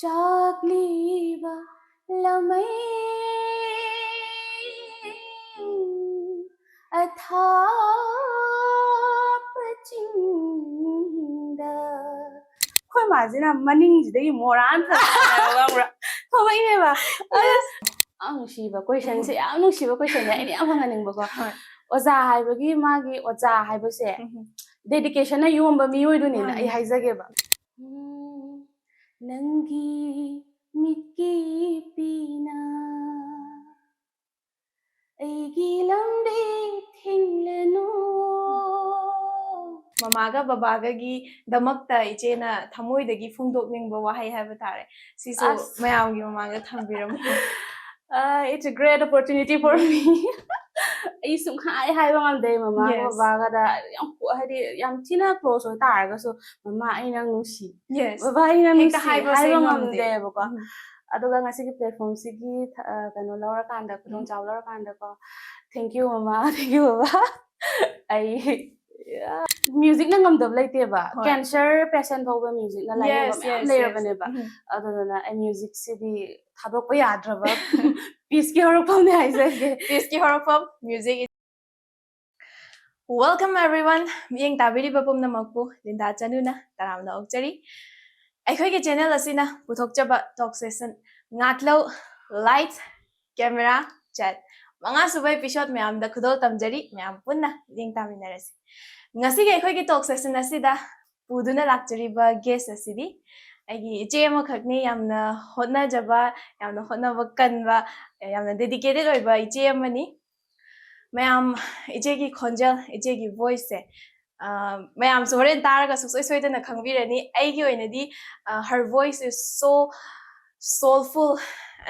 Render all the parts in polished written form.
ꯆꯥꯛꯂꯤꯕ ꯂꯃꯩ ꯑꯊꯥꯞꯄ ꯆꯤꯡꯗ ꯑꯩꯈꯣꯏ ꯃꯥꯁꯤꯅ ꯃꯅꯤꯡꯁꯤꯗꯒꯤ ꯃꯣꯔꯥꯟ ꯊꯣꯛꯂꯛꯑꯦꯕ ꯊꯣꯛꯂꯛꯏꯅꯦꯕ ꯌꯥꯝ ꯅꯨꯡꯁꯤꯕ ꯀꯣꯏꯁꯟꯁꯦ ꯌꯥꯝ ꯅꯨꯡꯁꯤꯕ ꯀꯣꯏꯁꯟꯁꯦ ꯑꯩꯅ ꯌꯥꯝ ꯍꯪꯍꯟꯅꯤꯡꯕꯀꯣ ꯑꯣꯖꯥ ꯍꯥꯏꯕꯒꯤ ꯃꯥꯒꯤ ꯑꯣꯖꯥ ꯍꯥꯏꯕꯁꯦ ꯗꯦꯗꯤꯀꯦꯁꯟꯅ ꯌꯣꯝꯕ ꯃꯤꯑꯣꯏꯗꯨꯅꯦꯅ ꯑꯩ ꯍꯥꯏꯖꯒꯦꯕ ꯅꯪꯒꯤ ꯃꯤꯠꯀꯤ ꯄꯤꯅ ꯑꯩꯒꯤ ꯂꯝꯕꯤ ꯊꯤꯡꯂꯅꯨ ꯃꯃꯥꯒ ꯕꯕꯥꯒꯒꯤ ꯗꯃꯛꯇ ꯏꯆꯦꯅ ꯊꯃꯣꯏꯗꯒꯤ ꯐꯣꯡꯗꯣꯛꯅꯤꯡꯕ ꯋꯥꯍꯩ ꯍꯥꯏꯕ ꯇꯥꯔꯦ ꯁꯤꯁꯨ ꯃꯌꯥꯝꯒꯤ ꯃꯃꯥꯡꯗ ꯊꯝꯕꯤꯔꯝꯃꯨ It's a great opportunity for me. ꯑꯩ ꯁꯨꯡꯍꯥꯏ ꯍꯥꯏꯕ ꯉꯝꯗꯦ ꯃꯃꯥꯒ ꯕꯕꯥꯒꯗ ꯌꯥꯝ ꯍꯥꯏꯗꯤ ꯌꯥꯝ ꯊꯤꯅ ꯀ꯭ꯂꯣꯖ ꯑꯣꯏ ꯇꯥꯔꯒꯁꯨ ꯃꯃꯥ ꯑꯩ ꯅꯪ ꯅꯨꯡꯁꯤ ꯕꯕꯥ ꯑꯩ ꯅꯪ ꯅꯨꯡꯁꯤ ꯍꯥꯏꯕ ꯉꯝꯗꯦꯕꯀꯣ ꯑꯗꯨꯒ ꯉꯁꯤꯒꯤ ꯄ꯭ꯂꯦꯠꯐꯣꯝꯁꯤꯒꯤ ꯀꯩꯅꯣ ꯂꯧꯔꯀꯥꯟꯗ ꯈꯨꯗꯣꯡꯆꯥꯕ ꯂꯧꯔꯀꯥꯟꯗꯀꯣ ꯊꯦꯡꯛ ꯌꯨ ꯃꯃꯥ ꯊꯦꯡꯛ ꯌꯨ ꯕꯕꯥ ꯑꯩ music ngam dab laite ba cancer patient bawba music na laye ba myam lerabane ba aduna ai music si di thadok pa yadraba peace ki horofam ne haizage peace ki horofam music Welcome everyone miyeng tabiri babum namakpu linda chanuna taramna okchari akhoi ge channel asina puthokchaba talk session ngatlo light camera chat manga subai episode myam da khudol tamjari myam punna miyeng taminarasi ngasi ge khoi gi talk session asida puduna lakchariba guest asidi aigi iche ma khakni yamna hotna jaba yamna hotna kanba yamna dedicated oiba iche amani mayam iche gi khonjal iche gi voice se mayam so horen taraga soi soi dana khangbirani aigi oinadi her voice is so soulful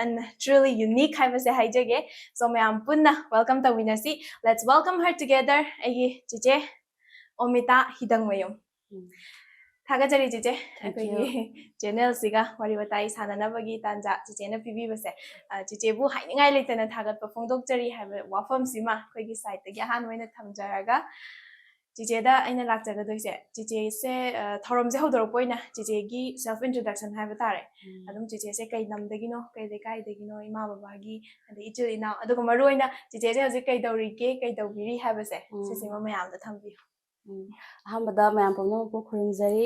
and truly unique haibase haijage so mayam punna welcome to winasi let's welcome her together aigi chiche Omita Hidangmayum. Thagajari chiche akoi channel siga wari batai sanana bagi tanja chiche na pibi base chiche bu hainingai leitana thagat pa phongdokjari haiba wafam sima khoi gi site gi han waina thamjaraga chiche da aina lakjaga doise chiche se thorom je hodor poina chiche gi self introduction haiba tare adum chiche se kai namdagino kai dekai dagino ima baba gi ade ichil ina aduga maroina chiche se hoje kai dawri ke kai dawbiri haiba se sisima mayam da thambi ꯑꯍꯥꯟꯕꯗ ꯃꯌꯥꯝ ꯄꯨꯝꯅꯃꯛꯄꯨ ꯈꯨꯔꯨꯝꯖꯔꯤ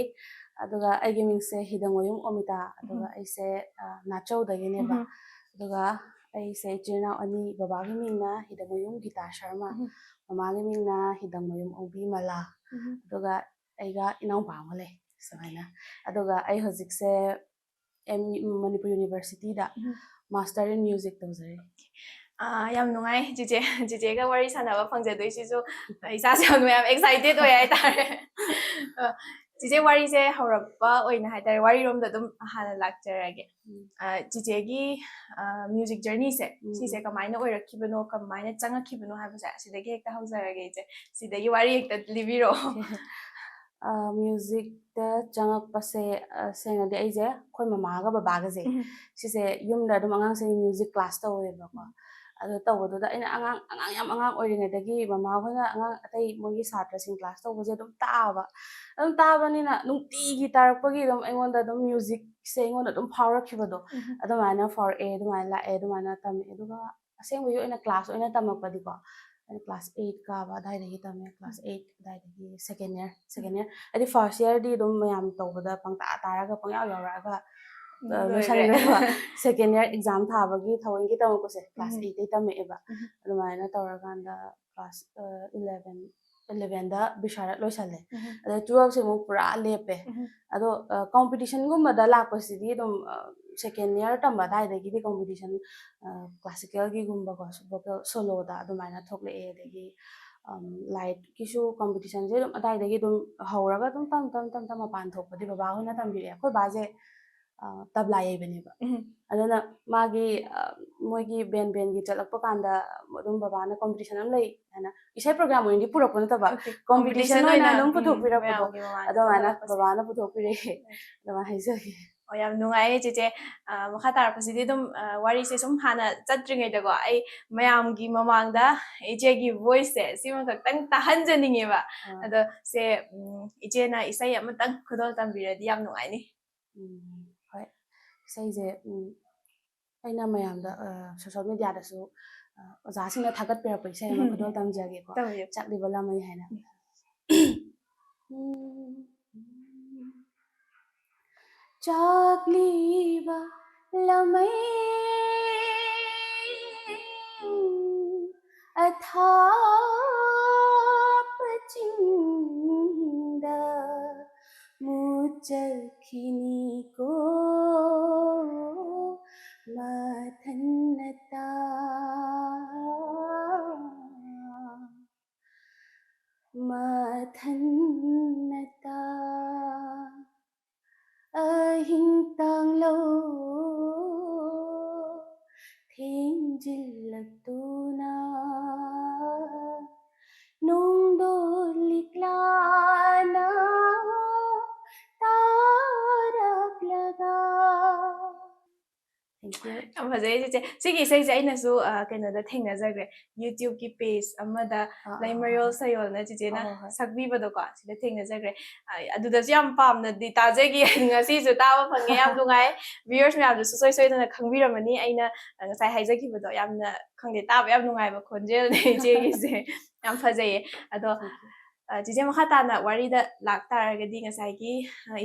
ꯑꯗꯨꯒ ꯑꯩꯒꯤ ꯃꯤꯡꯁꯦ ꯍꯤꯗꯪꯋꯥꯌꯨꯝ ꯑꯣꯃꯤꯇꯥ ꯑꯗꯨꯒ ꯑꯩꯁꯦ ꯅꯥꯆꯧꯗꯒꯤꯅꯦꯕ ꯑꯗꯨꯒ ꯑꯩꯁꯦ ꯏꯆꯤꯜ ꯏꯅꯥꯎ ꯑꯅꯤ ꯕꯕꯥꯒꯤ ꯃꯤꯡꯅ ꯍꯤꯗꯪꯋꯥꯌꯨꯝ ꯒꯤꯇꯥ ꯁꯔꯃ ꯃꯃꯥꯒꯤ ꯃꯤꯡꯅ ꯍꯤꯗꯪꯋꯥꯌꯨꯝ ꯑꯣꯕꯤ ꯃꯂꯥ ꯑꯗꯨꯒ ꯑꯩꯒ ꯏꯅꯥꯎꯄꯥ ꯑꯃꯒ ꯂꯩ ꯁꯨꯃꯥꯏꯅ ꯑꯗꯨꯒ ꯑꯩ ꯍꯧꯖꯤꯛꯁꯦ ꯃꯅꯤꯄꯨꯔ ꯌꯨꯅꯤꯚꯔꯁꯤꯇꯤꯗ ꯃꯥꯁꯇꯔ ꯏꯟ ꯃ꯭ꯌꯨꯖꯤꯛ ꯇꯧꯖꯔꯤ ꯌꯥꯝ ꯅꯨꯡꯉꯥꯏ ꯆꯤꯆꯦ ꯆꯤꯆꯦꯒ ꯋꯥꯔꯤ ꯁꯥꯟꯅꯕ ꯐꯪꯖꯗꯣꯏꯁꯤꯁꯨ ꯏꯁꯥꯁꯦ ꯌꯥꯝ ꯑꯦꯛꯁꯥꯏꯇꯦꯗ ꯑꯣꯏ ꯍꯥꯏꯇꯥꯔꯦ ꯆꯤꯆꯦ ꯋꯥꯔꯤꯁꯦ ꯍꯧꯔꯛꯄ ꯑꯣꯏꯅ ꯍꯥꯏꯇꯥꯔꯦ ꯋꯥꯔꯤꯔꯣꯝꯗ ꯑꯗꯨꯝ ꯍꯥꯟꯅ ꯂꯥꯛꯆꯔꯒꯦ ꯆꯤꯆꯦꯒꯤ ꯃ꯭ꯌꯨꯖꯤꯛ ꯖꯔꯅꯤꯁꯦ ꯁꯤꯁꯦ ꯀꯃꯥꯏꯅ ꯑꯣꯏꯔꯛꯈꯤꯕꯅꯣ ꯀꯃꯥꯏꯅ ꯆꯪꯉꯛꯈꯤꯕꯅꯣ ꯍꯥꯏꯕꯁꯦ ꯁꯤꯗꯒꯤ ꯍꯦꯛꯇ ꯍꯧꯖꯔꯒꯦ ꯏꯆꯦ ꯁꯤꯗꯒꯤ ꯋꯥꯔꯤ ꯍꯦꯛꯇ ꯂꯤꯕꯤꯔꯛꯑꯣ ꯃ꯭ꯌꯨꯖꯤꯛꯇ ꯆꯪꯉꯛꯄꯁꯦ ꯁꯦꯡꯅꯗꯤ ꯑꯩꯁꯦ ꯑꯩꯈꯣꯏ ꯃꯃꯥꯒ ꯕꯕꯥꯒꯁꯦ ꯁꯤꯁꯦ ꯌꯨꯝꯗ ꯑꯗꯨꯝ ꯑꯉꯥꯡꯁꯤꯡ ꯃ꯭ꯌꯨꯖꯤꯛ ꯀ꯭ꯂꯥꯁ ꯇꯧꯋꯦꯕꯀꯣ ꯑꯗꯨ ꯇꯧꯕꯗꯨꯗ ꯑꯩꯅ ꯑꯉꯥꯡ ꯌꯥꯝ ꯑꯉꯥꯡ ꯑꯣꯏꯔꯤꯉꯩꯗꯒꯤ ꯃꯃꯥꯍꯣꯏꯅ ꯑꯉꯥꯡ ꯑꯇꯩ ꯃꯣꯏꯒꯤ ꯁꯥꯇ꯭ꯔꯁꯤꯡ ꯀ꯭ꯂꯥꯁ ꯇꯧꯕꯁꯦ ꯑꯗꯨꯝ ꯇꯥꯕꯅꯤꯅ ꯅꯨꯡꯇꯤꯒꯤ ꯇꯥꯔꯛꯄꯒꯤ ꯑꯗꯨꯝ ꯑꯩꯉꯣꯟꯗ ꯑꯗꯨꯝ ꯃ꯭ꯌꯨꯖꯤꯛꯁꯦ ꯑꯩꯉꯣꯟꯗ ꯑꯗꯨꯝ ꯐꯥꯎꯔꯛꯈꯤꯕꯗꯣ ꯑꯗꯨꯃꯥꯏꯅ ꯐꯥꯎꯔꯛꯑꯦ ꯑꯗꯨꯃꯥꯏꯅ ꯂꯥꯛꯑꯦ ꯑꯗꯨꯃꯥꯏꯅ ꯇꯝꯃꯛꯑꯦ ꯑꯗꯨꯒ ꯑꯁꯦꯡꯕꯒꯤ ꯑꯣꯏꯅ ꯀ꯭ꯂꯥꯁ ꯑꯣꯏꯅ ꯇꯝꯃꯛꯄꯗꯤꯀꯣ ꯑꯩꯅ ꯀ꯭ꯂꯥꯁ 8 ꯀꯥꯕ ꯑꯗꯨꯋꯥꯏꯗꯒꯤ ꯇꯝꯃꯦ ꯀ꯭ꯂꯥꯁ 8 ꯑꯗꯨꯋꯥꯏꯗꯒꯤ ꯁꯦꯀꯦꯟ ꯏꯌꯔ ꯍꯥꯏꯗꯤ ꯐꯥꯔꯁ ꯏꯌꯔꯗꯤ ꯑꯗꯨꯝ ꯃꯌꯥꯝ ꯇꯧꯕꯗ ꯄꯪꯇꯥ ꯇꯥꯔꯒ ꯄꯪꯌꯥꯎ ꯌꯥꯎꯔꯛꯑꯒ ꯂꯣꯏꯁꯟꯈ꯭ꯔꯦꯕ ꯁꯦꯀꯦꯟ ꯏꯌꯔ ꯑꯦꯛꯖꯥꯝ ꯊꯥꯕꯒꯤ ꯊꯑꯣꯏꯒꯤ ꯇꯝꯃꯛꯄꯁꯦ ꯀ꯭ꯂꯥꯁ 8ꯗꯩ ꯇꯝꯃꯛꯑꯦꯕ ꯑꯗꯨꯃꯥꯏꯅ ꯇꯧꯔꯀꯥꯟꯗ ꯀ꯭ꯂꯥꯁ 11ꯗ ꯕꯤꯁꯥꯔꯠ ꯂꯣꯏꯁꯜꯂꯦ ꯑꯗꯩ 12ꯁꯦ ꯑꯃꯨꯛ ꯄꯨꯔꯥ ꯂꯦꯞꯄꯦ ꯑꯗꯣ ꯀꯣꯝꯄꯤꯇꯤꯁꯟꯒꯨꯝꯕꯗ ꯂꯥꯛꯄꯁꯤꯗꯤ ꯑꯗꯨꯝ ꯁꯦꯀꯦꯟ ꯏꯌꯔ ꯇꯝꯕ ꯑꯗꯨꯋꯥꯏꯗꯒꯤꯗꯤ ꯀꯣꯝꯄꯤꯇꯤꯁꯟ ꯀ꯭ꯂꯥꯁꯤꯀꯦꯜꯒꯤꯒꯨꯝꯕꯀꯣ ꯚꯣꯀꯦꯜ ꯁꯣꯂꯣꯗ ꯑꯗꯨꯃꯥꯏꯅ ꯊꯣꯛꯂꯛꯑꯦ ꯑꯗꯒꯤ ꯂꯥꯏꯠꯀꯤꯁꯨ ꯀꯣꯝꯄꯤꯇꯤꯁꯟꯁꯦ ꯑꯗꯨꯝ ꯑꯗꯨꯋꯥꯏꯗꯒꯤ ꯑꯗꯨꯝ ꯍꯧꯔꯒ ꯑꯗꯨꯝ ꯇꯝ ꯃꯄꯥꯟ ꯊꯣꯛꯄꯗꯤ ꯕꯕꯥꯍꯣꯏꯅ ꯇꯝꯕꯤꯔꯛꯑꯦ ꯑꯩꯈꯣꯏ ꯕꯥꯁꯦ ꯇꯕ꯭ꯂꯥ ꯌꯩꯕꯅꯦꯕ ꯑꯗꯨꯅ ꯃꯥꯒꯤ ꯃꯣꯏꯒꯤ ꯕꯦꯟꯒꯤ ꯆꯠꯂꯛꯄ ꯀꯥꯟꯗ ꯑꯗꯨꯝ ꯕꯕꯥꯅ ꯀꯣꯝꯄꯤꯇꯤꯁꯟ ꯑꯃ ꯂꯩ ꯍꯥꯏꯅ ꯏꯁꯩ ꯄ꯭ꯔꯣꯒ꯭ꯔꯥꯝ ꯑꯣꯏꯅꯗꯤ ꯄꯨꯔꯛꯄ ꯅꯠꯇꯕ ꯀꯣꯝꯄꯤꯇꯤꯁꯟ ꯑꯣꯏꯅ ꯑꯗꯨꯝ ꯄꯨꯊꯣꯛꯄꯤꯔꯛꯄꯗꯣ ꯑꯗꯨꯃꯥꯏꯅ ꯕꯕꯥꯅ ꯄꯨꯊꯣꯛꯄꯤꯔꯛꯑꯦ ꯑꯗꯨꯃꯥꯏꯅ ꯍꯥꯏꯖꯒꯦ ꯌꯥꯝ ꯅꯨꯡꯉꯥꯏꯌꯦ ꯆꯤꯆꯦ ꯃꯈꯥ ꯇꯥꯔꯛꯄꯁꯤꯗꯤ ꯑꯗꯨꯝ ꯋꯥꯔꯤꯁꯦ ꯁꯨꯝ ꯍꯥꯟꯅ ꯆꯠꯇ꯭ꯔꯤꯉꯩꯗꯀꯣ ꯑꯩ ꯃꯌꯥꯝꯒꯤ ꯃꯃꯥꯡꯗ ꯏꯆꯦꯒꯤ ꯚꯣꯏꯁꯁꯦ ꯁꯤꯃ ꯈꯛꯇꯪ ꯇꯥꯍꯟꯖꯅꯤꯡꯉꯦꯕ ꯑꯗꯣ ꯁꯦ ꯏꯆꯦꯅ ꯏꯁꯩ ꯑꯃꯇꯪ ꯈꯨꯗꯣꯜ ꯇꯝꯕꯤꯔꯗꯤ ꯌꯥꯝ ꯅꯨꯡꯉꯥꯏꯅꯤ ꯍꯣꯏ ꯏꯁꯩꯁꯦ ꯑꯩꯅ ꯃꯌꯥꯝꯗ ꯁꯣꯁꯤꯌꯦꯜ ꯃꯤꯗꯤꯌꯥꯗꯁꯨ ꯑꯣꯖꯥꯁꯤꯡꯅ ꯊꯥꯒꯠꯄꯤꯔꯛꯄ ꯏꯁꯩ ꯑꯃ ꯈꯨꯗꯣꯜ ꯇꯝꯖꯒꯦꯀꯣ ꯆꯥꯛꯂꯤꯕ ꯂꯥꯃꯩ ꯍꯥꯏꯅ ꯆꯥꯛꯂꯤꯕ ꯂꯥꯃꯩ ꯑꯊꯥꯞꯄ ꯆꯤꯡꯗ ꯃꯨꯠꯆꯈꯤꯅꯤꯀꯣ ꯃꯊꯟꯅꯇ ꯃꯊꯟꯅꯇ ꯑꯍꯤꯡ ꯇꯥꯡꯂꯧ ꯊꯦꯡꯖꯤꯜꯂꯛꯇꯨꯅ ꯅꯣꯡꯗꯣꯟ ꯂꯤꯛꯂꯥꯅ ꯇꯥꯔꯛꯂꯒ ꯌꯥꯝ ꯐꯖꯩ ꯆꯤꯆꯦ ꯁꯤꯒꯤ ꯏꯁꯩꯁꯦ ꯑꯩꯅꯁꯨ ꯀꯩꯅꯣꯗ ꯊꯦꯡꯅꯖꯈ꯭ꯔꯦ ꯌꯨꯇ꯭ꯌꯨꯕꯀꯤ ꯄꯦꯖ ꯑꯃꯗ ꯂꯩꯃꯔꯣꯜ ꯁꯌꯣꯜꯅ ꯆꯤꯆꯦꯅ ꯁꯛꯄꯤꯕꯗꯣꯀꯣ ꯁꯤꯗ ꯊꯦꯡꯅꯖꯈ꯭ꯔꯦ ꯑꯗꯨꯗꯁꯨ ꯌꯥꯝ ꯄꯥꯝꯅꯗꯤ ꯇꯥꯖꯈꯤ ꯉꯁꯤꯁꯨ ꯇꯥꯕ ꯐꯪꯉꯦ ꯌꯥꯝ ꯅꯨꯡꯉꯥꯏ ꯚꯤꯌꯔꯁ ꯃꯌꯥꯝꯗꯨꯁꯨ ꯁꯣꯏꯗꯅ ꯈꯪꯕꯤꯔꯝꯃꯅꯤ ꯑꯩꯅ ꯉꯁꯥꯏ ꯍꯥꯏꯖꯈꯤꯕꯗꯣ ꯌꯥꯝꯅ ꯈꯪꯗꯦ ꯇꯥꯕ ꯌꯥꯝ ꯅꯨꯡꯉꯥꯏꯕ ꯈꯣꯟꯖꯦꯜꯅꯦ ꯏꯆꯦꯒꯤꯁꯦ ꯌꯥꯝ ꯐꯖꯩꯌꯦ ꯑꯗꯣ ꯆꯤꯆꯦ ꯃꯈꯥ ꯇꯥꯅ ꯋꯥꯔꯤꯗ ꯂꯥꯛꯇꯥꯔꯒꯗꯤ ꯉꯁꯥꯏꯒꯤ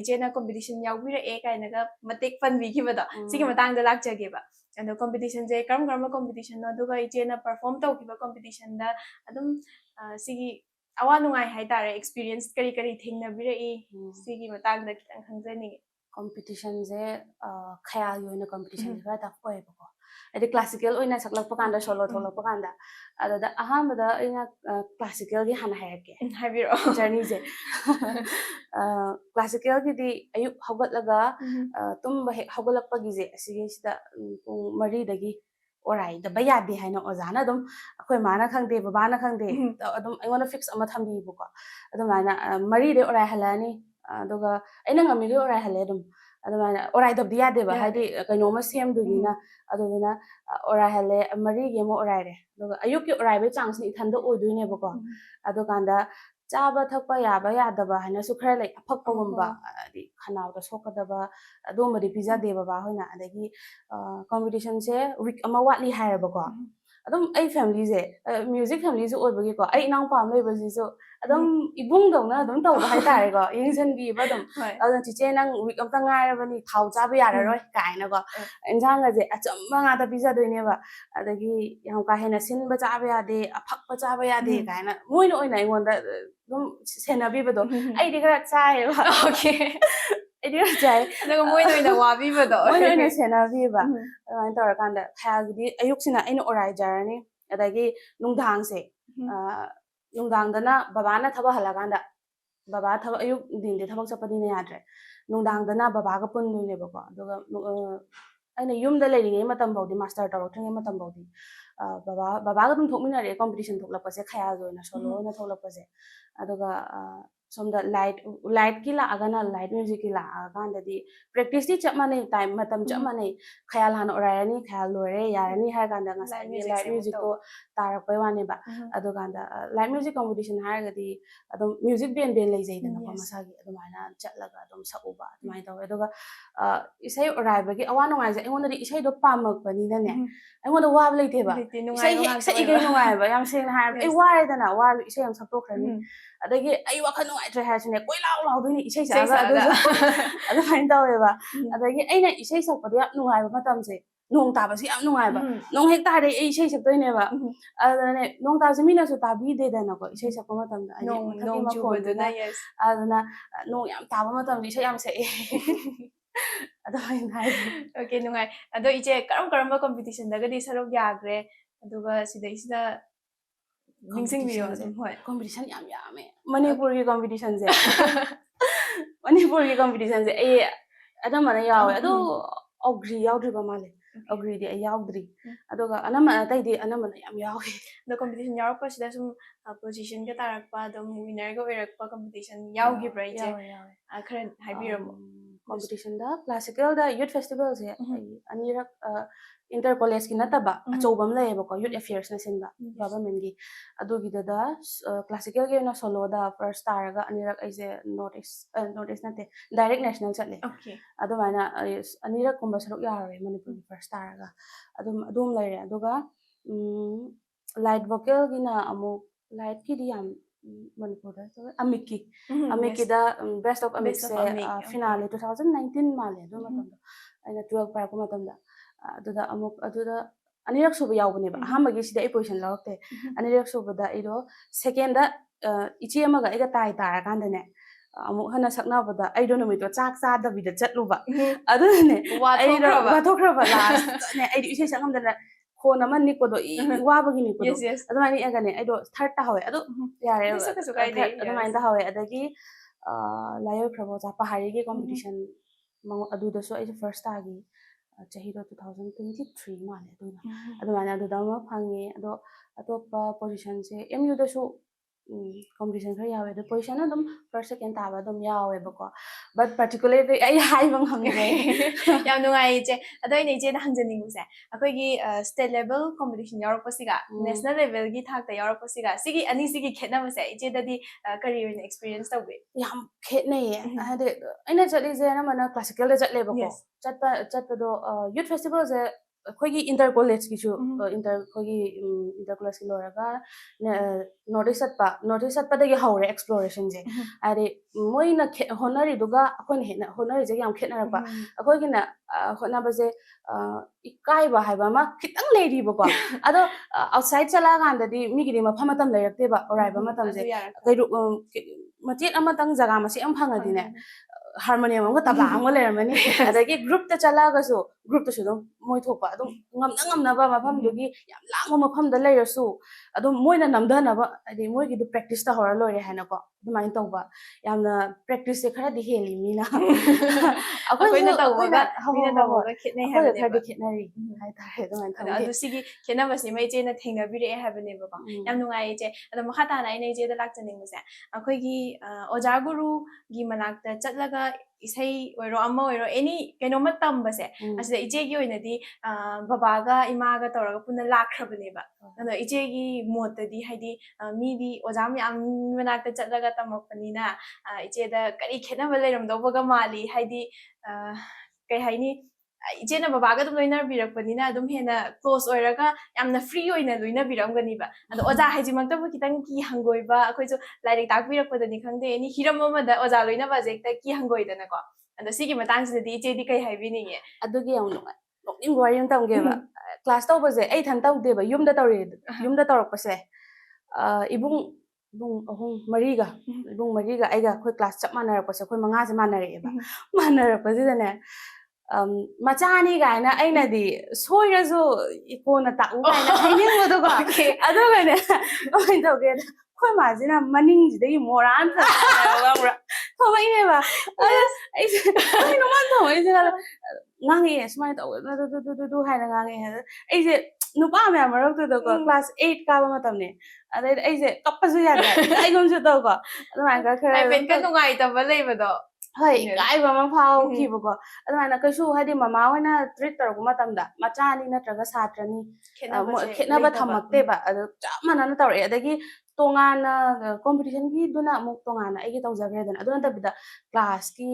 ꯏꯆꯦꯅ ꯀꯣꯝꯄꯤꯇꯤꯁꯟ ꯌꯥꯎꯕꯤꯔꯛꯑꯦ ꯀꯥꯏꯅꯒ ꯃꯇꯦꯛ ꯄꯟꯕꯤꯈꯤꯕꯗꯣ ꯁꯤꯒꯤ ꯃꯇꯥꯡꯗ ꯂꯥꯛꯆꯒꯦꯕ ꯑꯗꯣ ꯀꯣꯝꯄꯤꯇꯤꯁꯟꯁꯦ ꯀꯔꯝ ꯀꯔꯝꯕ ꯀꯣꯝꯄꯤꯇꯤꯁꯟꯅꯣ ꯑꯗꯨꯒ ꯏꯆꯦꯅ ꯄꯔꯐꯣꯔꯝ ꯇꯧꯈꯤꯕ ꯀꯣꯝꯄꯤꯇꯤꯁꯟꯗ ꯑꯗꯨꯝ ꯁꯤꯒꯤ ꯑꯋꯥ ꯅꯨꯡꯉꯥꯏ ꯍꯥꯏꯇꯥꯔꯦ ꯑꯦꯛꯁꯄꯤꯔꯤꯌꯦꯟꯁ ꯀꯔꯤ ꯀꯔꯤ ꯊꯦꯡꯅꯕꯤꯔꯛꯏ ꯁꯤꯒꯤ ꯃꯇꯥꯡꯗ ꯈꯤꯇꯪ ꯈꯪꯖꯅꯤꯡꯉꯦ ꯀꯣꯝꯄꯤꯇꯤꯁꯟꯁꯦ ꯈꯌꯥꯜꯒꯤ ꯑꯣꯏꯅ ꯀꯣꯝꯄꯤꯇꯤꯁꯟꯁꯦ ꯈꯔ ꯇꯐ ꯑꯣꯏꯌꯦꯕꯀꯣ ꯍꯥꯏꯗꯤ ꯀ꯭ꯂꯥꯁꯤꯀꯦꯜ ꯑꯣꯏꯅ ꯁꯛꯂꯛꯄ ꯀꯥꯟꯗ ꯁꯣꯂꯣ ꯊꯣꯛꯂꯛꯄ ꯀꯥꯟꯗ ꯑꯗꯨꯗ ꯑꯍꯥꯟꯕꯗ ꯑꯩꯅ ꯀ꯭ꯂꯥꯁꯤꯀꯦꯜꯒꯤ ꯍꯥꯟꯅ ꯍꯥꯏꯔꯛꯀꯦ ꯍꯥꯏꯕꯤꯔꯛꯑꯣ ꯖꯔꯅꯤꯁꯦ ꯀ꯭ꯂꯥꯁꯤꯀꯦꯜꯒꯤꯗꯤ ꯑꯌꯨꯛ ꯍꯧꯒꯠꯂꯒ ꯇꯨꯝꯕ ꯍꯦꯛ ꯍꯧꯒꯠꯂꯛꯄꯒꯤꯁꯦ ꯑꯁꯤꯒꯤꯁꯤꯗ ꯄꯨꯡ 4ꯗꯒꯤ ꯑꯣꯔꯥꯏꯗꯕ ꯌꯥꯗꯦ ꯍꯥꯏꯅ ꯑꯣꯖꯥꯅ ꯑꯗꯨꯝ ꯑꯩꯈꯣꯏ ꯃꯥꯅ ꯈꯪꯗꯦ ꯕꯕꯥꯅ ꯈꯪꯗꯦ ꯑꯗꯨꯝ ꯑꯩꯉꯣꯟꯗ ꯐꯤꯛꯁ ꯑꯃ ꯊꯝꯕꯤꯌꯦꯕꯀꯣ ꯑꯗꯨꯃꯥꯏꯅ 4ꯗꯩ ꯑꯣꯔꯥꯏꯍꯜꯂꯛꯑꯅꯤ ꯑꯗꯨꯒ ꯑꯩꯅ ꯉꯝꯃꯤꯈꯩ ꯑꯣꯔꯥꯏꯍꯜꯂꯦ ꯑꯗꯨꯝ ꯑꯗꯨꯃꯥꯏꯅ ꯑꯣꯔꯥꯏꯗꯕꯗꯤ ꯌꯥꯗꯦꯕ ꯍꯥꯏꯗꯤ ꯀꯩꯅꯣꯝꯃ ꯁꯦꯝꯗꯣꯏꯅꯤꯅ ꯑꯗꯨꯗꯨꯅ ꯑꯣꯔꯥꯏꯍꯜꯂꯦ 4ꯒꯤ ꯑꯃꯨꯛ ꯑꯣꯔꯥꯏꯔꯦ ꯑꯗꯨꯒ ꯑꯌꯨꯛꯀꯤ ꯑꯣꯔꯥꯏꯕꯒꯤ ꯆꯥꯡꯁꯤꯅ ꯏꯊꯟꯗ ꯑꯣꯏꯗꯣꯏꯅꯦꯕꯀꯣ ꯑꯗꯨꯀꯥꯟꯗ ꯆꯥꯕ ꯊꯛꯄ ꯌꯥꯕ ꯌꯥꯗꯕ ꯍꯥꯏꯅꯁꯨ ꯈꯔ ꯂꯩ ꯑꯐꯛꯄꯒꯨꯝꯕ ꯍꯥꯏꯗꯤ ꯈꯅꯥꯎꯗ ꯁꯣꯛꯀꯗꯕ ꯑꯗꯨꯝꯕꯗꯤ ꯄꯤꯖꯗꯦ ꯕꯕꯥꯍꯣꯏꯅ ꯑꯗꯒꯤ ꯀꯣꯝꯄꯤꯇꯤꯁꯟꯁꯦ ꯋꯤꯛ ꯑꯃ ꯋꯥꯠꯂꯤ ꯍꯥꯏꯔꯕꯀꯣ ꯑꯗꯨꯝ ꯑꯩ ꯐꯦꯃꯤꯂꯤꯁꯦ ꯃ꯭ꯌꯨꯖꯤꯛ ꯐꯦꯃꯤꯂꯤꯁꯨ ꯑꯣꯏꯕꯒꯤꯀꯣ ꯑꯩ ꯏꯅꯥꯎꯄꯥ ꯑꯃ ꯂꯩꯕꯁꯤꯁꯨ ꯑꯗꯨꯝ ꯏꯕꯨꯡꯗꯧꯅ ꯑꯗꯨꯝ ꯇꯧꯕ ꯍꯥꯏꯇꯥꯔꯦꯀꯣ ꯌꯦꯡꯁꯤꯟꯕꯤꯕ ꯑꯗꯨꯝ ꯑꯗꯨꯅ ꯆꯤꯆꯦ ꯅꯪ ꯋꯤꯛ ꯑꯝꯇ ꯉꯥꯏꯔꯕꯅꯤ ꯊꯥꯎ ꯆꯥꯕ ꯌꯥꯔꯔꯣꯏ ꯀꯥꯏꯅꯀꯣ ꯏꯟꯁꯥꯡꯒꯁꯦ ꯑꯆꯝꯕ ꯉꯥꯛꯇ ꯄꯤꯖꯗꯣꯏꯅꯦꯕ ꯑꯗꯒꯤ ꯌꯥꯝ ꯀꯥ ꯍꯦꯟꯅ ꯁꯤꯟꯕ ꯆꯥꯕ ꯌꯥꯗꯦ ꯑꯐꯛꯄ ꯆꯥꯕ ꯌꯥꯗꯦ ꯀꯥꯏꯅ ꯃꯣꯏꯅ ꯑꯣꯏꯅ ꯑꯩꯉꯣꯟꯗ ꯑꯗꯨꯝ ꯁꯦꯟꯅꯕꯤꯕꯗꯣ ꯑꯩꯗꯤ ꯈꯔ ꯆꯥꯏꯌꯦꯕ ꯑꯩꯗꯤ ꯈꯔ ꯆꯥꯏ ꯑꯗꯨꯒ ꯃꯣꯏꯅ ꯑꯣꯏꯅ ꯋꯥꯕꯤꯕꯗꯣ ꯃꯣꯏꯅ ꯑꯣꯏꯅ ꯁꯦꯟꯅꯕꯤꯕ ꯑꯗꯨꯃꯥꯏꯅ ꯇꯧꯔꯀꯥꯟꯗ ꯈꯌꯥꯜꯒꯤꯗꯤ ꯑꯌꯨꯛꯁꯤꯅ ꯑꯩꯅ ꯑꯣꯔꯥꯏꯖꯔꯅꯤ ꯑꯗꯒꯤ ꯅꯨꯡꯗꯥꯡꯁꯦ ꯅꯨꯡꯗꯥꯡꯗꯅ ꯕꯕꯥꯅ ꯊꯕꯛ ꯍꯜꯂꯀꯥꯟꯗ ꯕꯕꯥ ꯊꯕꯛ ꯑꯌꯨꯛ ꯅꯨꯡꯊꯤꯟꯗꯤ ꯊꯕꯛ ꯆꯠꯄꯅꯤꯅ ꯌꯥꯗ꯭ꯔꯦ ꯅꯨꯡꯗꯥꯡꯗꯅ ꯕꯕꯥꯒ ꯄꯨꯟꯗꯣꯏꯅꯦꯕꯀꯣ ꯑꯗꯨꯒ ꯑꯩꯅ ꯌꯨꯝꯗ ꯂꯩꯔꯤꯉꯩ ꯃꯇꯝꯐꯥꯎꯗꯤ ꯃꯥꯁꯇꯔ ꯇꯧꯔꯛꯇ꯭ꯔꯤꯉꯩ ꯃꯇꯝꯐꯥꯎꯗꯤ ꯕꯕꯥꯒ ꯑꯗꯨꯝ ꯊꯣꯛꯃꯤꯟꯅꯔꯛꯑꯦ ꯀꯣꯝꯄꯤꯇꯤꯁꯟ ꯊꯣꯛꯂꯛꯄꯁꯦ ꯈꯌꯥꯜꯒꯤ ꯑꯣꯏꯅ ꯁꯣꯂꯣ ꯑꯣꯏꯅ ꯊꯣꯛꯂꯛꯄꯁꯦ ꯑꯗꯨꯒ ꯁꯣꯝꯗ ꯂꯥꯏꯠꯀꯤ ꯂꯥꯛꯑꯒꯅ ꯂꯥꯏꯠ ꯃ꯭ꯌꯨꯖꯤꯛꯀꯤ ꯂꯥꯛꯑꯀꯥꯟꯗꯗꯤ ꯄ꯭ꯔꯦꯛꯇꯤꯁꯇꯤ ꯆꯞ ꯃꯥꯟꯅꯩ ꯇꯥꯏꯝ ꯃꯇꯝ ꯆꯞ ꯃꯥꯟꯅꯩ ꯈꯌꯥꯜ ꯍꯥꯟꯅ ꯑꯣꯔꯥꯏꯔꯅꯤ ꯈꯌꯥꯜ ꯂꯣꯏꯔꯦ ꯌꯥꯔꯅꯤ ꯍꯥꯏꯔ ꯀꯥꯟꯗ ꯉꯁꯥꯏꯒꯤ ꯂꯥꯏꯠ ꯃ꯭ꯌꯨꯖꯤꯛꯇꯣ ꯇꯥꯔꯛꯄꯩ ꯋꯥꯅꯦꯕ ꯑꯗꯨꯀꯥꯟꯗ ꯂꯥꯏꯠ ꯃ꯭ꯌꯨꯖꯤꯛ ꯀꯣꯝꯄꯤꯇꯤꯁꯟ ꯍꯥꯏꯔꯒꯗꯤ ꯑꯗꯨꯝ ꯃ꯭ꯌꯨꯖꯤꯛ ꯕꯦꯟ ꯂꯩꯖꯩꯗꯅꯀꯣ ꯃꯁꯥꯒꯤ ꯑꯗꯨꯃꯥꯏꯅ ꯆꯠꯂꯒ ꯑꯗꯨꯝ ꯁꯛꯎꯕ ꯑꯗꯨꯃꯥꯏꯅ ꯇꯧꯋꯦ ꯑꯗꯨꯒ ꯏꯁꯩ ꯑꯣꯔꯥꯏꯕꯒꯤ ꯑꯋꯥ ꯅꯨꯡꯉꯥꯏꯁꯦ ꯑꯩꯉꯣꯟꯗꯗꯤ ꯏꯁꯩꯗꯣ ꯄꯥꯝꯃꯛꯄꯅꯤꯅꯅꯦ ꯑꯩꯉꯣꯟꯗ ꯋꯥꯕ ꯂꯩꯇꯦꯕ ꯏꯁꯩ ꯍꯦꯛ ꯁꯛꯏꯈꯩ ꯅꯨꯡꯉꯥꯏꯑꯕ ꯌꯥꯝ ꯁꯦꯡꯅ ꯍꯥꯏꯔꯕ ꯑꯩ ꯋꯥꯔꯦꯗꯅ ꯋꯥꯔꯁꯨ ꯏꯁꯩ ꯑꯃ ꯁꯛꯇꯣꯛꯈ꯭ꯔꯅꯤ ꯑꯗꯒꯤ ꯑꯩ ꯋꯥꯈꯜ ꯅꯨꯡꯉꯥꯏꯇ꯭ꯔꯦ ꯍꯥꯏꯔꯁꯨꯅꯦ ꯀꯣꯏ ꯂꯥꯎꯗꯣꯏꯅꯤ ꯏꯁꯩ ꯁꯛꯑꯒ ꯑꯗꯨꯁꯨ ꯑꯗꯨꯃꯥꯏꯅ ꯇꯧꯋꯦꯕ ꯑꯗꯒꯤ ꯑꯩꯅ ꯏꯁꯩ ꯁꯛꯄꯗ ꯌꯥꯝ ꯅꯨꯡꯉꯥꯏꯕ ꯃꯇꯝꯁꯦ ꯅꯣꯡ ꯇꯥꯕꯁꯤ ꯌꯥꯝ ꯅꯨꯡꯉꯥꯏꯕ ꯅꯣꯡ ꯍꯦꯛ ꯇꯥꯔꯗꯤ ꯑꯩ ꯏꯁꯩ ꯁꯛꯇꯣꯏꯅꯦꯕ ꯑꯗꯨꯅꯦ ꯅꯣꯡ ꯇꯥꯕꯁꯦ ꯃꯤꯅꯁꯨ ꯇꯥꯕꯤꯗꯦꯗꯅꯀꯣ ꯏꯁꯩ ꯁꯛꯄ ꯃꯇꯝꯗ ꯍꯥꯏꯗꯤ ꯃꯊꯛꯀꯤ ꯃꯈꯣꯟꯗꯨꯅ ꯑꯗꯨꯅ ꯅꯣꯡ ꯌꯥꯝ ꯇꯥꯕ ꯃꯇꯝꯗ ꯏꯁꯩ ꯌꯥꯝ ꯁꯛꯑꯦ ꯑꯗꯨꯃꯥꯏꯅ ꯍꯥꯏꯒꯦ ꯑꯣꯀꯦ ꯅꯨꯡꯉꯥꯏ ꯑꯗꯣ ꯏꯆꯦ ꯀꯔꯝꯕ ꯀꯣꯝꯄꯤꯇꯤꯁꯟꯗꯒꯗꯤ ꯁꯔꯨꯛ ꯌꯥꯈ꯭ꯔꯦ ꯑꯗꯨꯒ ꯁꯤꯗꯩꯁꯤꯗ ꯅꯤꯡꯁꯤꯡꯕꯤꯌꯣ ꯑꯗꯨꯝ ꯍꯣꯏ ꯀꯣꯝꯄꯤꯇꯤꯁꯟ ꯌꯥꯝ ꯌꯥꯝꯃꯦ ꯃꯅꯤꯄꯨꯔꯒꯤ ꯀꯣꯝꯄꯤꯇꯤꯁꯟꯁꯦ ꯃꯅꯤꯄꯨꯔꯒꯤ ꯀꯣꯝꯄꯤꯇꯤꯁꯟꯁꯦ ꯑꯩ ꯑꯅꯝꯕꯅ ꯌꯥꯎꯋꯦ ꯑꯗꯣ ꯑꯧꯒ꯭ꯔꯤ ꯌꯥꯎꯗ꯭ꯔꯤꯕ ꯃꯥꯜꯂꯦ ꯑꯧꯒ꯭ꯔꯤꯗꯤ ꯑꯩ ꯌꯥꯎꯗ꯭ꯔꯤ ꯑꯗꯨꯒ ꯑꯅꯝꯕꯅ ꯑꯇꯩꯗꯤ ꯑꯅꯝꯕꯅ ꯌꯥꯝ ꯌꯥꯎꯋꯦ ꯑꯗꯣ ꯀꯣꯝꯄꯤꯇꯤꯁꯟ ꯌꯥꯎꯔꯛꯄꯁꯤꯗ ꯁꯨꯝ ꯄꯣꯖꯤꯁꯟꯒ ꯇꯥꯔꯛꯄ ꯑꯗꯨꯝ ꯋꯤꯅꯔꯒ ꯑꯣꯏꯔꯛꯄ ꯀꯣꯝꯄꯤꯇꯤꯁꯟ ꯌꯥꯎꯈꯤꯕ꯭ꯔꯥ ꯏꯆꯦ khara haibiramo competition da classical da youth festival se anirak inter college ki nataba achobam layeba ko youth affairs na sinba government gi adugi da classical ge na solo da first star ga anirak aise notice nate direct national chatle okay adu mana anirak kumba saruk yare manipur first star ga adum laire aduga light vocal gi na amu light ki di am manipur da amiki da best of amik se finale 2019 male adu matam da aina 12 par ko matam da aduda amuk aduda anirak suba yawbane ba ahambagi sida I position lawte anirak suba da ido second da ichi amaga iga tai tara kanda ne amuk hana sakna bada I don't know mito chak cha da bida chatluba adu ne wa thokraba last ne I isi sangam da khona man ni ko do wabagi ni ko do adu mani aga ne I do third ta hawe adu yare adu mani da hawe adagi layo prabo cha pahari gi competition adu da so I first ta gi chahi do 2023 mane adu mane adu da ma phangi ado atopa position se MU da so competition khar yawe the position adum first second ta ba dum yawe ba ko but particularly ai hai bang hang ne yam nungai je adoi ne je da hangjaning bu se akoi gi state level competition yarak pasiga national level gi thak ta yarak pasiga sigi ani sigi khena ba se je da di career in experience ta we yam khetne ye ade aina chali je na mana classical da chatle ba ko chatpa do youth festival je khogi inter college ki chu inter khogi inter college ki loraga notice at pa da gi hawre exploration je are moina honori duga akon hena honori je yam khena ba akoi gi na hona ba je ikai ba hai ba ma khitang leri ba ko ado outside chala ganda di mi gi ma phamatam layakte ba orai ba matam je kai matet amatang jaga masi am phangadi ne harmonium amga tabla amga lermani adagi group ta chala ga so group ta sudum moi thokpa adum ngamna ba mafam dugi yam langma mafam da layrasu adum moina namdana ba adi moi gi practice ta hora lore hana ko dumain tawba yamna practice se khara di heli mina akoi na tawba ga khitnai ha ne ba khitnari hai tare dumain tawba adu sigi khena ba se mai je na thengna bi re ha bane ba yam nungai je adum khata na ine je da lakchaning ba se akoi gi oja guru gi manak ta chatlaga isai oiro amma oiro any kainoma tambase asida ije gi oinadi baba ga ima ga toraga puna lakrabane ba ado ije gi mota di haidi mi di ojam yam manakta chatlaga tamakpani na ije da kari khena ba leiram do baga mali haidi kai haini ije na baba ga dum loinar birakpani na dum hena close oiraga yamna free oina loina biramgani ba ado oja haiji makta bu kitang ki hangoi ba akhoi jo lairik tak birakpadani khangde ni hiram ma da oja loina ba jekta ki hangoi dana ko ando sigi matang se di ije di kai haibini nge adugi yam nungai nokning wari yam tamge ba class taw ba je ai than taw de ba yumda tawrak pa se ibung ahung mariga aiga khoi class chap manar pa se khoi manga se manar pa je ne machani ga na aina di soirasu ikona ta u ga na hainin mo do ga adu ga ne oi to ge khoi ma jina maning ji dei moran sa ra to ba ine ba ai no man to ai jina ngangi smai to du hai na ngangi ai je nupa me amarok to ko class 8 ka ba matam ne adai ai je kappa su ya da ai gom su to ko adu ma ga khara ai pen ka nungai ta ba leiba do hoi gai ba ma phao ki ba ko adu ma na ka su hadi mama hoina treat tar ko matam da macha ni na traga satrani khena ba thamakte ba adu chamana na tawre adagi tongana competition gi duna muk tongana ai gi tawjagre dan aduna ta bida class ki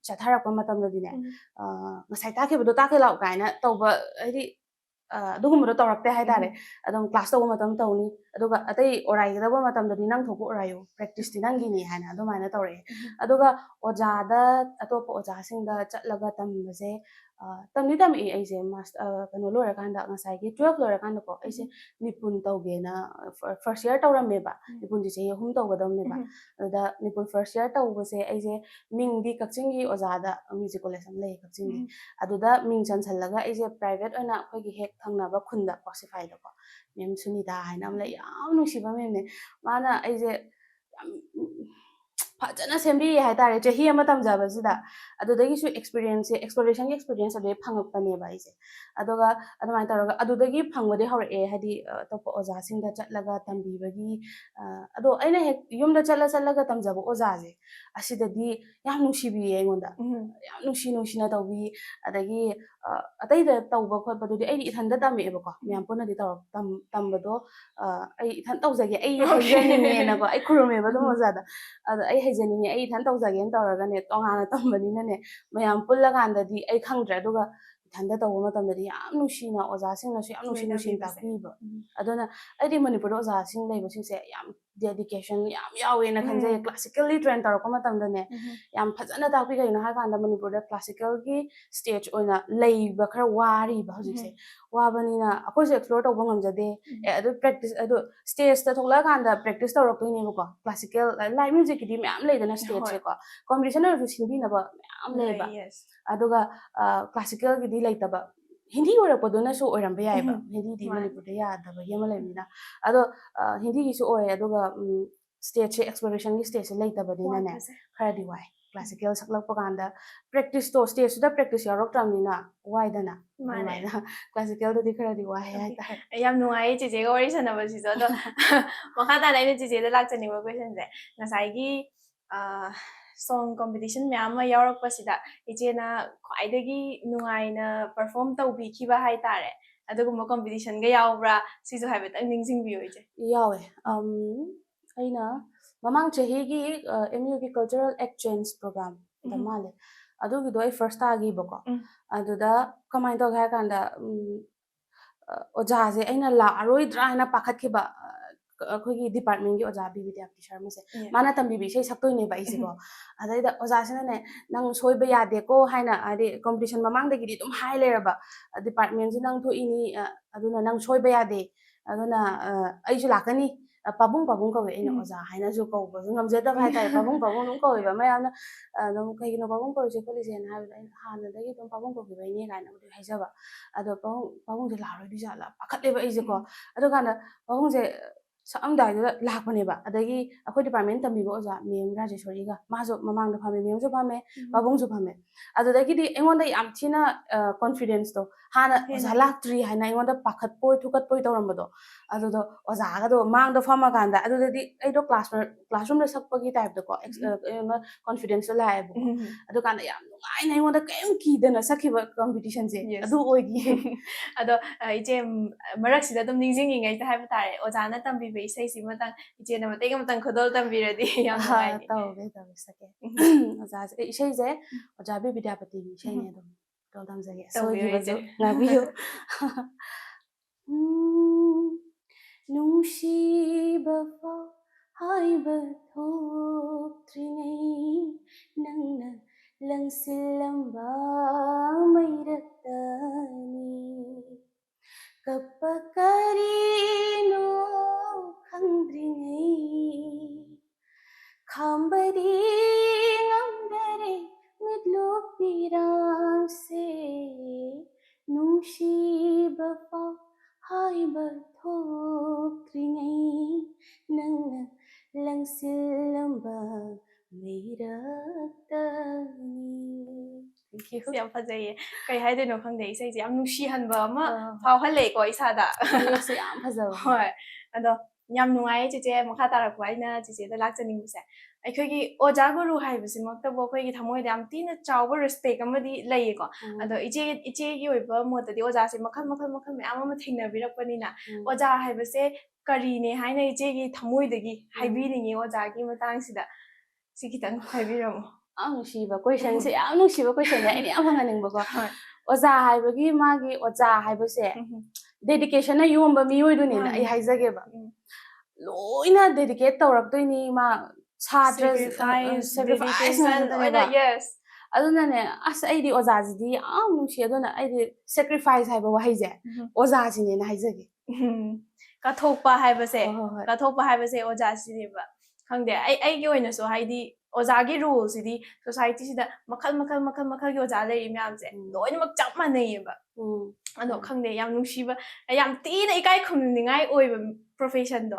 chathara ko matam da dine ngasai ta ke bu ta ke lau kaina tawba hadi adugumro tawrakte hai tare adum class taw matam tawni aduga atai orai da ba matam da nang thoku orayo practice ti nang gi ni hana aduma na tawre aduga oja da atopa oja sing da chatlaga tambase tamni tam ai je kano lora kan da ngasai gi 12 lora kan ko ai se nipun tawge na first year tawram me ba nipun ji je hum tawgadam me ba da nipun first year tawgo se ai je ming di kakching gi oja da music college am lei kakching gi aduda ming chan challaga ai je private ona khoi gi hek thangna ba khunda classify da ko mem sunida haina am la yam nu shiba mem ne mana ai je ꯐꯖꯅ ꯁꯦꯝꯕꯤꯌꯦ ꯍꯥꯏꯇꯥꯔꯦ ꯆꯍꯤ ꯑꯃ ꯇꯝꯖꯕꯁꯤꯗ ꯑꯗꯨꯗꯒꯤꯁꯨ ꯑꯦꯛꯁꯄꯤꯔꯤꯌꯦꯟꯁꯁꯦ ꯑꯦꯛꯁꯄ꯭ꯂꯣꯔꯦꯁꯟꯒꯤ experience ꯑꯗꯨꯗꯩ ꯐꯪꯉꯛꯄꯅꯦꯕ ꯑꯩꯁꯦ ꯑꯗꯨꯒ ꯑꯗꯨꯃꯥꯏꯅ ꯇꯧꯔꯒ ꯑꯗꯨꯗꯒꯤ ꯐꯪꯕꯗꯤ ꯍꯧꯔꯛꯑꯦ ꯍꯥꯏꯗꯤ ꯑꯇꯣꯞꯄ ꯑꯣꯖꯥꯁꯤꯡꯗ ꯆꯠꯂꯒ ꯇꯝꯕꯤꯕꯒꯤ ꯑꯗꯣ ꯑꯩꯅ ꯍꯦꯛ ꯌꯨꯝꯗ ꯆꯠꯂꯒ ꯇꯝꯖꯕ ꯑꯣꯖꯥꯁꯦ ꯑꯁꯤꯗꯗꯤ ꯌꯥꯝ ꯅꯨꯡꯁꯤꯕꯤꯌꯦ ꯑꯩꯉꯣꯟꯗ ꯌꯥꯝ ꯅꯨꯡꯁꯤꯅ ꯇꯧꯕꯤ ꯑꯗꯒꯤ ꯑꯇꯩꯗ ꯇꯧꯕ ꯈꯣꯠꯄꯗꯨꯗꯤ ꯑꯩꯗꯤ ꯏꯊꯟꯗ ꯇꯝꯃꯛꯑꯦꯕꯀꯣ ꯃꯌꯥꯝ ꯄꯨꯟꯅꯗꯤ ꯇꯝꯕꯗꯣ ꯑꯩ ꯏꯊꯟ ꯇꯧꯖꯒꯦ ꯑꯩ ꯍꯩꯖꯅꯤꯡꯉꯦꯅꯀꯣ ꯑꯩ ꯈꯨꯔꯨꯝꯃꯦꯕ ꯑꯗꯨꯝ ꯑꯣꯖꯥꯗ ꯑꯗꯣ ꯑꯩ ꯍꯩꯖꯅꯤꯡꯉꯦ ꯑꯩ ꯏꯊꯟ ꯇꯧꯖꯒꯦꯅ ꯇꯧꯔꯒꯅꯦ ꯇꯣꯉꯥꯟꯅ ꯇꯝꯕꯅꯤꯅꯅꯦ ꯃꯌꯥꯝ ꯄꯨꯜꯂꯀꯥꯟꯗꯗꯤ ꯑꯩ ꯈꯪꯗ꯭ꯔꯦ ꯑꯗꯨꯒ ꯏꯊꯟꯗ ꯇꯧꯕ ꯃꯇꯝꯗꯗꯤ ꯌꯥꯝ ꯅꯨꯡꯁꯤꯅ ꯑꯣꯖꯥꯁꯤꯡꯅꯁꯨ ꯌꯥꯝ ꯅꯨꯡꯁꯤꯅ ꯇꯥꯛꯄꯤꯕ ꯑꯗꯨꯅ ꯑꯩꯗꯤ ꯃꯅꯤꯄꯨꯔꯗ ꯑꯣꯖꯥꯁꯤꯡ ꯂꯩꯕꯁꯤꯡꯁꯦ ꯌꯥꯝ ꯗꯦꯗꯤꯀꯦꯁꯟ ꯌꯥꯝ ꯌꯥꯎꯋꯦꯅ ꯈꯟꯖꯩ ꯀ꯭ꯂꯥꯁꯤꯀꯦꯜꯂꯤ ꯇ꯭ꯔꯦꯟ ꯇꯧꯔꯛꯄ ꯃꯇꯝꯗꯅꯦ ꯌꯥꯝ ꯐꯖꯅ ꯇꯥꯛꯄꯤ ꯀꯩꯅꯣ ꯍꯥꯏꯔꯀꯥꯟꯗ ꯃꯅꯤꯄꯨꯔꯗ ꯀ꯭ꯂꯥꯁꯤꯀꯦꯜꯒꯤ ꯁ꯭ꯇꯦꯖ ꯑꯣꯏꯅ ꯂꯩꯕ ꯈꯔ ꯋꯥꯔꯤꯕ ꯍꯧꯖꯤꯛꯁꯦ ꯋꯥꯕꯅꯤꯅ ꯑꯩꯈꯣꯏꯁꯨ ꯑꯦꯛꯁꯄ꯭ꯂꯣꯔ ꯇꯧꯕ ꯉꯝꯖꯗꯦ ꯑꯗꯨ ꯄ꯭ꯔꯦꯛꯇꯤꯁ ꯑꯗꯨ ꯁ꯭ꯇꯦꯖꯇ ꯊꯣꯛꯂꯛꯑꯀꯥꯟꯗ ꯄ꯭ꯔꯦꯛꯇꯤꯁ ꯇꯧꯔꯛꯇꯣꯏꯅꯦꯕꯀꯣ ꯀ꯭ꯂꯥꯁꯤꯀꯦꯜ ꯂꯥꯏꯠ ꯃ꯭ꯌꯨꯖꯤꯛꯀꯤꯗꯤ ꯃꯌꯥꯝ ꯂꯩꯗꯅ ꯁ꯭ꯇꯦꯖꯁꯦꯀꯣ ꯀꯣꯝꯄꯤꯇꯤꯁꯟ ꯑꯣꯏꯔꯁꯨ ꯁꯤꯟꯕꯤꯅꯕ ꯃꯌꯥꯝ ꯂꯩꯌꯦꯕ ꯑꯗꯨꯒ ꯀ꯭ꯂꯥꯁꯤꯀꯦꯜꯒꯤꯗꯤ ꯂꯩꯇꯕ ꯍꯤꯟꯗꯤ ꯑꯣꯏꯔꯛꯄꯗꯨꯅꯁꯨ ꯑꯣꯏꯔꯝꯕ ꯌꯥꯏꯕ ꯍꯤꯟꯗꯤꯗꯤ ꯃꯅꯤꯄꯨꯔꯗ ꯌꯥꯗꯕꯒꯤ ꯑꯃ ꯂꯩꯕꯅꯤꯅ ꯑꯗꯣ ꯍꯤꯟꯗꯤꯒꯤꯁꯨ ꯑꯣꯏ ꯑꯗꯨꯒ ꯁ꯭ꯇꯦꯖꯁꯦ ꯑꯦꯛꯁꯄ꯭ꯂꯣꯔꯦꯁꯟꯒꯤ ꯁ꯭ꯇꯦꯖꯁꯦ ꯂꯩꯇꯕꯅꯤꯅꯅꯦ ꯈꯔꯗꯤ ꯋꯥꯏ ꯀ꯭ꯂꯥꯁꯤꯀꯦꯜ ꯁꯛꯂꯛꯄ ꯀꯥꯟꯗ ꯄ꯭ꯔꯦꯛꯇꯤꯁꯇꯣ ꯁ꯭ꯇꯦꯖꯇꯨꯗ ꯄ꯭ꯔꯦꯛꯇꯤꯁ ꯌꯥꯎꯔꯛꯇ꯭ꯔꯕꯅꯤ나 ꯋꯥꯏꯗꯅ ꯑꯗꯨꯃꯥꯏꯅ ꯀ꯭ꯂꯥꯁꯤꯀꯦꯜꯗꯗꯤ ꯈꯔꯗꯤ ꯋꯥꯏ ꯍꯥꯏꯇꯥꯔꯦ ꯌꯥꯝ ꯅꯨꯡꯉꯥꯏꯌꯦ ꯆꯦꯆꯦꯒ ꯋꯥꯔꯤ ꯁꯥꯟꯅꯕꯁꯤꯁꯨ ꯑꯗꯣ ꯃꯈꯥ ꯇꯥꯅ ꯑꯩꯅ ꯆꯦꯆꯦꯗ ꯂꯥꯛꯆꯅꯤꯡꯕ ꯀꯣꯏꯁꯟꯁꯦ ꯉꯁꯥꯏꯒꯤ ꯁꯣꯡ ꯀꯣꯝꯄꯤꯇꯤꯁꯟ ꯃꯌꯥꯝ ꯑꯃ ꯌꯥꯎꯔꯛꯄꯁꯤꯗ ꯏꯆꯦꯅ ꯈ꯭ꯋꯥꯏꯗꯒꯤ ꯅꯨꯡꯉꯥꯏꯅ ꯄꯔꯐꯣꯔꯝ ꯇꯧꯕꯤꯈꯤꯕ ꯍꯥꯏꯇꯥꯔꯦ ꯑꯗꯨꯒꯨꯝꯕ ꯀꯣꯝꯄꯤꯇꯤꯁꯟꯒ ꯌꯥꯎꯕ꯭ꯔꯥ ꯁꯤꯁꯨ ꯍꯥꯏꯐꯦꯠꯇꯪ ꯅꯤꯡꯁꯤꯡꯕꯤꯌꯣ ꯏꯆꯦ ꯌꯥꯎꯋꯦ ꯑꯩꯅ ꯃꯃꯥꯡ ꯆꯍꯤꯒꯤ MUꯒꯤ ꯀꯜꯆꯔꯦꯜ ꯑꯦꯛꯆꯦꯟꯖ ꯄ꯭ꯔꯣꯒ꯭ꯔꯥꯝꯗ ꯃꯥꯜꯂꯦ ꯑꯗꯨꯒꯤꯗꯣ ꯑꯩ ꯐꯥꯔꯁ ꯇꯥꯈꯤꯕꯀꯣ ꯑꯗꯨꯗ ꯀꯃꯥꯏꯅ ꯇꯧꯒꯦ ꯍꯥꯏ ꯀꯥꯟꯗ ꯑꯣꯖꯥꯁꯦ ꯑꯩꯅ ꯂꯥꯛꯑꯔꯣꯏꯗ꯭ꯔꯥ ꯍꯥꯏꯅ ꯄꯥꯈꯠꯈꯤꯕ ꯑꯩꯈꯣꯏꯒꯤ ꯗꯤꯄꯥꯔꯠꯃꯦꯟꯒꯤ ꯑꯣꯖꯥ ꯕꯤ ꯕꯤꯗ꯭ꯌꯥꯄꯇꯤ ꯁꯔꯃꯁꯦ ꯃꯥꯅ ꯇꯝꯕꯤꯕ ꯏꯁꯩ ꯁꯛꯇꯣꯏꯅꯦꯕ ꯑꯩꯁꯦꯀꯣ ꯑꯗꯩꯗ ꯑꯣꯖꯥꯁꯤꯅꯅꯦ ꯅꯪ ꯁꯣꯏꯕ ꯌꯥꯗꯦꯀꯣ ꯍꯥꯏꯅ ꯍꯥꯏꯗꯤ ꯀꯣꯝꯄꯤꯇꯤꯁꯟ ꯃꯃꯥꯡꯗꯒꯤꯗꯤ ꯑꯗꯨꯝ ꯍꯥꯏ ꯂꯩꯔꯕ ꯗꯤꯄꯥꯔꯠꯃꯦꯟꯁꯤ ꯅꯪ ꯊꯣꯛꯏꯅꯤ ꯑꯗꯨꯅ ꯅꯪ ꯁꯣꯏꯕ ꯌꯥꯗꯦ ꯑꯗꯨꯅ ꯑꯩꯁꯨ ꯂꯥꯛꯀꯅꯤ ꯄꯥꯕꯨꯡ ꯀꯧꯋꯦ ꯑꯩꯅ ꯑꯣꯖꯥ ꯍꯥꯏꯅꯁꯨ ꯀꯧꯕꯁꯨ ꯉꯝꯖꯗꯕ ꯍꯥꯏꯇꯥꯔꯦ ꯄꯥꯕꯨꯡ ꯑꯗꯨꯝ ꯀꯧꯋꯦꯕ ꯃꯌꯥꯝꯅ ꯑꯗꯨꯝ ꯀꯩꯒꯤꯅꯣ ꯄꯥꯕꯨꯡ ꯀꯧꯔꯤꯁꯦ ꯈꯣꯠꯂꯤꯁꯦꯅ ꯍꯥꯏꯕꯗ ꯑꯩꯅ ꯍꯥꯟꯅꯗꯒꯤ ꯑꯗꯨꯝ ꯄꯥꯕꯨꯡ ꯀꯧꯈꯤꯕꯩꯅꯦ ꯀꯥꯏꯅꯕꯨꯗꯤ ꯍꯥꯏꯖꯕ ꯑꯗꯣ ꯄꯥꯕꯨꯡꯁꯦ ꯂꯥꯛꯑꯔꯣꯏꯗꯣꯏ ꯖꯥꯠꯂꯥ ꯄꯥꯈꯠꯂꯦꯕ ꯑꯩꯁꯦꯀꯣ ꯑꯗꯨꯀꯥꯟꯗ ꯄꯥꯕꯨꯡꯁꯦ ꯁꯛꯑꯝꯗꯥꯏꯗꯨꯗ ꯂꯥꯛꯄꯅꯦꯕ ꯑꯗꯒꯤ ꯑꯩꯈꯣꯏ ꯗꯤꯄꯥꯔꯠꯃꯦꯟ ꯇꯝꯕꯤꯕ ꯑꯣꯖꯥ ꯃꯦꯝ ꯔꯥꯖꯦꯁꯣꯔꯤꯒ ꯃꯥꯁꯨ ꯃꯃꯥꯡꯗ ꯐꯝꯃꯦ ꯃꯦꯝꯁꯨ ꯐꯝꯃꯦ ꯄꯥꯕꯨꯡꯁꯨ ꯐꯝꯃꯦ ꯑꯗꯨꯗꯒꯤꯗꯤ ꯑꯩꯉꯣꯟꯗ ꯌꯥꯝ ꯊꯤꯅ ꯀꯣꯟꯐꯤꯗꯦꯟꯁꯇꯣ ꯍꯥꯟꯅ ꯑꯣꯖꯥ ꯂꯥꯛꯇ꯭ꯔꯤ ꯍꯥꯏꯅ ꯑꯩꯉꯣꯟꯗ ꯄꯥꯈꯠꯄꯣꯏ ꯊꯨꯀꯠꯄꯣꯏ ꯇꯧꯔꯝꯕꯗꯣ ꯑꯗꯨꯗꯣ ꯑꯣꯖꯥꯒꯗꯣ ꯃꯥꯡꯗ ꯐꯝꯃꯀꯥꯟꯗ ꯑꯗꯨꯗꯗꯤ ꯑꯩꯗꯣ ꯀ꯭ꯂꯥꯁꯔꯨꯝꯗ ꯁꯛꯄꯒꯤ ꯇꯥꯏꯞꯇꯀꯣ ꯀꯣꯟꯐꯤꯗꯦꯟꯁꯇꯣ ꯂꯥꯛꯑꯦꯕꯀꯣ ꯑꯗꯨꯀꯥꯟꯗ ꯌꯥꯝ ꯅꯨꯡꯉꯥꯏꯅ ꯑꯩꯉꯣꯟꯗ ꯀꯔꯤꯝ ꯀꯤꯗꯅ ꯁꯛꯈꯤꯕ ꯀꯣꯝꯄꯤꯇꯤꯁꯟꯁꯦ ꯑꯗꯨ ꯑꯣꯏꯈꯤꯌꯦ ꯑꯗꯣ ꯏꯆꯦ ꯃꯔꯛꯁꯤꯗ ꯑꯗꯨꯝ ꯅꯤꯡꯁꯤꯡꯉꯤꯉꯩꯗ ꯍꯥꯏꯕ ꯇꯥꯔꯦ ꯑꯣꯖꯥꯅ ꯇꯝꯕꯤꯕ ꯏꯁꯩꯁꯤ ꯃꯇꯥꯡ ꯏꯆꯦꯅ ꯃꯇꯦꯛ ꯑꯃꯇꯪ ꯈꯨꯗꯣꯜ ꯇꯝꯕꯤꯔꯗꯤ ꯌꯥꯝ ꯅꯨꯡꯉꯥꯏꯅꯤ ꯇꯧꯒꯦ ꯁꯛꯀꯦ ꯑꯣꯖꯥꯁꯦ ꯏꯁꯩꯁꯦ ꯑꯣꯖꯥ ꯕꯤ ꯕꯤꯗ꯭ꯌꯥꯄꯇꯤꯒꯤ ꯏꯁꯩꯅꯦ ꯑꯗꯨꯝ ꯈꯨꯗꯣꯜ ꯇꯝꯖꯒꯦ ꯁꯣꯏꯈꯤꯕꯁꯨ ꯉꯥꯛꯄꯤꯌꯨ ꯅꯨꯡꯁꯤꯕ ꯐꯥꯎ ꯍꯥꯏꯕ ꯊꯣꯛꯇ꯭ꯔꯤꯉꯩ ꯅꯪꯅ ꯂꯪꯁꯤꯜꯂꯝꯕ ꯃꯩꯔꯛꯇꯅꯤ ꯀꯞꯄ ꯀꯔꯤꯅꯣ ꯈꯪꯗ꯭ꯔꯤꯉꯩ ꯈꯥꯝꯕꯗꯤ ꯉꯝꯗꯔꯦ ꯃꯤꯠꯂꯨꯄꯤꯔꯥꯡꯁꯦ ꯅꯨꯡꯁꯤꯕ ꯐꯥꯎ ꯍꯥꯏꯕ ꯊꯣꯛꯇ꯭ꯔꯤꯉꯩ ꯅꯪꯅ ꯂꯪꯁꯤꯜꯂꯝꯕ ꯃꯩꯔꯛꯇꯅꯤ ꯌꯥꯝ ꯐꯖꯩꯌꯦ ꯀꯩ ꯍꯥꯏꯗꯣꯏꯅꯣ ꯈꯪꯗꯦ ꯏꯁꯩꯁꯦ ꯌꯥꯝ ꯅꯨꯡꯁꯤꯍꯟꯕ ꯑꯃ ꯐꯥꯎꯍꯜꯂꯦꯀꯣ ꯏꯁꯥꯗ ꯃꯌꯦꯛꯁꯨ ꯌꯥꯝ ꯐꯖꯕ ꯍꯣꯏ ꯑꯗꯣ ꯌꯥꯝ ꯅꯨꯡꯉꯥꯏꯌꯦ ꯆꯦꯆꯦ ꯃꯈꯥ ꯇꯥꯔꯛꯄ ꯑꯩꯅ ꯆꯦꯆꯦꯗ ꯂꯥꯛꯆꯅꯤꯡꯕꯁꯦ ꯑꯩꯈꯣꯏꯒꯤ ꯑꯣꯖꯥ ꯒꯨꯔꯨ ꯍꯥꯏꯕꯁꯤꯃꯛꯇꯕꯨ ꯑꯩꯈꯣꯏꯒꯤ ꯊꯃꯣꯏꯗ ꯌꯥꯝ ꯊꯤꯅ ꯆꯥꯎꯕ ꯔꯦꯁꯄꯦꯛ ꯑꯃꯗꯤ ꯂꯩꯌꯦꯀꯣ ꯑꯗꯣ ꯏꯆꯦꯒꯤ ꯑꯣꯏꯕ ꯃꯣꯠꯇꯗꯤ ꯑꯣꯖꯥꯁꯦ ꯃꯈꯜ ꯃꯌꯥꯝ ꯑꯃ ꯊꯦꯡꯅꯕꯤꯔꯛꯄꯅꯤꯅ ꯑꯣꯖꯥ ꯍꯥꯏꯕꯁꯦ ꯀꯔꯤꯅꯦ ꯍꯥꯏꯅ ꯏꯆꯦꯒꯤ ꯊꯃꯣꯏꯗꯒꯤ ꯍꯥꯏꯕꯤꯅꯤꯡꯉꯤ ꯑꯣꯖꯥꯒꯤ ꯃꯇꯥꯡꯁꯤꯗ ꯁꯤ ꯈꯤꯇꯪ ꯍꯥꯏꯕꯤꯔꯝꯃꯣ ꯌꯥꯝ ꯅꯨꯡꯁꯤꯕ ꯀꯣꯏꯁꯟꯁꯦ ꯌꯥꯝ ꯅꯨꯡꯁꯤꯕ ꯀꯣꯏꯁꯟꯅꯦ ꯑꯩꯅ ꯌꯥꯝ ꯍꯪꯍꯟꯅꯤꯡꯕꯀꯣ ꯑꯣꯖꯥ ꯍꯥꯏꯕꯒꯤ ꯃꯥꯒꯤ ꯑꯣꯖꯥ ꯍꯥꯏꯕꯁꯦ ꯗꯦꯗꯤꯀꯦꯁꯟꯅ ꯌꯣꯝꯕ ꯃꯤꯑꯣꯏꯗꯨꯅꯦꯅ ꯑꯩ ꯍꯥꯏꯖꯒꯦꯕ ꯂꯣꯏꯅ ꯗꯦꯗꯤꯀꯦꯠ ꯇꯧꯔꯛꯇꯣꯏꯅꯤ ꯃꯥ ꯁꯥꯇ꯭ꯔ ꯁꯦꯀ꯭ꯔꯤꯐꯥꯏꯁ ꯉꯥꯛꯇꯅꯦꯕ ꯑꯗꯨꯅꯅꯦ ꯑꯁ ꯑꯩꯗꯤ ꯑꯣꯖꯥꯁꯤꯗꯤ ꯌꯥꯝ ꯅꯨꯡꯁꯤ ꯑꯗꯨꯅ ꯑꯩꯗꯤ ꯁꯦꯀ꯭ꯔꯤꯐꯥꯏꯁ ꯍꯥꯏꯕ ꯋꯥꯍꯩꯁꯦ ꯑꯣꯖꯥꯁꯤꯅꯦꯅ ꯍꯥꯏꯖꯒꯦ ꯀꯠꯊꯣꯛꯄ ꯍꯥꯏꯕꯁꯦ ꯑꯣꯖꯥꯁꯤꯅꯦꯕ ꯈꯪꯗꯦ ꯑꯩꯒꯤ ꯑꯣꯏꯅꯁꯨ ꯍꯥꯏꯗꯤ ꯑꯣꯖꯥꯒꯤ ꯔꯣꯜꯁꯤꯗꯤ ꯁꯣꯁꯥꯏꯇꯤꯁꯤꯗ ꯃꯈꯜꯒꯤ ꯑꯣꯖꯥ ꯂꯩꯔꯤ ꯃꯌꯥꯝꯁꯦ ꯂꯣꯏꯅꯃꯛ ꯆꯞ ꯃꯥꯟꯅꯩꯌꯦꯕ ꯑꯗꯣꯈꯪꯗꯦ ꯌꯥꯝ ꯅꯨꯡꯁꯤꯕ ꯌꯥꯝ ꯊꯤꯅ ꯏꯀꯥꯏ ꯈꯨꯝꯅꯤꯡꯉꯥꯏ ꯑꯣꯏꯕ ꯄ꯭ꯔꯣꯐꯦꯁꯟꯗꯣ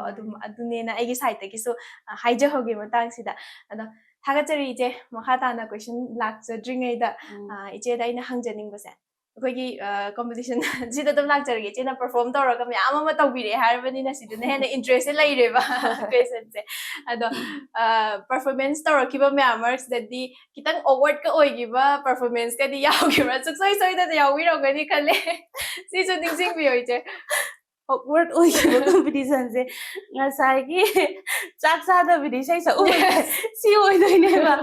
ꯑꯗꯨꯅꯦꯅ ꯑꯩꯒꯤ ꯁꯥꯏꯠꯇꯒꯤꯁꯨ ꯍꯥꯏꯖꯍꯧꯒꯦ ꯃꯇꯥꯡꯁꯤꯗ ꯑꯗꯣ ꯊꯥꯒꯠꯆꯔꯤ ꯏꯆꯦ ꯃꯈꯥ ꯇꯥꯅ ꯀ꯭ꯋꯦꯁꯟ ꯂꯥꯛꯆꯗ꯭ꯔꯤꯉꯩꯗ ꯏꯆꯦꯗ ꯑꯩꯅ ꯍꯪꯖꯅꯤꯡꯕꯁꯦ ꯑꯩꯈꯣꯏꯒꯤ ꯀꯝꯄꯤꯇꯤꯁꯟ ꯁꯤꯗ ꯑꯗꯨꯝ ꯂꯥꯛꯆꯔꯒꯦ ꯏꯆꯦꯅ ꯄꯔꯐꯣꯔꯝ ꯇꯧꯔꯒ ꯃꯌꯥꯝ ꯑꯃ ꯇꯧꯕꯤꯔꯛꯑꯦ ꯍꯥꯏꯔꯕꯅꯤꯅ ꯁꯤꯗꯅ ꯍꯦꯟꯅ ꯏꯟꯇꯔꯦꯁꯁꯦ ꯂꯩꯔꯦꯕ ꯀ꯭ꯋꯦꯁꯟꯁꯦ ꯑꯗꯣ ꯄꯔꯐꯣꯔꯃꯦꯟꯁ ꯇꯧꯔꯛꯈꯤꯕ ꯃꯌꯥꯝ ꯃꯔꯛꯁꯤꯗꯗꯤ ꯈꯤꯇꯪ ꯑꯣꯋꯥꯔꯗꯀ ꯑꯣꯏꯈꯤꯕ ꯄꯔꯐꯣꯔꯃꯦꯟꯁꯀꯗꯤ ꯌꯥꯎꯈꯤꯕ꯭ꯔꯥ ꯁꯨꯡꯁꯣꯏ ꯁꯣꯏꯗꯅ ꯌꯥꯎꯕꯤꯔꯝꯒꯅꯤ ꯈꯜꯂꯦ ꯁꯤꯁꯨ ꯅꯤꯡꯁꯤꯡꯕꯤꯌꯣ ꯏꯆꯦ awkward ꯑꯣꯏꯈꯤꯕ ꯀꯝꯄꯤꯇꯤꯁꯟꯁꯦ ꯉꯁꯥꯏꯒꯤ ꯆꯥꯛ ꯆꯥꯗꯕꯤꯗ ꯏꯁꯩ ꯁꯛꯎꯕꯁꯦ ꯁꯤ ꯑꯣꯏꯗꯣꯏꯅꯦꯕ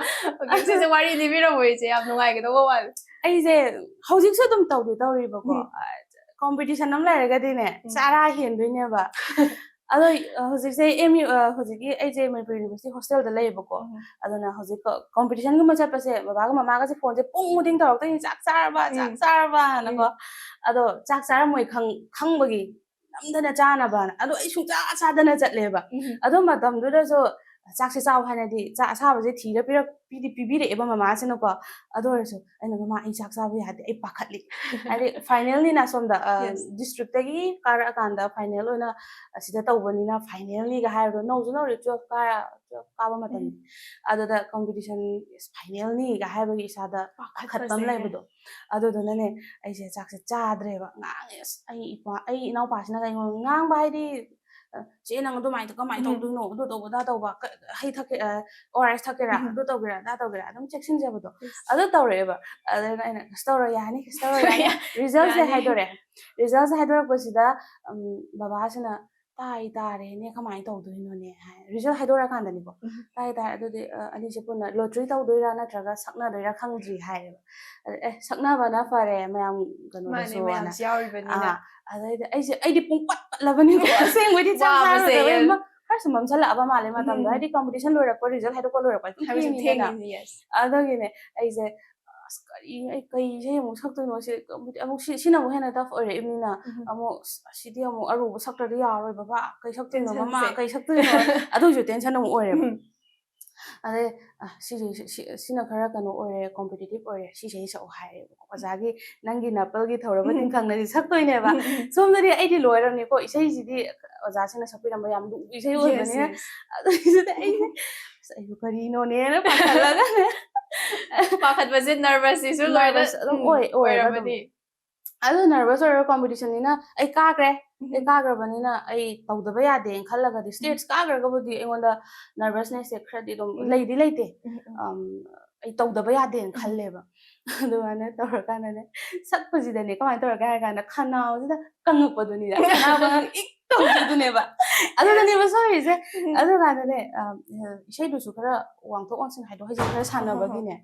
ꯁꯤꯁꯦ ꯋꯥꯔꯤ ꯂꯤꯕꯤꯔꯝꯃꯣ ꯏꯆꯦ ꯌꯥꯝ ꯅꯨꯡꯉꯥꯏꯒꯗꯧꯕ ꯃꯥꯜꯂꯦ ꯑꯩꯁꯦ ꯍꯧꯖꯤꯛꯁꯨ ꯑꯗꯨꯝ ꯇꯧꯔꯤꯕꯀꯣ ꯀꯣꯝꯄꯤꯇꯤꯁꯟ ꯑꯃ ꯂꯩꯔꯒꯗꯤꯅꯦ ꯆꯥꯔꯥ ꯍꯦꯟꯗꯣꯏꯅꯦꯕ ꯑꯗꯣ ꯍꯧꯖꯤꯛꯁꯦ ꯍꯧꯖꯤꯛꯀꯤ ꯑꯩꯁꯦ ꯃꯅꯤꯄꯨꯔ ꯌꯨꯅꯤꯚꯔꯁꯤꯇꯤ ꯍꯣꯁꯇꯦꯜꯗ ꯂꯩꯌꯦꯕꯀꯣ ꯑꯗꯨꯅ ꯍꯧꯖꯤꯛ ꯀꯣꯝꯄꯤꯇꯤꯁꯟꯒꯨꯝꯕ ꯆꯠꯄꯁꯦ ꯕꯕꯥꯒ ꯃꯃꯥꯒꯁꯦ ꯐꯣꯟꯁꯦ ꯄꯨꯡ ꯈꯨꯗꯤꯡ ꯇꯧꯔꯛꯇꯣꯏꯅꯤ ꯆꯥꯛ ꯆꯥꯔꯕꯅꯀꯣ ꯑꯗꯣ ꯆꯥꯛ ꯆꯥꯔꯝꯃꯣꯏ ꯈꯪꯕꯒꯤ ꯅꯝꯗꯅ ꯆꯥꯅꯕꯅ ꯑꯗꯣ ꯑꯩ ꯁꯨꯡꯆꯥ ꯆꯥꯗꯅ ꯆꯠꯂꯦꯕ ꯑꯗꯨ ꯃꯇꯝꯗꯨꯗꯁꯨ ꯆꯥꯛꯁꯦ ꯆꯥꯎ ꯍꯥꯏꯅꯗꯤ ꯆꯥꯛ ꯑꯁꯥꯕꯁꯦ ꯊꯤꯔ ꯄꯤꯕꯤꯔꯛꯑꯦꯕ ꯃꯃꯥꯁꯤꯅꯀꯣ ꯑꯗꯨ ꯑꯣꯏꯔꯁꯨ ꯑꯩꯅ ꯃꯃꯥ ꯑꯩ ꯆꯥꯛ ꯆꯥꯕ ꯌꯥꯗꯦ ꯑꯩ ꯄꯥꯈꯠꯂꯤ ꯍꯥꯏꯗꯤ ꯐꯥꯏꯅꯦꯜꯅꯤꯅ ꯁꯣꯝꯗ ꯗꯤꯁꯇ꯭ꯔꯤꯛꯇꯒꯤ ꯀꯥꯔꯛꯑꯀꯥꯟꯗ ꯐꯥꯏꯅꯦꯜ ꯑꯣꯏꯅ ꯑꯁꯤꯗ ꯇꯧꯕꯅꯤꯅ ꯐꯥꯏꯅꯦꯜꯅꯤꯒ ꯍꯥꯏꯕꯗꯣ ꯅꯧꯁꯨ ꯅꯧꯔꯤ 12 ꯀꯥꯕ ꯃꯇꯝꯅꯤ ꯑꯗꯨꯗ ꯀꯣꯝꯄꯤꯇꯤꯁꯟ ꯐꯥꯏꯅꯦꯜꯅꯤꯒ ꯍꯥꯏꯕꯒꯤ ꯏꯁꯥꯗ ꯄꯥꯈꯠꯄ ꯑꯃ ꯂꯩꯕꯗꯣ ꯑꯗꯨꯗꯨꯅꯅꯦ ꯑꯩꯁꯦ ꯆꯥꯛꯁꯦ ꯆꯥꯗ꯭ꯔꯦꯕ ꯉꯥꯡꯉꯦ ꯑꯁ ꯑꯩ ꯏꯅꯥꯎꯄꯥꯁꯤꯅ ꯑꯩꯉꯣꯟꯗ ꯉꯥꯡꯕ ꯍꯥꯏꯗꯤ ꯆꯦ ꯅꯪ ꯑꯗꯨꯃꯥꯏꯅ ꯀꯃꯥꯏꯅ ꯇꯧꯗꯣꯏꯅꯣ ꯑꯗꯨ ꯇꯧꯕ ꯑꯗꯥ ꯇꯧꯕ ꯍꯩ ꯊꯛꯀꯦ ORS ꯊꯛꯀꯦꯔꯥ ꯑꯗꯨ ꯇꯧꯒꯦꯔꯥ ꯑꯗꯥ ꯇꯧꯒꯦꯔꯥ ꯑꯗꯨꯝ ꯆꯦꯛꯁꯤꯟꯖꯕꯗꯣ ꯑꯗꯨ ꯇꯧꯔꯛꯑꯦꯕ ꯑꯗꯨꯅ ꯑꯩꯅ ꯀꯩꯁꯨ ꯇꯧꯔꯣꯏ ꯌꯥꯅꯤ ꯀꯩꯁꯨ ꯇꯧꯔꯣꯏ ꯌꯥꯅꯤ ꯔꯤꯖꯜꯁꯦ ꯍꯥꯏꯗꯣꯔꯛꯑꯦ ꯔꯤꯖꯜꯁꯦ ꯍꯥꯏꯗꯣꯔꯛꯄꯁꯤꯗ ꯕꯕꯥꯁꯤꯅ ꯇꯥꯔꯦꯅꯦ ꯀꯃꯥꯏꯅ ꯇꯧꯗꯣꯏꯅꯣꯅꯦ ꯍꯥꯏ ꯔꯤꯖꯜ ꯍꯥꯏꯗꯣꯔꯛꯀꯥꯟꯗꯅꯤꯀꯣ ꯇꯥꯔꯦ ꯑꯗꯨꯗꯤ ꯑꯅꯤꯁꯦ ꯄꯨꯟꯅ ꯂꯣꯇ꯭ꯔꯤ ꯇꯧꯗꯣꯏꯔꯥ ꯅꯠꯇ꯭ꯔꯒ ꯁꯛꯅꯗꯣꯏꯔꯥ ꯈꯪꯗ꯭ꯔꯤ ꯍꯥꯏꯔꯦꯕ ꯁꯛꯅꯕꯅ ꯐꯔꯦ ꯃꯌꯥꯝ ꯀꯩꯅꯣꯗꯁꯨ ꯑꯗꯩꯗꯤ ꯑꯩꯗꯤ ꯄꯨꯡ ꯄꯠꯂꯕꯅꯤꯀꯣ ꯑꯁꯦꯡꯕꯩꯗꯤ ꯆꯥꯛ ꯆꯥꯔꯨꯗꯕꯩ ꯑꯃ ꯈꯔꯁꯨ ꯃꯝꯁꯜꯂꯛꯑꯕ ꯃꯥꯜꯂꯦ ꯃꯇꯝꯗꯣ ꯍꯥꯏꯗꯤ ꯀꯝꯄꯤꯇꯤꯁꯟ ꯂꯣꯏꯔꯛꯄ ꯔꯤꯖꯜ ꯍꯥꯏꯗꯣꯛꯄ ꯂꯣꯏꯔꯛꯄ ꯑꯗꯨꯝ ꯊꯦꯡꯉꯤꯗꯅ ꯑꯗꯨꯒꯤꯅꯦ ꯑꯩꯁꯦ ꯑꯁ ꯀꯩ ꯏꯁꯩ ꯑꯃꯨꯛ ꯁꯛꯇꯣꯏꯅꯣ ꯑꯃꯨꯛ ꯁꯤꯅ ꯑꯃꯨꯛ ꯍꯦꯟꯅ ꯇꯐ ꯑꯣꯏꯔꯛꯏꯕꯅꯤꯅ ꯑꯃꯨꯛ ꯑꯁꯤꯗꯤ ꯑꯃꯨꯛ ꯑꯔꯨꯕ ꯁꯛꯇ꯭ꯔꯗꯤ ꯌꯥꯔꯔꯣꯏ ꯕꯕꯥ ꯀꯩ ꯁꯛꯇꯣꯏꯅꯣ ꯃꯃꯥ ꯀꯩ ꯁꯛꯇꯣꯏꯅꯣ ꯑꯗꯨꯒꯤꯁꯨ ꯇꯦꯟꯁꯟ ꯑꯃꯨꯛ ꯑꯣꯏꯔꯦꯕ ꯑꯗꯩ ꯁꯤꯅ ꯈꯔ ꯀꯩꯅꯣ ꯑꯣꯏꯔꯦ ꯀꯣꯝꯄꯤꯇꯤꯇꯤꯚ ꯑꯣꯏꯔꯦ ꯁꯤꯁꯦ ꯁꯛꯑꯣ ꯍꯥꯏꯔꯦꯕ ꯑꯣꯖꯥꯒꯤ ꯅꯪꯒꯤ ꯅꯥꯄꯜꯒꯤ ꯊꯧꯔꯕ ꯇꯤꯡꯈꯪꯅꯗꯤ ꯁꯛꯇꯣꯏꯅꯦꯕ ꯁꯣꯝꯗꯗꯤ ꯑꯩꯗꯤ ꯂꯣꯏꯔꯕꯅꯤꯀꯣ ꯏꯁꯩꯁꯤꯗꯤ ꯑꯣꯖꯥꯁꯤꯡꯅ ꯁꯛꯄꯤꯔꯝꯕ ꯌꯥꯝ ꯂꯨꯕ ꯏꯁꯩ ꯑꯣꯏꯕꯅꯤꯅ ꯑꯗꯨꯒꯤꯁꯨꯗꯤ ꯑꯩꯕꯨ ꯀꯔꯤꯅꯣꯅꯦꯅ ꯄꯥꯈꯠꯂꯒꯅꯦ ꯄꯥꯈꯠꯄꯁꯦ ꯅꯔꯚꯁꯁꯤꯁꯨ ꯂꯣꯏꯅ ꯑꯗꯨꯝ ꯑꯣꯏꯌꯦꯕ ꯑꯗꯨꯝ ꯑꯗꯨ ꯅꯔꯚꯁ ꯑꯣꯏꯔꯒ ꯀꯣꯝꯄꯤꯇꯤꯁꯟꯅꯤꯅ ꯑꯩ ꯀꯥꯈ꯭ꯔꯕꯅꯤꯅ ꯑꯩ ꯇꯧꯗꯕ ꯌꯥꯗꯦꯅ ꯈꯜꯂꯒꯗꯤ ꯁ꯭ꯇꯦꯖ ꯀꯥꯈ꯭ꯔꯒꯕꯨꯗꯤ ꯑꯩꯉꯣꯟꯗ ꯅꯔꯚꯁꯅꯦꯁꯁꯦ ꯈꯔꯗꯤ ꯑꯗꯨꯝ ꯂꯩꯇꯦ ꯑꯩ ꯇꯧꯗꯕ ꯌꯥꯗꯦꯅ ꯈꯜꯂꯦꯕ ꯑꯗꯨꯃꯥꯏꯅ ꯇꯧꯔꯀꯥꯟꯗꯅꯦ ꯁꯛꯄꯁꯤꯗꯅꯦ ꯀꯃꯥꯏꯅ ꯇꯧꯔꯒꯦ ꯍꯥꯏꯔ ꯀꯥꯟꯗ ꯈꯅꯥꯎꯁꯤꯗ ꯀꯪꯉꯛꯄꯗꯨꯅꯤꯗ ꯈꯅꯥꯎ ꯏꯛ ꯇꯧꯕꯗꯨꯅꯦꯕ ꯑꯗꯨꯗꯅꯦꯕ ꯁꯣꯏꯔꯤꯁꯦ ꯑꯗꯨꯀꯥꯟꯗꯅꯦ ꯏꯁꯩꯗꯨꯁꯨ ꯈꯔ ꯋꯥꯡꯊꯣꯛ ꯋꯥꯡꯁꯤꯟ ꯍꯥꯏꯗꯣꯛ ꯍꯥꯏꯖꯤꯟ ꯈꯔ ꯁꯥꯟꯅꯕꯒꯤꯅꯦ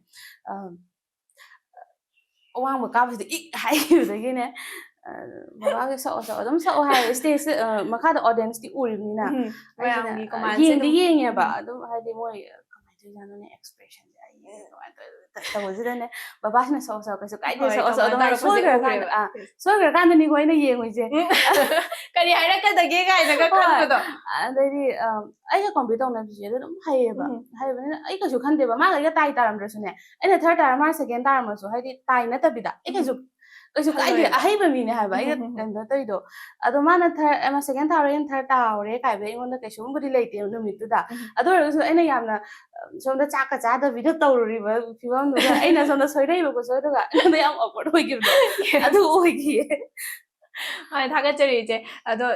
ꯑꯋꯥꯡꯕ ꯀꯥꯕꯁꯤꯗ ꯏꯛ ꯍꯥꯏꯈꯤꯕꯗꯒꯤꯅꯦ ꯕꯕꯥꯒꯤ ꯁꯛꯑꯣ ꯑꯗꯨꯝ ꯁꯛꯑꯣ ꯍꯥꯏꯔꯦ ꯏꯁꯇꯦꯖ ꯃꯈꯥꯗ ꯑꯣꯗꯤꯌꯟꯁꯇꯤ ꯎꯔꯤꯕꯅꯤꯅ ꯑꯩꯁꯤꯅ ꯌꯦꯡꯉꯦꯕ ꯑꯗꯨꯝ ꯍꯥꯏꯗꯤ ꯃꯣꯏ ꯀꯃꯥꯏꯅ ꯇꯧꯔꯤꯖꯥꯠꯅꯣꯅꯦ ꯑꯦꯛꯁꯄ꯭ꯔꯦꯁꯟꯁꯦ ꯑꯩ ꯀꯃꯥꯏꯅ ꯇꯧꯕꯁꯤꯗꯅꯦ ꯕꯕꯥꯁꯤꯅ ꯁꯛꯑꯣ ꯀꯩꯁꯨ ꯀꯥꯏꯗꯦ ꯁꯛꯑꯣ ꯑꯗꯨꯃꯥꯏꯅ ꯁꯣꯏꯈ꯭ꯔꯀꯥꯟꯗꯅꯤꯀꯣ ꯑꯩꯅ ꯌꯦꯡꯉꯨꯏꯁꯦ ꯀꯔꯤ ꯍꯥꯏꯔꯛꯀꯗꯒꯦ ꯀꯥꯏꯅꯒ ꯈꯟꯕꯗꯣ ꯑꯗꯩꯗꯤ ꯑꯩꯒ ꯀꯝꯄꯤꯠ ꯇꯧꯅꯕꯁꯦ ꯑꯗꯨꯝ ꯍꯩꯌꯦꯕ ꯍꯩꯕꯅꯤꯅ ꯑꯩ ꯀꯩꯁꯨ ꯈꯟꯗꯦꯕ ꯃꯥꯒ ꯑꯩꯒ ꯇꯥꯏ ꯇꯥꯔꯝꯗ꯭ꯔꯁꯨꯅꯦ ꯑꯩꯅ ꯊꯔd ꯇꯥꯔ ꯃꯥꯅ ꯁꯦꯀꯦꯟ ꯇꯥꯔꯝꯃꯁꯨ ꯍꯥꯏꯗꯤ ꯇꯥꯏ ꯅꯠꯇꯕꯤꯗ ꯑꯩ ꯀꯩꯁꯨ ꯀꯥꯏꯗꯦ ꯑꯍꯩꯕ ꯃꯤꯅꯦ ꯍꯥꯏꯕ ꯑꯩꯒ ꯀꯩꯅꯣ ꯇꯧꯔꯤꯗꯣ ꯑꯗꯣ ꯃꯥꯅ ꯁꯦꯀꯦꯟ ꯇꯥꯍꯧꯔꯦ ꯑꯩꯅ ꯊꯔd ꯇꯥꯍꯧꯔꯦ ꯀꯥꯏꯕ ꯑꯩꯉꯣꯟꯗ ꯀꯩꯁꯨꯝꯕꯨꯗꯤ ꯂꯩꯇꯦꯕ ꯅꯨꯃꯤꯠꯇꯨꯗ ꯑꯗꯨ ꯑꯣꯏꯔꯒꯁꯨ ꯑꯩꯅ ꯌꯥꯝꯅ ꯁꯣꯝꯗ ꯆꯥꯛꯀ ꯆꯥꯗꯕꯤꯗ ꯇꯧꯔꯨꯔꯤꯕ ꯐꯤꯕꯝꯗꯨꯒ ꯑꯩꯅ ꯁꯣꯝꯗ ꯁꯣꯏꯔꯛꯏꯕ ꯈꯨꯁꯣꯏꯗꯨꯒ ꯑꯩꯉꯣꯟꯗ ꯌꯥꯝ ꯑꯣꯛꯋꯥꯔꯗ ꯑꯣꯏꯈꯤꯕꯗꯣ ꯑꯗꯨ ꯑꯣꯏꯈꯤꯌꯦ ꯊꯥꯒꯠꯆꯔꯤ ꯏꯆꯦ ꯑꯗꯣ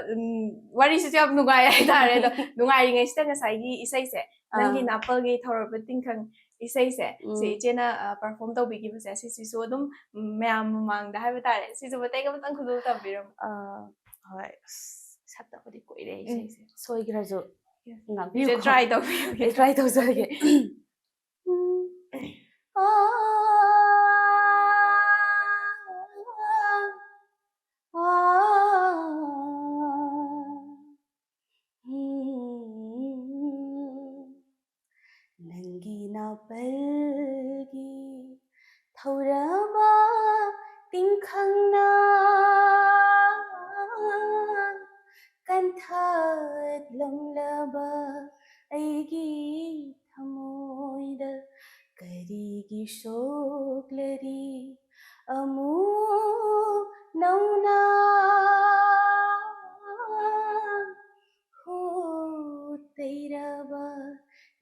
ꯋꯥꯔꯤꯁꯤꯁꯨ ꯌꯥꯝ ꯅꯨꯡꯉꯥꯏ ꯍꯥꯏꯇꯥꯔꯦ ꯑꯗꯣ ꯅꯨꯡꯉꯥꯏꯔꯤꯉꯩꯁꯤꯗ ꯉꯁꯥꯏꯒꯤ ꯏꯁꯩꯁꯦ ꯅꯪꯒꯤ ꯅꯥꯄꯜꯒꯤ ꯊꯧꯔꯕ ꯇꯤꯡꯈꯪ ꯏꯁꯩꯁꯦ ꯁꯤ ꯏꯆꯦꯅ ꯄꯔꯐꯣꯔꯝ ꯇꯧꯕꯤꯈꯤꯕꯁꯦ ꯁꯤꯁꯤꯁꯨ ꯑꯗꯨꯝ ꯃꯌꯥꯝ ꯃꯃꯥꯡꯗ ꯍꯥꯏꯕ ꯇꯥꯔꯦ ꯁꯤꯁꯨ ꯃꯇꯦꯛ ꯑꯃꯇꯪ ꯈꯨꯗꯣꯜ ꯇꯝꯕꯤꯔꯝꯃꯣ ꯍꯣꯏ ꯁꯛꯇꯕꯨꯗꯤ ꯀꯨꯏꯔꯦ ꯏꯁꯩꯁꯦ ꯁꯣꯏꯈ꯭ꯔꯁꯨ ꯏꯆꯦ ꯉꯥꯛꯄꯤꯌꯨꯀꯣ ꯇ꯭ꯔꯥꯏ ꯇꯧꯕꯤꯌꯨ ꯑꯩ ꯇ꯭ꯔꯥꯏ ꯇꯧꯖꯔꯒꯦ ꯅꯪꯒꯤ ꯅꯥꯄꯜꯒꯤ ꯊꯧꯔꯕ ꯇꯤꯡꯈꯪꯅ ꯀꯟꯊꯠꯂꯝꯂꯕ ꯑꯩꯒꯤ ꯊꯃꯣꯏꯗ ꯀꯔꯤꯒꯤ ꯁꯣꯛꯂꯔꯤ ꯑꯃꯨꯛ ꯅꯧꯅ ꯍꯣ ꯇꯩꯔꯕ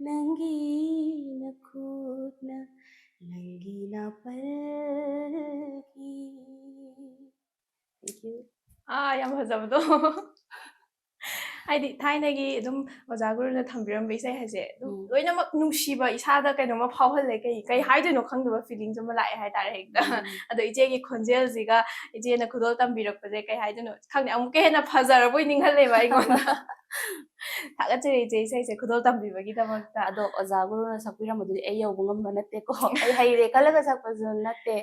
ꯅꯪꯒꯤ you. ꯌꯥꯝ ꯐꯖꯕꯗꯣ ꯍꯥꯏꯗꯤ ꯊꯥꯏꯅꯒꯤ ꯑꯗꯨꯝ ꯑꯣꯖꯥ ꯒꯨꯔꯨꯅ ꯊꯝꯕꯤꯔꯝꯕ ꯏꯁꯩ ꯍꯥꯏꯁꯦ ꯑꯗꯨꯝ ꯂꯣꯏꯅꯃꯛ ꯅꯨꯡꯁꯤꯕ ꯏꯁꯥꯗ ꯀꯩꯅꯣꯝꯃ ꯐꯥꯎꯍꯜꯂꯦ ꯀꯩ ꯍꯥꯏꯗꯣꯏꯅꯣ ꯈꯪꯗꯕ ꯐꯤꯂꯤꯡꯁ ꯑꯃ ꯂꯥꯛꯑꯦ ꯍꯥꯏꯇꯥꯔꯦ ꯍꯦꯛꯇ ꯑꯗꯣ ꯏꯆꯦꯒꯤ ꯈꯣꯟꯖꯦꯜꯁꯤꯒ ꯏꯆꯦꯅ ꯈꯨꯗꯣꯜ ꯇꯝꯕꯤꯔꯛꯄꯁꯦ ꯀꯩ ꯍꯥꯏꯗꯣꯏꯅꯣ ꯈꯪꯗꯦ ꯑꯃꯨꯛꯀ ꯍꯦꯟꯅ ꯐꯖꯔꯕꯣꯏ ꯅꯤꯡꯍꯜꯂꯦꯕ ꯑꯩꯉꯣꯟꯗ ꯊꯥꯒꯠꯆꯔꯤ ꯏꯆꯦ ꯏꯁꯩꯁꯦ ꯈꯨꯗꯣꯜ ꯇꯝꯕꯤꯕꯒꯤꯗꯃꯛꯇ ꯑꯗꯣ ꯑꯣꯖꯥ ꯒꯨꯔꯨꯅ ꯁꯛꯄꯤꯔꯝꯕꯗꯨꯗꯤ ꯑꯩ ꯌꯧꯕ ꯉꯝꯕ ꯅꯠꯇꯦꯀꯣ ꯑꯩ ꯍꯩꯔꯦ ꯈꯜꯂꯒ ꯁꯛꯄꯁꯨ ꯅꯠꯇꯦ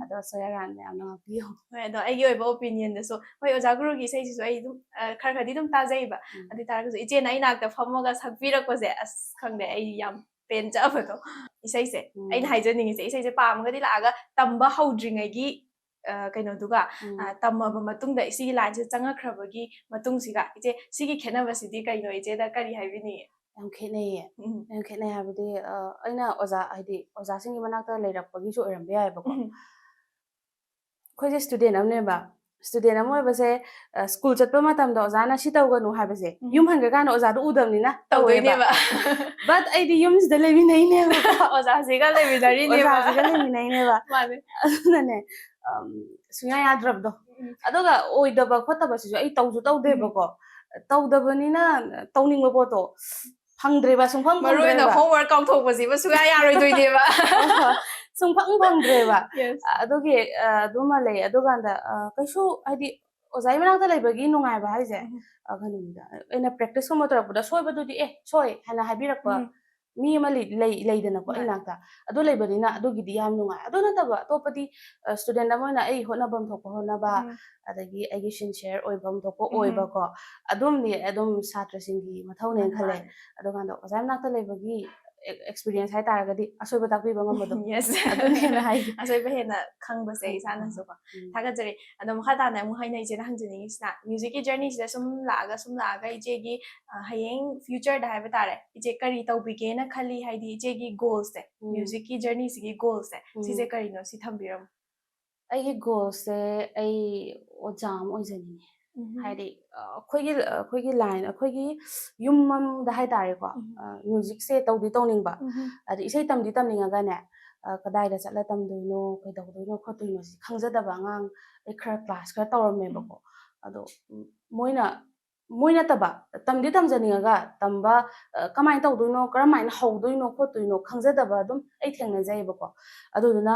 ꯑꯗꯣ ꯁꯣꯌꯥꯔꯥꯟ ꯃꯌꯥꯝꯅ ꯉꯥꯛꯄꯤꯌꯨ ꯍꯣꯏ ꯑꯗꯣ ꯑꯩꯒꯤ ꯑꯣꯏꯕ ꯑꯣꯄꯤꯅꯤꯌꯟꯗꯁꯨ ꯍꯣꯏ ꯑꯣꯖꯥ ꯒꯨꯔꯨꯒꯤ ꯏꯁꯩꯁꯤꯁꯨ ꯑꯩ ꯑꯗꯨꯝ ꯈꯔ ꯈꯔꯗꯤ ꯑꯗꯨꯝ ꯇꯥꯖꯩꯕ ꯑꯗꯨ ꯑꯣꯏꯇꯥꯔꯒꯁꯨ ꯏꯆꯦꯅ ꯑꯩ ꯅꯥꯛꯇ ꯐꯝꯃꯒ ꯁꯛꯄꯤꯔꯛꯄꯁꯦ ꯑꯁ ꯈꯪꯗꯦ ꯑꯩ ꯌꯥꯝ ꯄꯦꯟꯖꯕꯗꯣ ꯏꯁꯩꯁꯦ ꯑꯩꯅ ꯍꯥꯏꯖꯅꯤꯡꯉꯤꯁꯦ ꯏꯁꯩꯁꯦ ꯄꯥꯝꯃꯒꯗꯤ ꯂꯥꯛꯑꯒ ꯇꯝꯕ ꯍꯧꯗ꯭ꯔꯤꯉꯩꯒꯤ ꯀꯩꯅꯣꯗꯨꯒ ꯇꯝꯃꯕ ꯃꯇꯨꯡꯗ ꯁꯤꯒꯤ ꯂꯥꯏꯟꯁꯦ ꯆꯪꯉꯛꯈ꯭ꯔꯕꯒꯤ ꯃꯇꯨꯡꯁꯤꯒ ꯏꯆꯦ ꯁꯤꯒꯤ ꯈꯦꯠꯅꯕꯁꯤꯗꯤ ꯀꯩꯅꯣ ꯏꯆꯦꯗ ꯀꯔꯤ ꯍꯥꯏꯕꯤꯅꯤꯡꯉꯤ ꯌꯥꯝ ꯈꯦꯠꯅꯩꯌꯦ ꯌꯥꯝ ꯈꯦꯠꯅꯩ ꯍꯥꯏꯕꯗꯤ ꯑꯩꯅ ꯑꯣꯖꯥ ꯍꯥꯏꯗꯤ ꯑꯣꯖꯥꯁꯤꯡꯒꯤ ꯃꯅꯥꯛꯇ ꯂꯩꯔꯛꯄꯒꯤꯁꯨ ꯑꯣꯏꯔꯝꯕ ꯌꯥꯏꯕꯀꯣ ꯑꯩꯈꯣꯏꯁꯦ ꯁ꯭ꯇꯨꯗꯦꯟ ꯑꯃꯅꯦꯕ ꯁ꯭ꯇꯨꯗꯦꯟ ꯑꯃ ꯑꯣꯏꯕꯁꯦ ꯁ꯭ꯀꯨꯜ ꯆꯠꯄ ꯃꯇꯝꯗ ꯑꯣꯖꯥꯅ ꯁꯤ ꯇꯧꯒꯅꯨ ꯍꯥꯏꯕꯁꯦ ꯌꯨꯝ ꯍꯟꯈ꯭ꯔꯀꯥꯟꯗ ꯑꯣꯖꯥꯗꯣ ꯎꯗꯕꯅꯤ나 ꯇꯧꯋꯦꯕ ꯕꯠ ꯑꯩꯗꯤ ꯌꯨꯝꯁꯤꯗ ꯂꯩꯃꯤꯟꯅꯩꯅꯦꯕꯀꯣ ꯑꯣꯖꯥꯁꯤꯒ ꯂꯩꯃꯤꯟꯅꯔꯤꯅꯦꯕ ꯑꯣꯖꯥꯁꯤꯒ ꯂꯩꯃꯤꯟꯅꯩꯅꯦꯕ ꯃꯥꯅꯦ ꯑꯗꯨꯅꯅꯦ ꯁꯨꯡꯌꯥ ꯌꯥꯗ꯭ꯔꯕꯗꯣ ꯑꯗꯨꯒ ꯑꯣꯏꯗꯕ ꯈꯣꯠꯇꯕꯁꯤꯁꯨ ꯑꯩ ꯇꯧꯁꯨ ꯇꯧꯗꯦꯕꯀꯣ ꯇꯧꯗꯕꯅꯤꯅ ꯇꯧꯅꯤꯡꯕ ꯄꯣꯠꯇꯣ ꯐꯪꯗ꯭ꯔꯦꯕ ꯁꯨꯡꯐꯪ ꯃꯔꯨ ꯑꯣꯏꯅ ꯐꯪꯗ꯭ꯔꯦꯕ ꯍꯣꯝꯋꯥꯔꯛ ꯀꯥꯎꯊꯣꯛꯄꯁꯤꯕ ꯁꯨꯡꯌꯥ ꯌꯥꯔꯣꯏꯗꯣꯏꯅꯦꯕ ꯁꯨꯡꯐꯪ ꯐꯪꯗ꯭ꯔꯦꯕ Yes. ꯑꯗꯨꯒꯤ ꯑꯗꯨꯃ ꯂꯩ ꯑꯗꯨꯀꯥꯟꯗ ꯀꯩꯁꯨ ꯍꯥꯏꯗꯤ ꯑꯣꯖꯥꯒꯤ ꯃꯅꯥꯛꯇ ꯂꯩꯕꯒꯤ ꯅꯨꯡꯉꯥꯏꯕ ꯍꯥꯏꯁꯦ ꯀꯩꯅꯣꯅꯤꯗ ꯑꯩꯅ ꯄ꯭ꯔꯦꯛꯇꯤꯁꯀꯨꯝꯕ ꯇꯧꯔꯛꯄꯗ ꯁꯣꯏꯕꯗꯨꯗꯤ ꯁꯣꯏ ꯍꯥꯏꯅ ꯍꯥꯏꯕꯤꯔꯛꯄ ꯃꯤ ꯑꯃ ꯂꯩꯗꯅꯀꯣ ꯑꯩ ꯅꯥꯛꯇ ꯑꯗꯨ ꯂꯩꯕꯅꯤꯅ ꯑꯗꯨꯒꯤꯗꯤ ꯌꯥꯝ ꯅꯨꯡꯉꯥꯏ ꯑꯗꯨ ꯅꯠꯇꯕ ꯑꯇꯣꯞꯄꯗꯤ ꯁ꯭ꯇꯨꯗꯦꯟ ꯑꯃ ꯑꯣꯏꯅ ꯑꯩ ꯍꯣꯠꯅꯐꯝ ꯊꯣꯛꯄ ꯍꯣꯠꯅꯕ ꯑꯗꯒꯤ ꯑꯩꯒꯤ ꯁꯤꯟꯁꯤꯌꯔ ꯑꯣꯏꯐꯝ ꯊꯣꯛꯄ ꯑꯣꯏꯕꯀꯣ ꯑꯗꯨꯝꯗꯤ ꯑꯗꯨꯝ ꯁꯥꯇ꯭ꯔꯁꯤꯡꯒꯤ ꯃꯊꯧꯅꯦꯅ ꯈꯜꯂꯦ ꯑꯗꯨꯀꯥꯟꯗ ꯑꯣꯖꯥꯒꯤ ꯃꯅꯥꯛꯇ ꯂꯩꯕꯒꯤ ꯑꯦꯛꯁꯄꯤꯔꯤꯌꯦꯟꯁ ꯍꯥꯏꯇꯥꯔꯒꯗꯤ ꯑꯁꯣꯏꯕ ꯇꯥꯛꯄꯤꯕ ꯉꯝꯕꯗꯣ ꯑꯗꯨꯅ ꯍꯦꯟꯅ ꯍꯥꯏꯒꯦ ꯑꯁꯣꯏꯕ ꯍꯦꯟꯅ ꯈꯪꯕꯁꯦ ꯏꯁꯥꯅꯁꯨꯀꯣ ꯊꯥꯒꯠꯆꯔꯤ ꯑꯗꯣ ꯃꯈꯥ ꯇꯥꯅ ꯑꯃꯨꯛ ꯍꯥꯏꯅ ꯏꯆꯦꯅ ꯍꯪꯖꯅꯤꯡꯉꯤꯁꯤꯅ ꯃ꯭ꯌꯨꯖꯤꯛꯀꯤ ꯖꯔꯅꯤꯁꯤꯗ ꯁꯨꯝ ꯂꯥꯛꯑꯒ ꯏꯆꯦꯒꯤ ꯍꯌꯦꯡ ꯐ꯭ꯌꯨꯆꯔꯗ ꯍꯥꯏꯕ ꯇꯥꯔꯦ ꯏꯆꯦ ꯀꯔꯤ ꯇꯧꯕꯤꯒꯦꯅ ꯈꯜꯂꯤ ꯍꯥꯏꯗꯤ ꯏꯆꯦꯒꯤ ꯒꯣꯜꯁꯦ ꯃ꯭ꯌꯨꯖꯤꯛꯀꯤ ꯖꯔꯅꯤꯁꯤꯒꯤ ꯒꯣꯜꯁꯦ ꯁꯤꯁꯦ ꯀꯔꯤꯅꯣ ꯁꯤ ꯊꯝꯕꯤꯔꯝꯃꯨ ꯑꯩꯒꯤ ꯒꯣꯜꯁꯦ ꯑꯩ ꯑꯣꯖꯥ ꯑꯃ ꯑꯣꯏꯖꯅꯤꯡꯉꯦ ꯍꯥꯏꯗꯤ ꯑꯩꯈꯣꯏꯒꯤ ꯂꯥꯏꯟ ꯑꯩꯈꯣꯏꯒꯤ ꯌꯨꯝ ꯑꯃꯗ ꯍꯥꯏꯇꯥꯔꯦꯀꯣ ꯃ꯭ꯌꯨꯖꯤꯛꯁꯦ ꯇꯧꯗꯤ ꯇꯧꯅꯤꯡꯕ ꯑꯗ ꯏꯁꯩ ꯇꯝꯅꯤꯡꯉꯒꯅꯦ ꯀꯗꯥꯏꯗ ꯆꯠꯂ ꯇꯝꯗꯣꯏꯅꯣ ꯀꯩꯗꯧꯗꯣꯏꯅꯣ ꯈꯣꯠꯇꯣꯏꯅꯣ ꯁꯤ ꯈꯪꯖꯗꯕ ꯑꯉꯥꯡ ꯑꯩ ꯈꯔ ꯀ꯭ꯂꯥꯁ ꯈꯔ ꯇꯧꯔꯝꯃꯦꯕꯀꯣ ꯑꯗꯣ ꯃꯣꯏ ꯅꯠꯇꯕ ꯇꯝꯗꯤ ꯇꯝꯖꯅꯤꯡꯉꯒ ꯇꯝꯕ ꯀꯃꯥꯏꯅ ꯇꯧꯗꯣꯏꯅꯣ ꯀꯔꯝꯍꯥꯏꯅ ꯍꯧꯗꯣꯏꯅꯣ ꯈꯣꯠꯇꯣꯏꯅꯣ ꯈꯪꯖꯗꯕ ꯑꯗꯨꯝ ꯑꯩ ꯊꯦꯡꯅꯖꯩꯑꯕꯀꯣ ꯑꯗꯨꯗꯨꯅ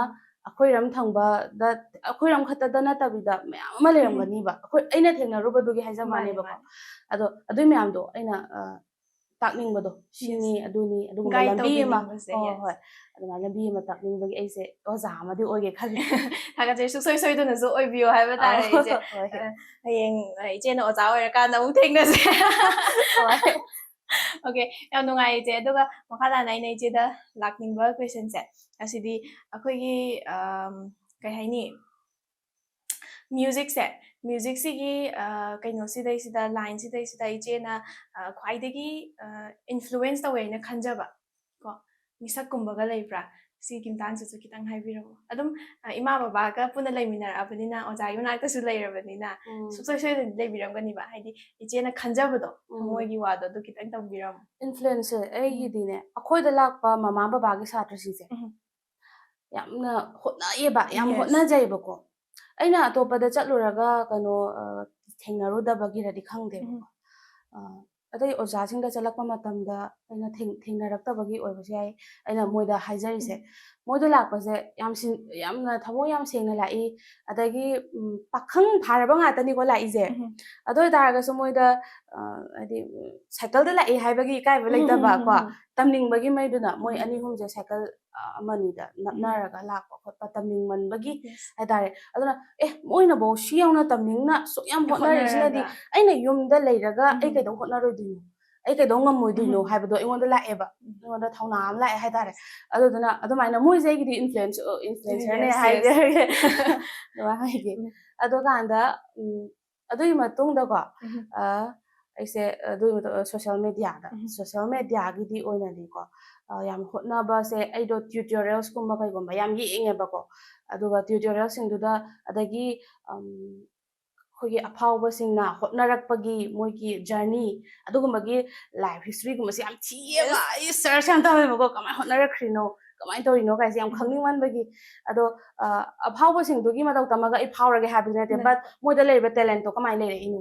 ꯑꯩꯈꯣꯏꯔꯝ ꯊꯪꯕꯗ ꯑꯩꯈꯣꯏꯔꯝ ꯈꯛꯇꯗ ꯅꯠꯇꯕꯤꯗ ꯃꯌꯥꯝ ꯑꯃ ꯂꯩꯔꯝꯒꯅꯤꯕ ꯑꯩꯅ ꯊꯦꯡꯅꯔꯨꯕꯗꯨꯒꯤ ꯍꯥꯏꯖꯕ ꯋꯥꯅꯦꯕꯀꯣ ꯑꯗꯣ ꯑꯗꯨꯏ ꯃꯌꯥꯝꯗꯣ ꯑꯩꯅ ꯇꯥꯛꯅꯤꯡꯕꯗꯣ ꯁꯤꯅꯤ ꯑꯗꯨꯅꯤ ꯑꯗꯨꯒꯨꯝꯕ ꯂꯝꯕꯤ ꯑꯃ ꯍꯣꯏ ꯑꯗꯨꯃꯥꯏꯅ ꯂꯝꯕꯤ ꯑꯃ ꯇꯥꯛꯅꯤꯡꯕꯒꯤ ꯑꯩꯁꯦ ꯑꯣꯖꯥ ꯑꯃꯗꯤ ꯑꯣꯏꯒꯦ ꯈꯜꯂꯦ ꯊꯥꯒꯠꯆꯔꯤ ꯁꯨꯡꯁꯣꯏ ꯁꯣꯏꯗꯅꯁꯨ ꯑꯣꯏꯕꯤꯌꯣ ꯍꯥꯏꯕ ꯇꯥꯔꯦ ꯏꯆꯦ ꯍꯌꯦꯡ ꯏꯆꯦꯅ ꯑꯣꯖꯥ ꯑꯣꯏꯔꯀꯥꯟꯗ ꯑꯃꯨꯛ ꯊꯦꯡꯅꯁꯦ ꯑꯣꯀꯦ ꯌꯥꯝ ꯅꯨꯡꯉꯥꯏ ꯏꯆꯦ ꯑꯗꯨꯒ ꯃꯈꯥ ꯇꯥꯅ ꯑꯩꯅ ꯏꯆꯦꯗ ꯂꯥꯛꯅꯤꯡꯕ ꯀ꯭ꯋꯦꯁꯟꯁꯦ ꯑꯁꯤꯗꯤ ꯑꯩꯈꯣꯏꯒꯤ ꯀꯩ ꯍꯥꯏꯅꯤ ꯃ꯭ꯌꯨꯖꯤꯛꯁꯤꯒꯤ ꯀꯩꯅꯣꯁꯤꯗꯩꯁꯤꯗ ꯂꯥꯏꯟꯁꯤꯗꯩꯁꯤꯗ ꯏꯆꯦꯅ ꯈ꯭ꯋꯥꯏꯗꯒꯤ ꯏꯟꯐ꯭ꯂꯨꯋꯦꯟꯁ ꯇꯧꯋꯦ ꯍꯥꯏꯅ ꯈꯟꯖꯕ ꯀꯣ ꯃꯤꯁꯛꯀꯨꯝꯕꯒ ꯂꯩꯕ꯭ꯔꯥ ꯁꯤꯒꯤ ꯃꯇꯥꯡꯁꯤꯁꯨ ꯈꯤꯇꯪ ꯍꯥꯏꯕꯤꯔꯛꯑꯣ ꯑꯗꯨꯝ ꯏꯃꯥ ꯕꯕꯥꯒ ꯄꯨꯟꯅ ꯂꯩꯃꯤꯟꯅꯔꯛꯑꯕꯅꯤꯅ ꯑꯣꯖꯥꯒꯤ ꯃꯅꯥꯛꯇꯁꯨ ꯂꯩꯔꯕꯅꯤꯅ ꯁꯨꯡꯁꯣꯏ ꯁꯣꯏꯗꯅ ꯂꯩꯕꯤꯔꯝꯒꯅꯤꯕ ꯍꯥꯏꯗꯤ ꯏꯆꯦꯅ ꯈꯟꯖꯕꯗꯣ ꯊꯃꯣꯏꯒꯤ ꯋꯥꯗꯣ ꯑꯗꯨ ꯈꯤꯇꯪ ꯇꯝꯕꯤꯔꯝꯃꯣ ꯏꯟꯐ꯭ꯂꯨꯌꯦꯟꯁꯁꯦ ꯑꯩꯒꯤꯗꯤꯅꯦ ꯑꯩꯈꯣꯏꯗ ꯂꯥꯛꯄ ꯃꯃꯥ ꯕꯕꯥꯒꯤ ꯁꯥꯇ꯭ꯔꯁꯤꯡꯁꯦ ꯌꯥꯝꯅ ꯍꯣꯠꯅꯩꯌꯦꯕ ꯌꯥꯝ ꯍꯣꯠꯅꯖꯩꯕꯀꯣ ꯑꯩꯅ ꯑꯇꯣꯞꯄꯗ ꯆꯠꯂꯨꯔꯒ ꯀꯩꯅꯣ ꯊꯦꯡꯅꯔꯨꯗꯕꯒꯤꯔꯗꯤ ꯈꯪꯗꯦꯕꯀꯣ ꯑꯇꯩ ꯑꯣꯖꯥꯁꯤꯡꯗ ꯆꯠꯂꯛꯄ ꯃꯇꯝꯗ ꯑꯩꯅ ꯊꯦꯡꯅꯔꯛꯇꯕꯒꯤ ꯑꯣꯏꯕꯁꯨ ꯌꯥꯏ ꯑꯩꯅ ꯃꯣꯏꯗ ꯍꯥꯏꯖꯔꯤꯁꯦ ꯃꯣꯏꯗ ꯂꯥꯛꯄꯁꯦ ꯌꯥꯝꯅ ꯊꯃꯣꯏ ꯌꯥꯝ ꯁꯦꯡꯅ ꯂꯥꯛꯏ ꯑꯗꯒꯤ ꯄꯥꯈꯪ ꯐꯥꯔꯕ ꯉꯥꯛꯇꯅꯤꯀꯣ ꯂꯥꯛꯏꯁꯦ ꯑꯗꯨ ꯑꯣꯏꯇꯥꯔꯒꯁꯨ ꯃꯣꯏꯗ ꯍꯥꯏꯗꯤ ꯁꯥꯏꯀꯜꯗ ꯂꯥꯛꯏ ꯍꯥꯏꯕꯒꯤ ꯏꯀꯥꯏꯕ ꯂꯩꯇꯕ ꯀꯣ ꯇꯝꯅꯤꯡꯕꯒꯤ ꯃꯩꯗꯨꯅ ꯃꯣꯏ ꯑꯅꯤ ꯑꯍꯨꯝꯁꯦ ꯁꯥꯏꯀꯜ ꯑꯃꯅꯤꯗ ꯅꯞꯅꯔꯒ ꯂꯥꯛꯄ ꯈꯣꯠꯄ ꯇꯝꯅꯤꯡꯃꯟꯕꯒꯤ ꯍꯥꯏꯇꯥꯔꯦ ꯑꯗꯨꯅ ꯃꯣꯏꯅꯐꯧ ꯁꯤ ꯌꯧꯅ ꯇꯝꯅꯤꯡꯅ ꯁꯨꯛ ꯌꯥꯝ ꯍꯣꯠꯅꯔꯤꯁꯤꯅꯗꯤ ꯑꯩꯅ ꯌꯨꯝꯗ ꯂꯩꯔꯒ ꯑꯩ ꯀꯩꯗꯧ ꯍꯣꯠꯅꯔꯣꯏꯗꯣꯏꯅꯣ ꯑꯩ ꯀꯩꯗꯧ ꯉꯝꯃꯣꯏꯗꯣꯏꯅꯣ ꯍꯥꯏꯕꯗꯣ ꯑꯩꯉꯣꯟꯗ ꯂꯥꯛꯑꯦꯕ ꯑꯩꯉꯣꯟꯗ ꯊꯧꯅꯥ ꯑꯃ ꯂꯥꯛꯑꯦ ꯍꯥꯏꯇꯥꯔꯦ ꯑꯗꯨꯗꯨꯅ ꯑꯗꯨꯃꯥꯏꯅ ꯃꯣꯏꯁꯦ ꯑꯩꯒꯤꯗꯤ ꯏꯟꯐ꯭ꯂꯨꯌꯦꯟꯁꯔꯅꯦ ꯍꯥꯏꯖꯔꯒꯦ ꯑꯗꯨꯃꯥꯏꯅ ꯍꯥꯏꯒꯦ ꯑꯗꯨꯀꯥꯟꯗ ꯑꯗꯨꯒꯤ ꯃꯇꯨꯡꯗꯀꯣ ꯑꯩꯁꯦ ꯑꯗꯨꯒꯤ ꯁꯣꯁꯤꯌꯦꯜ ꯃꯦꯗꯤꯌꯥꯒꯤꯗꯤ ꯑꯣꯏꯅꯗꯤꯀꯣ ꯌꯥꯝ ꯍꯣꯠꯅꯕꯁꯦ ꯑꯩꯗꯣ ꯇ꯭ꯌꯨꯇꯣꯔꯤꯌꯦꯜꯁꯀꯨꯝꯕ ꯀꯩꯒꯨꯝꯕ ꯌꯥꯝ ꯌꯦꯡꯉꯦꯕꯀꯣ ꯑꯗꯨꯒ ꯇ꯭ꯌꯨꯇꯣꯔꯤꯌꯦꯜꯁꯤꯡꯗꯨꯗ ꯑꯗꯒꯤ ꯑꯩꯈꯣꯏꯒꯤ ꯑꯐꯥꯎꯕꯁꯤꯡꯅ ꯍꯣꯠꯅꯔꯛꯄꯒꯤ ꯃꯣꯏꯒꯤ ꯖꯔꯅꯤ ꯑꯗꯨꯒꯨꯝꯕꯒꯤ ꯂꯥꯏꯐ ꯍꯤꯁꯇ꯭ꯔꯤꯒꯨꯝꯕꯁꯦ ꯌꯥꯝ ꯊꯤꯌꯦꯕ ꯑꯩ ꯁꯔꯆ ꯌꯥꯝ ꯇꯧꯋꯦꯕꯀꯣ ꯀꯃꯥꯏꯅ ꯍꯣꯠꯅꯔꯛꯈ꯭ꯔꯤꯅꯣ ꯀꯃꯥꯏꯅ ꯇꯧꯔꯤꯅꯣ ꯀꯥꯏꯁꯦ ꯌꯥꯝ ꯈꯪꯅꯤꯡꯃꯟꯕꯒꯤ ꯑꯗꯣ ꯑꯐꯥꯎꯕꯁꯤꯡꯗꯨꯒꯤ ꯃꯇꯧ ꯇꯝꯃꯒ ꯑꯩ ꯐꯥꯎꯔꯒꯦ ꯍꯥꯏꯕꯗꯤ ꯅꯠꯇꯦ ꯕꯠ ꯃꯣꯏꯗ ꯂꯩꯔꯤꯕ ꯇꯦꯂꯦꯟꯇꯣ ꯀꯃꯥꯏꯅ ꯂꯩꯔꯛꯏꯅꯣ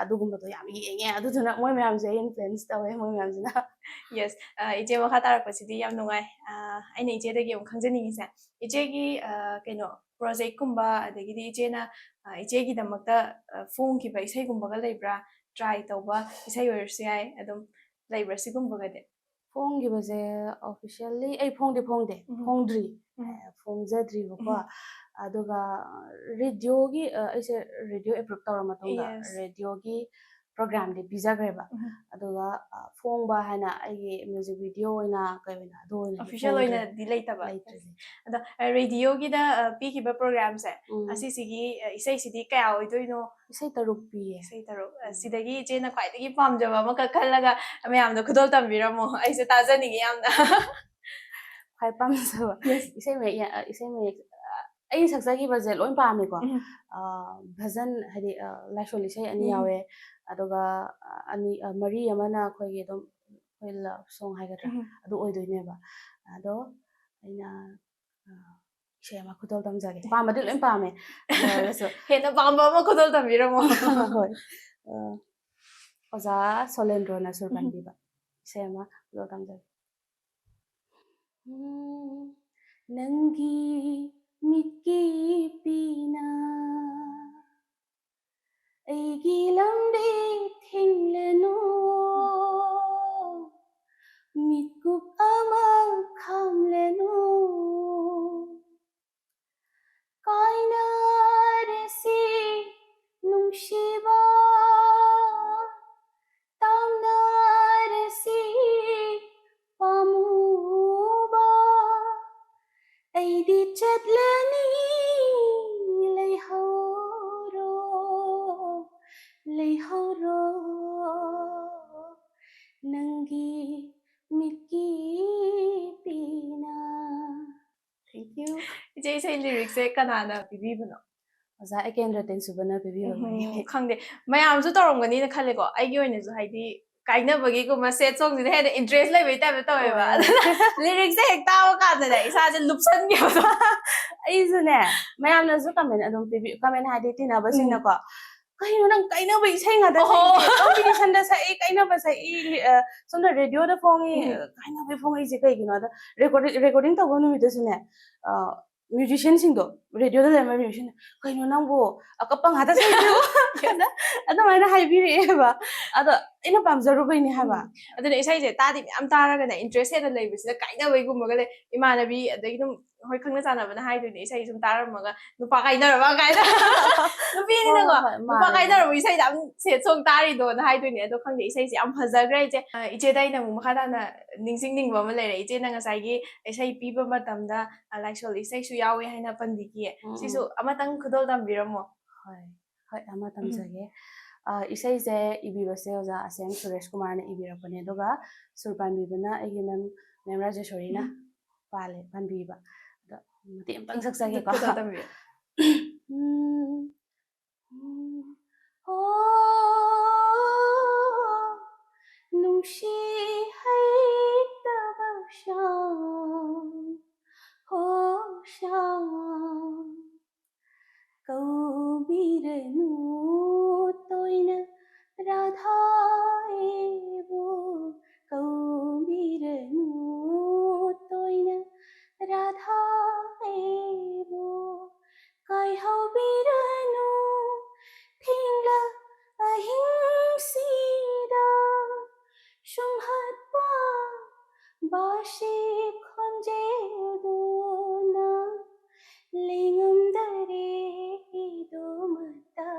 ꯑꯗꯨꯒꯨꯝꯕꯗꯣ ꯌꯥꯝ ꯌꯦꯡꯉꯦ ꯑꯗꯨꯗꯨꯅ ꯃꯣꯏ ꯃꯌꯥꯝꯁꯦ ꯑꯩ ꯏꯟꯐ꯭ꯂꯨꯌꯦꯟꯁ ꯇꯧꯋꯦ ꯃꯣꯏ ꯃꯌꯥꯝꯁꯤꯅ ꯌꯦꯁ ꯏꯆꯦ ꯃꯈꯥ ꯇꯥꯔꯛꯄꯁꯤꯗꯤ ꯌꯥꯝ ꯅꯨꯡꯉꯥꯏ ꯑꯩꯅ ꯏꯆꯦꯗꯒꯤ ꯑꯃꯨꯛ ꯈꯪꯖꯅꯤꯡꯉꯤꯁꯦ ꯏꯆꯦꯒꯤ ꯀꯩꯅꯣ ꯄ꯭ꯔꯣꯖꯦꯛꯀꯨꯝꯕ ꯑꯗꯒꯤꯗꯤ ꯏꯆꯦꯅ ꯏꯆꯦꯒꯤꯗꯃꯛꯇ ꯐꯣꯡꯈꯤꯕ ꯏꯁꯩꯒꯨꯝꯕꯒ ꯂꯩꯕ꯭ꯔꯥ ꯇ꯭ꯔꯥꯏ ꯇꯧꯕ ꯏꯁꯩ ꯑꯣꯏꯔꯁꯨ ꯌꯥꯏ ꯑꯗꯨꯝ ꯂꯩꯕ꯭ꯔꯥ ꯁꯤꯒꯨꯝꯕꯒꯗꯤ ꯐꯣꯡꯈꯤꯕꯁꯦ ꯑꯣꯐꯤꯁꯤꯌꯦꯜꯂꯤ ꯑꯩ ꯐꯣꯡꯗꯤ ꯐꯣꯡꯗ꯭ꯔꯤ ꯐꯣꯡꯖꯗ꯭ꯔꯤꯕꯀꯣ ꯑꯗꯨꯒ ꯔꯦꯗꯤꯑꯣꯒꯤ ꯑꯩꯁꯦ ꯔꯦꯗꯤꯑꯣ ꯑꯦꯄ꯭ꯔꯨꯞ ꯇꯧꯔ ꯃꯇꯨꯡꯗ ꯔꯦꯗꯤꯑꯣꯒꯤ ꯄ꯭ꯔꯣꯒ꯭ꯔꯥꯝꯗꯤ ꯄꯤꯖꯈ꯭ꯔꯦꯕ ꯑꯗꯨꯒ ꯐꯣꯡꯕ ꯍꯥꯏꯅ ꯑꯩꯒꯤ ꯃ꯭ꯌꯨꯖꯤꯛ ꯚꯤꯗꯤꯑꯣ ꯑꯣꯏꯅ ꯀꯩ ꯑꯣꯏꯅ ꯑꯗꯨ ꯑꯣꯏꯅ ꯑꯣꯐꯤꯁꯤꯌꯦꯜ ꯑꯣꯏꯅꯗꯤ ꯂꯩꯇꯕ ꯑꯗꯣ ꯔꯦꯗꯤꯑꯣꯒꯤꯗ ꯄꯤꯈꯤꯕ ꯄ꯭ꯔꯣꯒ꯭ꯔꯥꯝꯁꯦ ꯑꯁꯤꯁꯤꯒꯤ ꯏꯁꯩꯁꯤꯗꯤ ꯀꯌꯥ ꯑꯣꯏꯗꯣꯏꯅꯣ ꯏꯁꯩ 3 ꯄꯤꯌꯦ ꯏꯁꯩ 3 ꯁꯤꯗꯒꯤ ꯏꯆꯦꯅ ꯈ꯭ꯋꯥꯏꯗꯒꯤ ꯄꯥꯝꯖꯕ ꯑꯃꯈꯛ ꯈꯜꯂꯒ ꯃꯌꯥꯝꯗꯣ ꯈꯨꯗꯣꯜ ꯇꯝꯕꯤꯔꯝꯃꯣ ꯑꯩꯁꯦ ꯇꯥꯖꯅꯤꯡꯉꯦ ꯌꯥꯝꯅ ꯈ꯭ꯋꯥꯏ ꯄꯥꯝꯖꯕ ꯏꯁꯩ ꯃꯌꯦꯛ ꯑꯩꯅ ꯁꯛꯆꯈꯤꯕꯁꯦ ꯂꯣꯏ ꯄꯥꯝꯃꯦꯀꯣ ꯚꯖꯟ ꯍꯥꯏꯗꯤ ꯂꯥꯏꯁꯣꯟ ꯏꯁꯩ 2 ꯌꯥꯎꯋꯦ ꯑꯗꯨꯒ ꯃꯔꯤ ꯑꯃꯅ ꯑꯩꯈꯣꯏꯒꯤ ꯑꯗꯨꯝ ꯑꯩꯈꯣꯏ ꯂꯞ ꯁꯣꯡ ꯍꯥꯏꯒꯗ꯭ꯔꯥ ꯑꯗꯨ ꯑꯣꯏꯗꯣꯏꯅꯦꯕ ꯑꯗꯣ ꯑꯩꯅ ꯏꯁꯩ ꯑꯃ ꯈꯨꯗꯣꯜ ꯇꯝꯖꯒꯦ ꯄꯥꯝꯕꯗꯤ ꯂꯣꯏ ꯄꯥꯝꯃꯦ ꯑꯗꯨ ꯑꯣꯏꯔꯒꯁꯨ ꯍꯦꯟꯅ ꯄꯥꯝꯕ ꯑꯃ ꯈꯨꯗꯣꯜ ꯇꯝꯕꯤꯔꯝꯃꯣ ꯍꯣꯏ ꯑꯣꯖꯥ ꯁꯣꯂꯦꯟꯗ꯭ꯔꯣꯅ ꯁꯨꯔ ꯄꯟꯕꯤꯕ ꯏꯁꯩ ꯑꯃ ꯈꯨꯗꯣꯜ ꯇꯝꯖꯒꯦ ꯅꯪꯒꯤ ꯃꯤꯠꯀꯤ ꯄꯤꯅ ꯑꯩꯒꯤ ꯂꯝꯕꯤ ꯊꯤꯡꯂꯅꯨ ꯃꯤꯠꯀꯨꯞ ꯑꯃ ꯈꯝꯂꯅꯨ ꯀꯥꯏꯅꯔꯁꯤ ꯅꯨꯡꯁꯤꯕ ꯇꯥꯝꯅꯔꯁꯤ ꯄꯥꯝꯃꯨꯕ ꯑꯩꯗꯤ ꯆꯠꯂꯅꯤ ꯂꯩꯍꯧꯔꯣ ꯂꯩꯍꯧꯔꯣ ꯅꯪꯒꯤ ꯃꯤꯠꯀꯤ ꯄꯤꯅ ꯊꯦꯡꯛ ꯌꯨ ꯏꯆꯦ ꯏꯁꯩ ꯂꯤꯔꯤꯛꯁꯦ ꯀꯅꯥꯅ ꯄꯤꯕꯤꯕꯅꯣ ꯑꯣꯖꯥ ꯑꯦꯀꯦꯟꯗ꯭ꯔ ꯇꯦꯟꯁꯨꯕꯅ ꯄꯤꯕꯤꯕꯅꯤ ꯈꯪꯗꯦ ꯃꯌꯥꯝꯁꯨ ꯇꯧꯔꯝꯒꯅꯤꯅ ꯈꯜꯂꯦꯀꯣ ꯑꯩꯒꯤ ꯑꯣꯏꯅꯁꯨ ꯍꯥꯏꯗꯤ ꯀꯥꯏꯅꯕꯒꯤꯒꯨꯝꯕ ꯁꯦꯠ ꯁꯣꯡꯁꯤꯅ ꯍꯦꯟꯅ ꯏꯟꯇꯔꯦꯁ ꯂꯩꯕꯩ ꯇꯥꯏꯞꯇ ꯇꯧꯋꯦꯕ ꯑꯗꯨꯅ ꯂꯤꯔꯤꯛꯁꯦ ꯍꯦꯛ ꯇꯥꯕ ꯀꯥꯟꯗꯅꯦ ꯏꯁꯥꯁꯦ ꯂꯨꯞꯁꯟꯈꯤꯕꯗꯣ ꯑꯩꯁꯨꯅꯦ ꯃꯌꯥꯝꯅꯁꯨ ꯀꯃꯦꯟ ꯑꯗꯨꯝ ꯀꯃꯦꯟ ꯍꯥꯏꯗꯤ ꯇꯤꯟꯅꯕꯁꯤꯡꯅꯀꯣ ꯀꯩꯅꯣ ꯅꯪ ꯀꯥꯏꯅꯕ ꯏꯁꯩ ꯉꯥꯛꯇ ꯁꯛꯏꯁꯦ ꯀꯝꯄꯤꯇꯤꯁꯟꯗ ꯁꯛꯏ ꯀꯥꯏꯅꯕ ꯁꯛꯏ ꯁꯣꯝꯗ ꯔꯦꯗꯤꯑꯣꯗ ꯐꯣꯡꯉꯤ ꯀꯥꯏꯅꯕꯩ ꯐꯣꯡꯉꯛꯏꯁꯦ ꯀꯩꯒꯤꯅꯣ ꯑꯗ ꯔꯦꯀꯣꯔꯗꯤꯡ ꯇꯧꯕ ꯅꯨꯃꯤꯠꯇꯁꯨꯅꯦ म्यूजिशियनसिंदो रेडियोदा लेमा म्यूजिशियन कइनो नंबो अकप्पा ngata सैबो अदमाइना हाइबिरेबा अदो इना पामजरुबैनि हाबा अदुने इसाइसे तादि म्याम तारगने इंटरेस्ट हेना लेबिसिदा काइनाबैगुमबा गले इमानबी अदगि दुम होय खंगना चानाबना हाइदुनि इसाइ सुम तारमगा नुपा काइनरबा काइना नुपीनिनगो नुपा काइनरबो इसाइ दाम से सोंग तारिदो ना हाइदुनि अदो खंगे इसाइसे याम फजग्रे इचे इचे दाइना मु मखादाना निंगसिंग निंगबा म लेरे इचे ना ngसाइगी इसाइ पीबा मतमदा लाइसोल इसाइसु यावे हाइना पन्दिकी सिसु अमतंग खुदोल तंबिरमो होय होय अमा तमजगे इसाइसे इबिबसे ओजा असेम सुरेश कुमार ने इबिरपने दोगा सुरपानबिबना एगी मैम राजेश्वरीना पाले पानबिबा अदो मतेम पंग सक्सगे को खुदोल तंबि ओ नुंशी हैतब शाम हो शाम कौबिरनु तोइन राधाएबो कौबिरनु तोइन राधाएबो काइहौबिरनु थिंगला अहिंसीदा शुम्हत्पा बाशी खंजेदोना लिंगम दरे इदोमता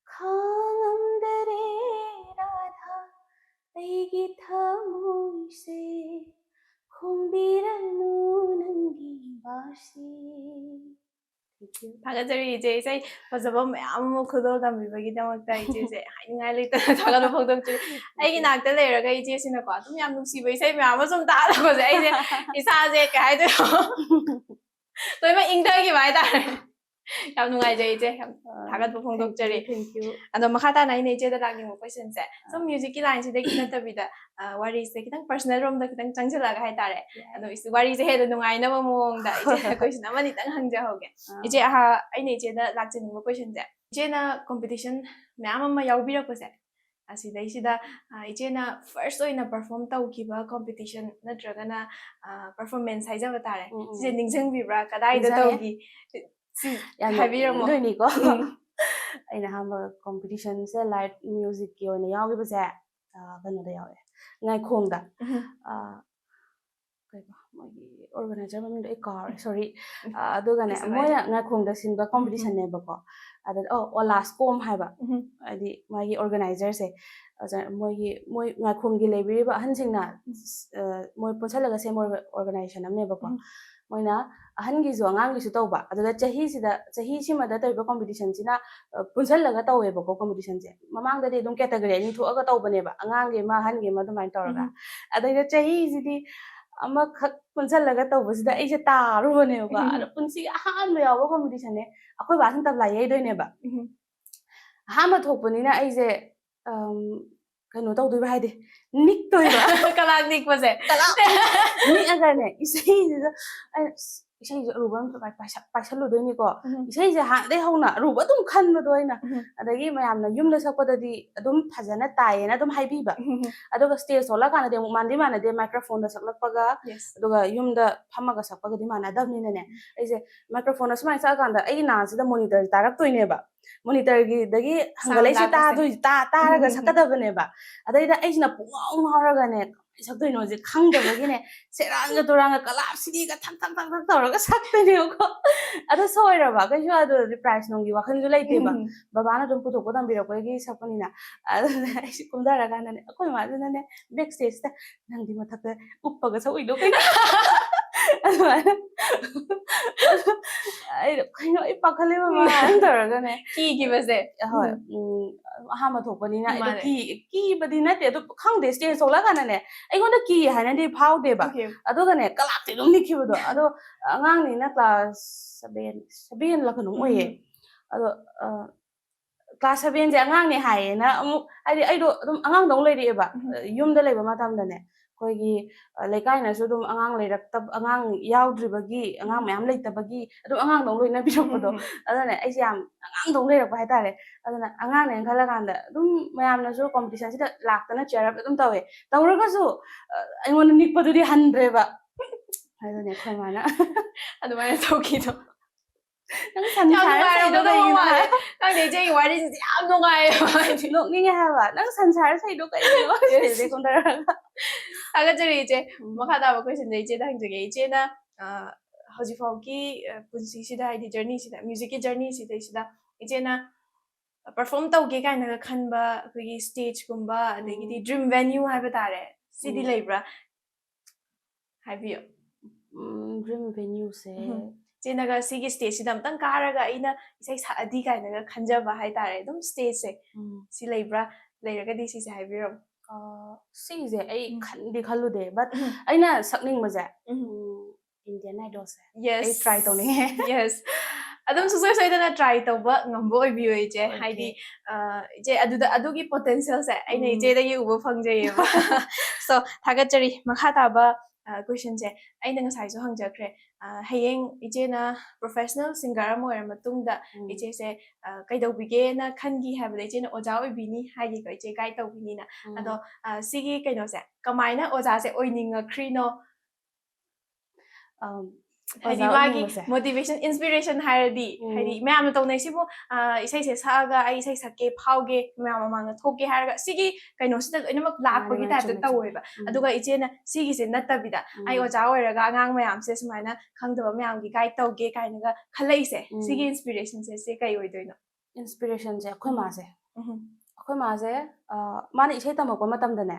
खांगम दरे राधा ऐगी थामुइसे खुम्बिरनु नंगी बाशी थागजरी इचे इसाइ फजबा म्याम खुदोल तंबिबगिदमक्ता इचेसे हाइनिंगाइ लेता थागलो फोगदोक्चु आइगी नाक्ता लेरगा इचेसिना को तुम याम नुसिबा इसाइ म्याम सुम तारगोसे आइसे इसाजे काय हाइदो तोइमा इंगथगिबा हाइतारे ꯌꯥꯝ ꯅꯨꯡꯉꯥꯏꯖꯩ ꯏꯆꯦ ꯌꯥꯝ ꯊꯥꯒꯠꯄ ꯐꯣꯡꯗꯣꯛꯆꯔꯤ Thank you. ꯑꯗꯣ ꯃꯈꯥ ꯇꯥꯅ ꯑꯩꯅ ꯏꯆꯦꯗ ꯂꯥꯛꯅꯤꯡꯕ ꯀꯣꯏꯁꯟꯁꯦ ꯁꯨꯝ ꯃ꯭ꯌꯨꯖꯤꯛꯀꯤ ꯂꯥꯏꯟꯁꯤꯗꯒꯤ ꯅꯠꯇꯕꯤꯗ ꯋꯥꯔꯤꯁꯦ ꯈꯤꯇꯪ ꯄꯔꯁꯣꯅꯦꯜ ꯔꯣꯝꯗ ꯈꯤꯇꯪ ꯆꯪꯁꯤꯜꯂꯒ ꯍꯥꯏꯇꯥꯔꯦ ꯑꯗꯣ ꯋꯥꯔꯤꯁꯦ ꯍꯦꯟꯅ ꯅꯨꯡꯉꯥꯏꯅꯕ ꯃꯑꯣꯡꯗ ꯏꯆꯦ ꯀꯣꯏꯁꯟ ꯑꯃꯅꯤꯇꯪ ꯍꯪꯖꯍꯧꯒꯦ ꯏꯆꯦ ꯑꯩꯅ ꯏꯆꯦꯗ ꯂꯥꯛꯆꯅꯤꯡꯕ ꯀꯣꯏꯁꯟꯁꯦ ꯏꯆꯦꯅ ꯀꯣꯝꯄꯤꯇꯤꯁꯟ ꯃꯌꯥꯝ ꯑꯃ ꯌꯥꯎꯕꯤꯔꯛꯄꯁꯦ ꯑꯁꯤꯗꯩꯁꯤꯗ ꯏꯆꯦꯅ ꯐꯥꯔꯁ ꯑꯣꯏꯅ ꯄꯔꯐꯣꯔꯝ ꯇꯧꯈꯤꯕ ꯀꯣꯝꯄꯤꯇꯤꯁꯟ ꯅꯠꯇ꯭ꯔꯒꯅ ꯄꯔꯐꯣꯔꯃꯦꯟꯁ ꯍꯥꯏꯖꯕ ꯇꯥꯔꯦ ꯁꯤꯁꯦ ꯅꯤꯡꯁꯤꯡꯕꯤꯕ꯭ꯔꯥ ꯀꯗꯥꯏꯗ ꯇꯧꯈꯤ ꯍꯥꯏꯕꯤꯔꯝꯃꯣ ꯍꯥꯏꯕꯤꯔꯝꯃꯣ ꯑꯩꯅ ꯑꯍꯥꯟꯕ ꯀꯣꯝꯄꯤꯇꯤꯁꯟꯁꯦ ꯂꯥꯏꯠ ꯃ꯭ꯌꯨꯖꯤꯛꯀꯤ ꯑꯣꯏꯅ ꯌꯥꯎꯈꯤꯕꯁꯦ ꯀꯩꯅꯣꯗ ꯌꯥꯎꯋꯦ ꯉꯥꯏꯈꯣꯡꯗ ꯀꯩꯕ ꯃꯣꯏꯒꯤ ꯑꯣꯔꯒꯅꯥꯏꯖꯔ ꯃꯃꯤꯡꯗꯣ ꯑꯩ ꯀꯥꯎꯔꯦ ꯁꯣꯔꯤ ꯑꯗꯨꯒꯅꯦ ꯃꯣꯏꯅ ꯉꯥꯏꯈꯣꯡꯗ ꯁꯤꯟꯕ ꯀꯣꯝꯄꯤꯇꯤꯁꯟꯅꯦꯕꯀꯣ ꯑꯗ ꯑꯣꯂꯥꯁꯀꯣꯝ ꯍꯥꯏꯕ ꯍꯥꯏꯗꯤ ꯃꯥꯒꯤ ꯑꯣꯔꯒꯅꯥꯏꯖꯔꯁꯦ ꯃꯣꯏ ꯉꯥꯏꯈꯣꯡꯒꯤ ꯂꯩꯕꯤꯔꯤꯕ ꯑꯍꯟꯁꯤꯡꯅ ꯃꯣꯏ ꯄꯨꯟꯁꯤꯜꯂꯒ ꯁꯦꯝꯕ ꯑꯣꯔꯒꯅꯥꯏꯖꯦꯁꯟ ꯑꯃꯅꯦꯕꯀꯣ ꯃꯣꯏꯅ ꯑꯍꯟꯒꯤꯁꯨ ꯑꯉꯥꯡꯒꯤꯁꯨ ꯇꯧꯕ ꯑꯗꯨꯗ ꯆꯍꯤꯁꯤꯃꯗ ꯇꯧꯔꯤꯕ ꯀꯣꯝꯄꯤꯇꯤꯁꯟꯁꯤꯅ ꯄꯨꯟꯁꯤꯜꯂꯒ ꯇꯧꯋꯦꯕꯀꯣ ꯀꯣꯝꯄꯤꯇꯤꯁꯟꯁꯦ ꯃꯃꯥꯡꯗꯗꯤ ꯑꯗꯨꯝ ꯀꯦꯇꯒꯣꯔꯤ ꯑꯅꯤ ꯊꯣꯛꯑꯒ ꯇꯧꯕꯅꯦꯕ ꯑꯉꯥꯡꯒꯤ ꯑꯃ ꯑꯍꯟꯒꯤ ꯑꯃ ꯑꯗꯨꯃꯥꯏꯅ ꯇꯧꯔꯒ ꯑꯗꯩꯗ ꯆꯍꯤꯁꯤꯗꯤ ꯑꯃꯈꯛ ꯄꯨꯟꯁꯤꯜꯂꯒ ꯇꯧꯕꯁꯤꯗ ꯑꯩꯁꯦ ꯇꯥꯔꯨꯕꯅꯦꯕ ꯑꯗꯣ ꯄꯨꯟꯁꯤꯒꯤ ꯑꯍꯥꯟꯕ ꯌꯥꯎꯕ ꯀꯣꯝꯄꯤꯇꯤꯁꯟꯅꯦ ꯑꯩꯈꯣꯏ ꯕꯥꯁꯤꯅ ꯇꯕ꯭ꯂꯥ ꯌꯩꯗꯣꯏꯅꯦꯕ ꯑꯍꯥꯟꯕ ꯊꯣꯛꯄꯅꯤꯅ ꯑꯩꯁꯦ ꯀꯩꯅꯣ ꯇꯧꯗꯣꯏꯕ ꯍꯥꯏꯗꯤ ꯅꯤꯛꯇꯣꯏꯕ ꯀꯂꯥꯛ ꯅꯤꯛꯄꯁꯦ ꯅꯤꯛꯑꯒꯅꯦ ꯏꯁꯩꯁꯤꯗ ꯑꯩꯅ ꯏꯁꯩꯁꯦ ꯑꯔꯨꯕ ꯑꯝꯇ ꯄꯥꯏꯁꯜꯂꯨꯗꯣꯏꯅꯤꯀோ ꯏꯁꯩꯁꯦ ꯍꯥꯟꯅꯗꯩ ꯍꯧꯅ ꯑꯔꯨꯕ ꯑꯗꯨꯝ ꯈꯟꯕꯗꯣ ꯑꯩꯅ ꯑꯗꯒꯤ ꯃꯌꯥꯝꯅ ꯌꯨꯝꯗ ꯁꯛꯄꯗꯗꯤ ꯑꯗꯨꯝ ꯐꯖꯅ ꯇꯥꯏꯌꯦꯅ ꯑꯗꯨꯝ ꯍꯥꯏꯕꯤꯕ ꯑꯗꯨꯒ ꯁ꯭ꯇꯦꯖ ꯊꯣꯛꯂꯛꯀꯥꯟꯗꯗꯤ ꯑꯃꯨꯛ ꯃꯥꯟꯅꯗꯦ ꯃꯥꯏꯀ꯭ꯔꯣꯐꯣꯟꯗ ꯁꯛꯂꯛꯄꯒ ꯑꯗꯨꯒ ꯌꯨꯝꯗ ꯐꯝꯃꯒ ꯁꯛꯄꯒꯗꯤ ꯃꯥꯟꯅꯗꯕꯅꯤꯅꯅꯦ ꯑꯩꯁꯦ ꯃꯥꯏꯀ꯭ꯔꯣꯐꯣꯟꯗ ꯁꯨꯃꯥꯏꯅ ꯁꯛꯑꯀꯥꯟꯗ ꯑꯩꯒꯤ ꯅꯥꯁꯤꯗ ꯃꯣꯅꯤꯇꯔ ꯇꯥꯔꯛꯇꯣꯏꯅꯦꯕ ꯃꯣꯅꯤꯇꯔꯒꯤꯗꯒꯤ ꯍꯪꯒꯠꯂꯛꯏꯁꯦ ꯇꯥꯔꯒ ꯁꯛꯀꯗꯕꯅꯦꯕ ꯑꯗꯩꯗ ꯑꯩꯁꯤꯅ ꯄꯨꯡꯉꯥꯎ ꯉꯥꯎꯔꯒꯅꯦ ꯁꯛꯇꯣꯏꯅꯣꯁꯦ ꯈꯪꯗꯕꯒꯤꯅꯦ ꯁꯦꯔꯥꯟꯒ ꯇꯨꯔꯥꯟꯒ ꯀꯂꯥꯞꯁꯤꯗꯤꯒ ꯊꯛ ꯇꯧꯔꯒ ꯁꯛꯇꯣꯏꯅꯦꯕꯀꯣ ꯑꯗꯣ ꯁꯣꯏꯔꯕ ꯀꯩꯁꯨ ꯑꯗꯨꯗꯤ ꯄ꯭ꯔꯥꯏꯖ ꯅꯨꯡꯒꯤ ꯋꯥꯈꯜꯁꯨ ꯂꯩꯇꯦꯕ ꯕꯕꯥꯅ ꯑꯗꯨꯝ ꯄꯨꯊꯣꯛꯄ ꯇꯝꯕꯤꯔꯛꯄꯒꯤ ꯁꯛꯄꯅꯤꯅ ꯑꯗꯨꯅ ꯑꯩꯁꯦ ꯀꯨꯝꯊꯔꯀꯥꯟꯗꯅꯦ ꯑꯩꯈꯣꯏ ꯃꯥꯁꯤꯅꯅꯦ ꯕꯦꯛ ꯁ꯭ꯇꯦꯖꯇ ꯅꯪꯗꯤ ꯃꯊꯛꯇ ꯎꯞꯄꯒ ꯁꯛꯎꯏꯗꯣ ꯀꯩꯅꯣ ꯑꯗꯨꯃꯥꯏꯅ ꯑꯩꯗꯣ ꯀꯩꯅꯣ ꯑꯩ ꯄꯥꯈꯠꯂꯦ ꯃꯃꯥ ꯇꯧꯔꯒꯅꯦ ꯀꯤꯈꯤꯕꯁꯦ ꯍꯣꯏ ꯑꯍꯥꯟꯕ ꯊꯣꯛꯄꯅꯤꯅ ꯑꯩꯗꯣ ꯀꯤꯕꯗꯤ ꯅꯠꯇꯦ ꯑꯗꯨ ꯈꯪꯗꯦ ꯁ꯭ꯇꯦꯖ ꯊꯣꯛꯂꯛꯀꯥꯟꯗꯅꯦ ꯑꯩꯉꯣꯟꯗ ꯀꯤ ꯍꯥꯏꯅꯗꯤ ꯐꯥꯎꯗꯦꯕ ꯑꯗꯨꯒꯅꯦ ꯀꯂꯥꯞꯇꯤ ꯑꯗꯨꯝ ꯅꯤꯛꯈꯤꯕꯗꯣ ꯑꯗꯣ ꯑꯉꯥꯡꯅꯤꯅ ꯀ꯭ꯂꯥꯁ 7ꯂ ꯀꯩꯅꯣꯝ ꯑꯣꯏꯌꯦ ꯑꯗꯣ ꯀ꯭ꯂꯥꯁ 7ꯁꯦ ꯑꯉꯥꯡꯅꯦ ꯍꯥꯏꯌꯦꯅ ꯑꯃꯨꯛ ꯍꯥꯏꯗꯤ ꯑꯩꯗꯣ ꯑꯗꯨꯝ ꯑꯉꯥꯡꯗꯧ ꯂꯩꯔꯛꯑꯦꯕ ꯌꯨꯝꯗ ꯂꯩꯕ ꯃꯇꯝꯗꯅꯦ ꯑꯩꯈꯣꯏꯒꯤ ꯂꯩꯀꯥꯏꯅꯁꯨ ꯑꯗꯨꯝ ꯑꯉꯥꯡ ꯌꯥꯎꯗ꯭ꯔꯤꯕꯒꯤ ꯑꯉꯥꯡ ꯃꯌꯥꯝ ꯂꯩꯇꯕꯒꯤ ꯑꯗꯨꯝ ꯑꯉꯥꯡꯗꯧ ꯂꯣꯏꯅꯕꯤꯔꯛꯄꯗꯣ ꯑꯗꯨꯅ ꯑꯩꯁꯦ ꯌꯥꯝ ꯑꯉꯥꯡꯗꯧ ꯂꯩꯔꯛꯄ ꯍꯥꯏꯇꯥꯔꯦ ꯑꯗꯨꯅ ꯑꯉꯥꯡꯅꯦꯅ ꯈꯜꯂꯀꯥꯟꯗ ꯑꯗꯨꯝ ꯃꯌꯥꯝꯅꯁꯨ ꯀꯣꯝꯄꯤꯇꯤꯁꯟꯁꯤꯗ ꯂꯥꯛꯇꯅ ꯆꯤꯌꯔ ꯑꯞ ꯑꯗꯨꯝ ꯇꯧꯋꯦ ꯇꯧꯔꯒꯁꯨ ꯑꯩꯉꯣꯟꯗ ꯅꯤꯛꯄꯗꯨꯗꯤ ꯍꯟꯗ꯭ꯔꯦꯕ ꯑꯗꯨꯅꯦ ꯑꯩꯈꯣꯏ ꯃꯥꯅ ꯑꯗꯨꯃꯥꯏꯅ ꯇꯧꯈꯤꯗꯣ ꯅꯪ ꯁꯟꯁꯥꯔ ꯁꯩꯗꯣ ꯀꯩꯒꯤꯅꯣ ꯈꯪꯗꯦ ꯏꯆꯦꯒꯤ ꯋꯥꯔꯤꯁꯤꯡꯁꯦ ꯌꯥꯝ ꯅꯨꯡꯉꯥꯏꯌꯦꯕ ꯅꯣꯛꯅꯤꯡꯉꯦ ꯍꯥꯏꯕ ꯅꯪ ꯁꯟꯁꯥꯔ ꯁꯩꯗꯣ ꯀꯩꯒꯤꯅꯣ ꯁꯤꯗꯩ ꯀꯨꯝꯊꯔꯒ ꯊꯥꯒꯠꯆꯔꯤ ꯏꯆꯦ ꯃꯈꯥ ꯇꯥꯕ ꯀꯣꯏꯁꯟꯁꯦ ꯏꯆꯦꯗ ꯍꯪꯖꯒꯦ ꯏꯆꯦꯅ ꯍꯧꯖꯤꯛꯐꯥꯎꯒꯤ ꯄꯨꯟꯁꯤꯁꯤꯗ ꯍꯥꯏꯗꯤ ꯖꯔꯅꯤꯁꯤꯗ ꯃ꯭ꯌꯨꯖꯤꯛꯀꯤ ꯖꯔꯅꯤꯁꯤꯗꯩꯁꯤꯗ ꯏꯆꯦꯅ ꯄꯔꯐꯣꯔꯝ ꯇꯧꯒꯦ ꯀꯥꯏꯅꯒ ꯈꯟꯕ ꯑꯩꯈꯣꯏꯒꯤ ꯁ꯭ꯇꯦꯖꯀꯨꯝꯕ ꯑꯗꯒꯤꯗꯤ ꯗ꯭ꯔꯤꯝ ꯚꯦꯟꯌꯨ ꯍꯥꯏꯕ ꯇꯥꯔꯦ ꯁꯤꯗꯤ ꯂꯩꯕ꯭ꯔꯥ ꯍꯥꯏꯕꯤꯌꯣ ꯗ꯭ꯔꯤꯝ ꯚꯦꯟꯌꯨꯁꯦ ꯏꯆꯦꯅꯒ ꯁꯤꯒꯤ ꯁ꯭ꯇꯦꯖꯁꯤꯗ ꯑꯝꯇꯪ ꯀꯥꯔꯒ ꯑꯩꯅ ꯏꯁꯩ ꯁꯛꯑꯗꯤ ꯀꯥꯏꯅꯒ ꯈꯟꯖꯕ ꯍꯥꯏꯇꯥꯔꯦ ꯑꯗꯨꯝ ꯁ꯭ꯇꯦꯖꯁꯦ ꯁꯤ ꯂꯩꯕ꯭ꯔꯥ ꯂꯩꯔꯒꯗꯤ ꯁꯤꯁꯦ ꯍꯥꯏꯕꯤꯔꯝꯃꯣ ꯁꯤꯁꯦ ꯑꯩ ꯈꯟꯗꯤ ꯈꯜꯂꯨꯗꯦ ꯕꯠ ꯑꯩꯅ ꯁꯛꯅꯤꯡꯕꯁꯦ ꯏꯟꯗꯤꯌꯟ ꯑꯥꯏꯗꯣꯜꯁꯦ ꯑꯩ ꯇ꯭ꯔꯥꯏ ꯇꯧꯅꯤꯡꯉꯦ ꯌꯦꯁ ꯑꯗꯨꯝ ꯁꯨꯡꯁꯣꯏ ꯁꯣꯏꯗꯅ ꯇ꯭ꯔꯥꯏ ꯇꯧꯕ ꯉꯝꯕ ꯑꯣꯏꯕꯤꯌꯣ ꯏꯆꯦ ꯍꯥꯏꯗꯤ ꯏꯆꯦ ꯑꯗꯨꯒꯤ ꯄꯣꯇꯦꯟꯁꯤꯌꯦꯜꯁꯦ ꯑꯩꯅ ꯏꯆꯦꯗꯒꯤ ꯎꯕ ꯐꯪꯖꯩꯌꯦꯕ ꯁꯣ ꯊꯥꯒꯠꯆꯔꯤ ꯃꯈꯥ ꯇꯥꯕ ꯀꯣꯏꯁꯟꯁꯦ ꯑꯩꯅ ꯉꯁꯥꯏꯁꯨ ꯍꯪꯖꯈ꯭ꯔꯦ ꯍꯌꯦꯡ ꯏꯆꯦꯅ ꯄ꯭ꯔꯣꯐꯦꯁꯅꯦꯜ ꯁꯤꯡꯒꯔ ꯑꯃ ꯑꯣꯏꯔ ꯃꯇꯨꯡꯗ ꯏꯆꯦꯁꯦ ꯀꯩꯗꯧꯕꯤꯒꯦꯅ ꯈꯟꯈꯤ ꯍꯥꯏꯕꯗ ꯏꯆꯦꯅ ꯑꯣꯖꯥ ꯑꯣꯏꯕꯤꯅꯤ ꯍꯥꯏꯈꯤꯀꯣ ꯏꯆꯦ ꯒꯥꯏꯗ ꯇꯧꯕꯤꯅꯤꯅ ꯑꯗꯣ ꯁꯤꯒꯤ ꯀꯩꯅꯣꯁꯦ ꯀꯃꯥꯏꯅ ꯑꯣꯖꯥꯁꯦ ꯑꯣꯏꯅꯤꯡꯉꯛꯈ꯭ꯔꯤꯅꯣ ꯍꯥꯏꯗꯤ ꯃꯥꯒꯤ ꯃꯣꯇꯤꯚꯦꯁꯟ ꯏꯟꯁꯄꯤꯔꯦꯁꯟ ꯍꯥꯏꯔꯗꯤ ꯍꯥꯏꯗꯤ ꯃꯌꯥꯝꯅ ꯇꯧꯅꯩꯁꯤꯕꯨ ꯏꯁꯩꯁꯦ ꯁꯛꯑꯒ ꯑꯩ ꯏꯁꯩ ꯁꯛꯀꯦ ꯐꯥꯎꯒꯦ ꯃꯌꯥꯝ ꯃꯃꯥꯡꯗ ꯊꯣꯛꯀꯦ ꯍꯥꯏꯔꯒ ꯁꯤꯒꯤ ꯀꯩꯅꯣꯁꯤꯗ ꯂꯣꯏꯅꯃꯛ ꯂꯥꯛꯄꯒꯤ ꯇꯥꯏꯞꯇ ꯇꯧꯋꯦꯕ ꯑꯗꯨꯒ ꯏꯆꯦꯅ ꯁꯤꯒꯤꯁꯦ ꯅꯠꯇꯕꯤꯗ ꯑꯩ ꯑꯣꯖꯥ ꯑꯣꯏꯔꯒ ꯑꯉꯥꯡ ꯃꯌꯥꯝꯁꯦ ꯁꯨꯃꯥꯏꯅ ꯈꯪꯗꯕ ꯃꯌꯥꯝꯒꯤ ꯒꯥꯏꯗ ꯇꯧꯒꯦ ꯀꯥꯏꯅꯒ ꯈꯜꯂꯛꯏꯁꯦ ꯁꯤꯒꯤ ꯏꯟꯁꯄꯤꯔꯦꯁꯟꯁꯦ ꯁꯤ ꯀꯩ ꯑꯣꯏꯗꯣꯏꯅꯣ ꯏꯟꯁꯄꯤꯔꯦꯁꯟꯁꯦ ꯑꯩꯈꯣꯏ ꯃꯥꯁꯦ ꯃꯥꯅ ꯏꯁꯩ ꯇꯝꯃꯛꯄ ꯃꯇꯝꯗꯅꯦ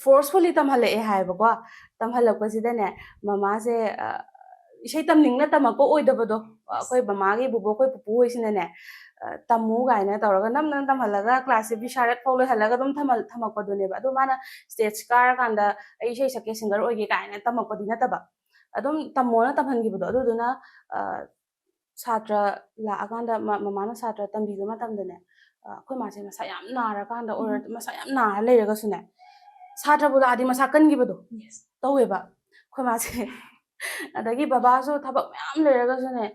ꯐꯣꯔꯁꯐꯨꯜꯂꯤ ꯇꯝꯍꯜꯂꯛꯑꯦ ꯍꯥꯏꯌꯦꯕꯀꯣ ꯇꯝꯍꯜꯂꯛꯄꯁꯤꯗꯅꯦ ꯃꯃꯥꯁꯦ ꯏꯁꯩ ꯇꯝꯅꯤꯡꯅ ꯇꯝꯃꯛꯄ ꯑꯣꯏꯗꯕꯗꯣ ꯑꯩꯈꯣꯏ ꯃꯃꯥꯒꯤ ꯕꯨꯕꯣꯛ ꯑꯩꯈꯣꯏ ꯄꯨꯄꯨ ꯍꯣꯏꯁꯤꯅꯅꯦ ꯇꯝꯃꯨ ꯀꯥꯏꯅ ꯇꯧꯔꯒ ꯅꯝꯗꯅ ꯇꯝꯍꯜꯂꯒ ꯀ꯭ꯂꯥꯁꯁꯦ ꯕꯤꯁꯥꯔꯠ ꯐꯥꯎ ꯂꯣꯏꯍꯜꯂꯒ ꯑꯗꯨꯝ ꯊꯝꯃꯛꯄꯗꯨꯅꯦꯕ ꯑꯗꯣ ꯃꯥꯅ ꯁ꯭ꯇꯦꯖ ꯀꯥꯔꯀꯥꯟꯗ ꯑꯩ ꯏꯁꯩ ꯁꯛꯀꯦ ꯁꯤꯡꯒꯔ ꯑꯣꯏꯒꯦ ꯀꯥꯏꯅ ꯇꯝꯃꯛꯄꯗꯤ ꯅꯠꯇꯕ ꯑꯗꯨꯝ ꯇꯝꯃꯣꯅ ꯇꯝꯍꯟꯈꯤꯕꯗꯣ ꯑꯗꯨꯗꯨꯅ ꯁꯥꯇ꯭ꯔ ꯂꯥꯛꯑꯀꯥꯟꯗ ꯃꯃꯥꯅ ꯁꯥꯇ꯭ꯔ ꯇꯝꯕꯤꯕ ꯃꯇꯝꯗꯅꯦ ꯑꯩꯈꯣꯏ ꯃꯥꯁꯦ ꯃꯁꯥ ꯌꯥꯝ ꯅꯥꯔꯀꯥꯟꯗ ꯑꯣꯔ ꯃꯁꯥ ꯌꯥꯝ ꯅꯥꯔ ꯂꯩꯔꯒꯁꯨꯅꯦ ꯁꯥꯇ꯭ꯔꯕꯨ ꯂꯥꯛꯑꯗꯤ ꯃꯁꯥ ꯀꯟꯈꯤꯕꯗꯣ ꯇꯧꯋꯦꯕ ꯑꯩꯈꯣꯏ ꯃꯥꯁꯦ ꯑꯗꯒꯤ ꯕꯕꯥꯁꯨ ꯊꯕꯛ ꯃꯌꯥꯝ ꯂꯩꯔꯒꯁꯨꯅꯦ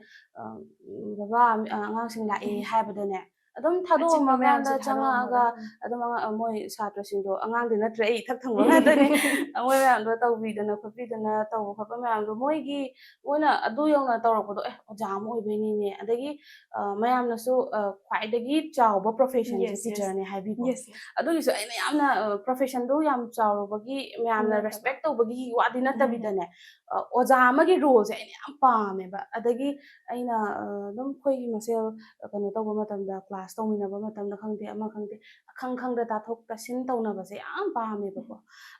ꯕꯕꯥ ꯑꯉꯥꯡꯁꯤꯡ ꯂꯥꯛꯑꯦ ꯍꯥꯏꯕꯗꯅꯦ ꯑꯗꯨꯝ ꯊꯥꯗꯣꯛꯑꯝꯃꯀꯥꯟꯗ ꯆꯪꯉꯛꯑꯒ ꯑꯗꯨꯝ ꯃꯣꯏ ꯁꯥꯇ꯭ꯔꯁꯤꯡꯗꯣ ꯑꯉꯥꯡꯗꯤ ꯅꯠꯇ꯭ꯔꯦ ꯑꯩ ꯏꯊꯛ ꯊꯪꯕ ꯉꯥꯛꯇꯅꯦ ꯃꯣꯏ ꯃꯌꯥꯝꯗꯣ ꯇꯧꯕꯤꯗꯅ ꯈꯣꯠꯄꯤꯗꯅ ꯇꯧꯕ ꯈꯣꯠꯄ ꯃꯌꯥꯝꯗꯣ ꯃꯣꯏꯅ ꯑꯗꯨ ꯌꯧꯅ ꯇꯧꯔꯛꯄꯗꯣ ꯑꯣꯖꯥ ꯑꯃ ꯑꯣꯏꯕꯩꯅꯤꯅꯦ ꯑꯗꯒꯤ ꯃꯌꯥꯝꯅꯁꯨ ꯈ꯭ꯋꯥꯏꯗꯒꯤ ꯆꯥꯎꯕ ꯄ꯭ꯔꯣꯐꯦꯁꯟꯁꯦ ꯇꯤꯆꯔꯅꯦ ꯍꯥꯏꯕꯤꯀꯣ ꯑꯗꯨꯒꯤꯁꯨ ꯑꯩꯅ ꯌꯥꯝꯅ ꯄ꯭ꯔꯣꯐꯦꯁꯟꯗꯣ ꯌꯥꯝ ꯆꯥꯎꯔꯨꯕꯒꯤ ꯃꯌꯥꯝꯅ ꯔꯦꯁꯄꯦꯛ ꯇꯧꯕꯒꯤ ꯋꯥꯗꯤ ꯅꯠꯇꯕꯤꯗꯅꯦ ꯑꯣꯖꯥ ꯑꯃꯒꯤ ꯔꯣꯜꯁꯦ ꯑꯩꯅ ꯌꯥꯝ ꯄꯥꯝꯃꯦꯕ ꯑꯗꯒꯤ ꯑꯩꯅ ꯑꯗꯨꯝ ꯑꯩꯈꯣꯏꯒꯤ ꯃꯁꯦꯜ ꯀꯩꯅꯣ ꯇꯧꯕ ꯃꯇꯝꯗ ꯀ꯭ꯂꯥꯁ ꯇꯧꯃꯤꯟꯅꯕ ꯃꯇꯝꯗ ꯈꯪꯗꯦ ꯑꯃ ꯈꯪꯗꯦ ꯑꯈꯪ ꯈꯪꯗ ꯇꯥꯊꯣꯛ ꯇꯥꯁꯤꯟ ꯇꯧꯅꯕꯁꯦ ꯌꯥꯝ ꯄꯥꯝꯃꯦꯕꯀꯣ